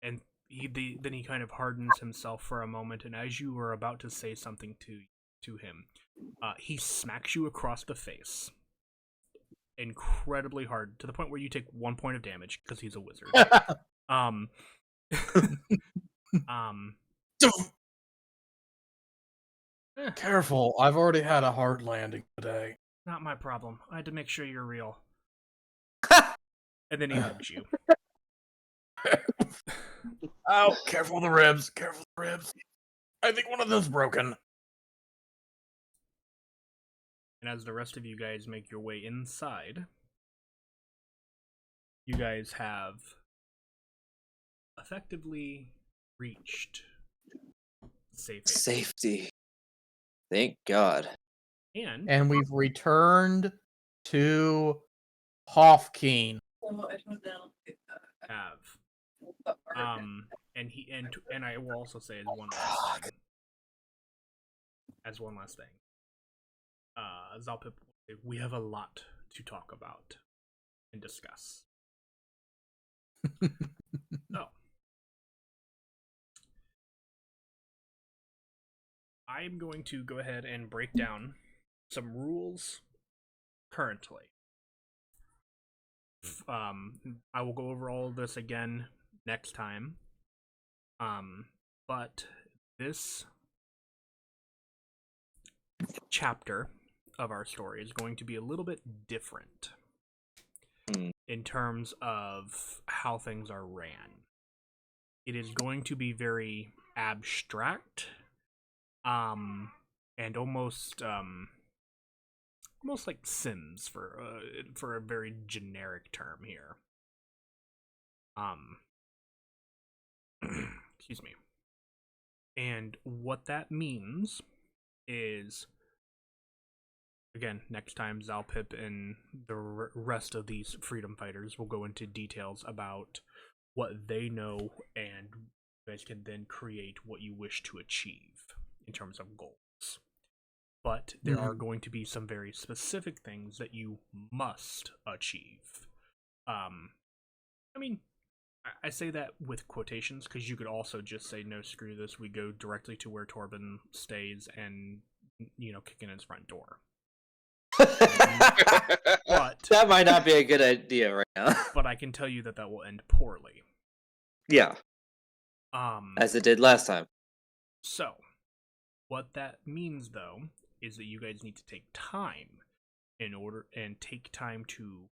And then he kind of hardens himself for a moment, and as you are about to say something to him, he smacks you across the face incredibly hard, to the point where you take 1 point of damage because he's a wizard. um, Careful, I've already had a hard landing today. Not my problem. I had to make sure you're real. And then he hugs you. Oh, careful the ribs, careful the ribs. I think one of them's broken. And as the rest of you guys make your way inside, you guys have effectively reached safety. Safety. Thank God. And we've returned to Hofkeen. have and I will also say as one last thing, Zalpip, we have a lot to talk about and discuss. So I'm going to go ahead and break down some rules currently. I will go over all of this again next time. But this chapter of our story is going to be a little bit different in terms of how things are ran. It is going to be very abstract, and almost like Sims for a very generic term here. Excuse me. And what that means is, again, next time Zalpip and the rest of these freedom fighters will go into details about what they know, and you guys can then create what you wish to achieve in terms of goals. But there are going to be some very specific things that you must achieve. I mean, I say that with quotations because you could also just say, no, screw this, we go directly to where Torben stays and, kick in his front door. But that might not be a good idea right now. But I can tell you that will end poorly. Yeah. As it did last time. So, what that means, though, is that you guys need to take time take time to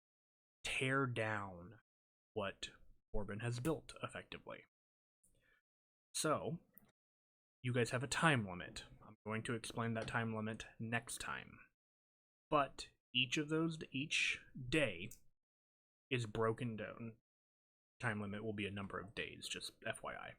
tear down what Torben has built effectively. So, you guys have a time limit. I'm going to explain that time limit next time. But each day is broken down. Time limit will be a number of days, just FYI.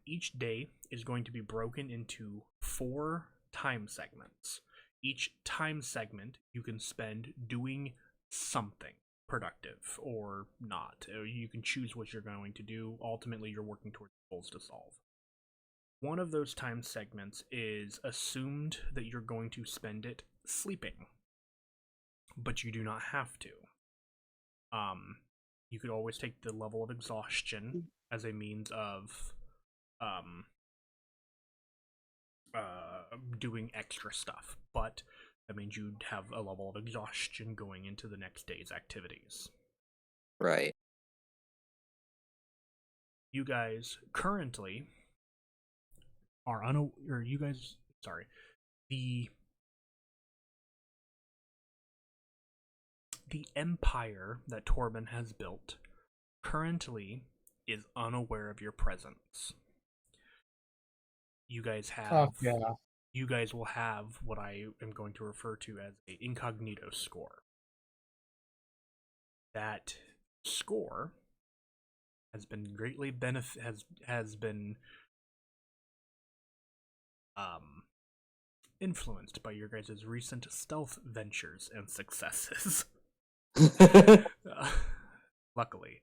Each day is going to be broken into 4 time segments. Each time segment you can spend doing something productive or not. You can choose what you're going to do. Ultimately, you're working towards goals to solve. One of those time segments is assumed that you're going to spend it sleeping, but you do not have to. You could always take the level of exhaustion as a means of doing extra stuff, but that means you'd have a level of exhaustion going into the next day's activities. Right. You guys currently are the empire that Torben has built currently is unaware of your presence. You guys have You guys will have what I am going to refer to as an incognito score. That score has been greatly influenced by your guys' recent stealth ventures and successes. Luckily,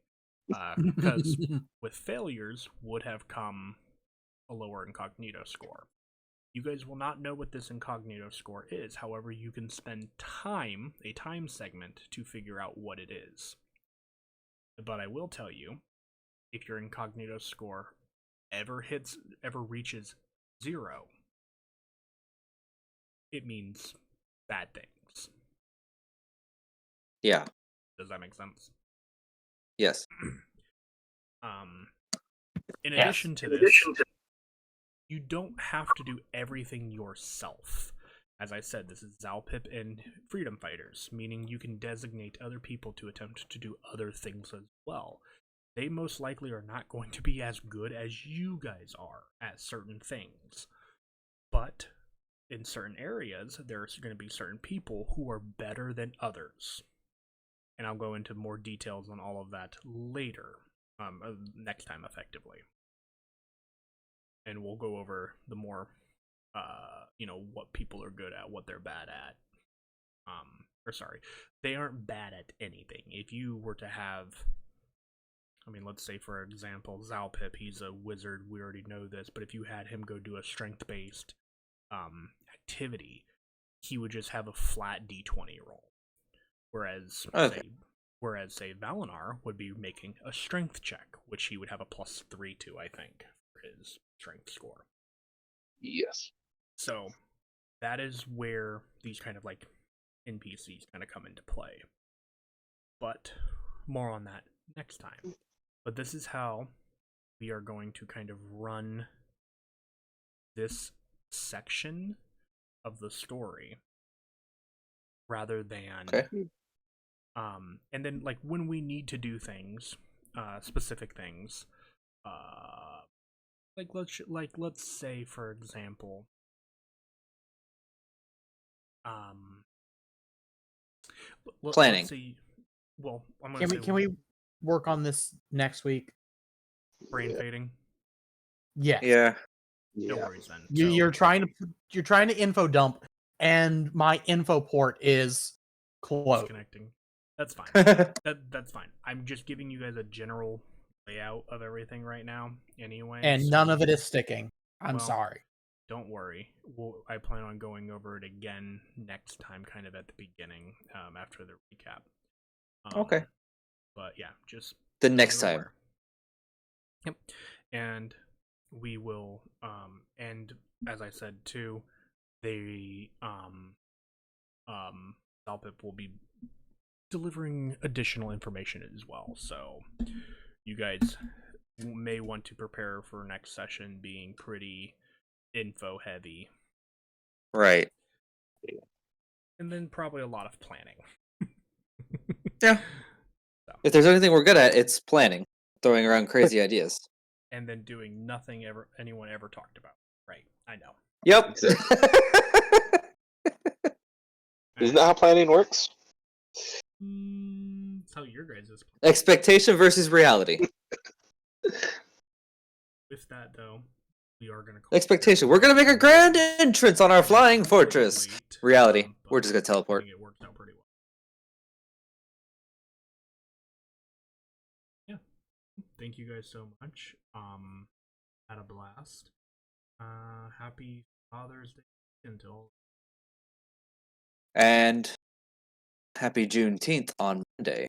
because with failures would have come a lower incognito score. You guys will not know what this incognito score is. However, you can spend time, a time segment, to figure out what it is. But I will tell you, if your incognito score ever reaches 0, it means bad things. Yeah. Does that make sense? Yes. In Yes. addition to this, you don't have to do everything yourself. As I said, this is Zalpip and Freedom Fighters, meaning you can designate other people to attempt to do other things as well. They most likely are not going to be as good as you guys are at certain things. But in certain areas, there's going to be certain people who are better than others. And I'll go into more details on all of that later, next time effectively. And we'll go over the more, what people are good at, what they're bad at. They aren't bad at anything. If you were to have, let's say for example, Zalpip, he's a wizard, we already know this, but if you had him go do a strength-based activity, he would just have a flat d20 roll. Whereas, say Valinar would be making a strength check, which he would have a +3 to, I think, for his strength score. Yes. So that is where these kind of like NPCs kind of come into play. But more on that next time. But this is how we are going to kind of run this section of the story rather than and then like when we need to do things, specific things, let's say for example, planning. Let's say, well, I'm gonna Can we work on this next week? brain fading? Yeah. Yeah. No worries then. You're trying to info dump, and my info port is closed. Disconnecting. That's fine. That's fine. I'm just giving you guys a general layout of everything right now, anyway. And none of it is sticking. I'm sorry. Don't worry. I plan on going over it again next time, kind of at the beginning, after the recap. Okay. But yeah, just The next so you're time. aware. Yep. And we will, and as I said too, they, Zalpip will be delivering additional information as well. So you guys may want to prepare for next session being pretty info heavy. Right. And then probably a lot of planning. Yeah. So. If there's anything we're good at, it's planning, throwing around crazy ideas. And then doing nothing anyone ever talked about. Right. I know. Yep. Exactly. Isn't that how planning works? That's how your guys is. Expectation versus reality. With that though, we are gonna Expectation. We're gonna make a grand entrance on our flying fortress. Reality. We're just gonna teleport. I think it worked out pretty well. Yeah. Thank you guys so much. Had a blast. Happy Father's Day until. And happy Juneteenth on Monday.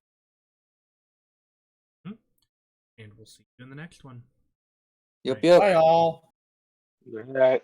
And we'll see you in the next one. Yep, Bye. yep. Bye, all. Right.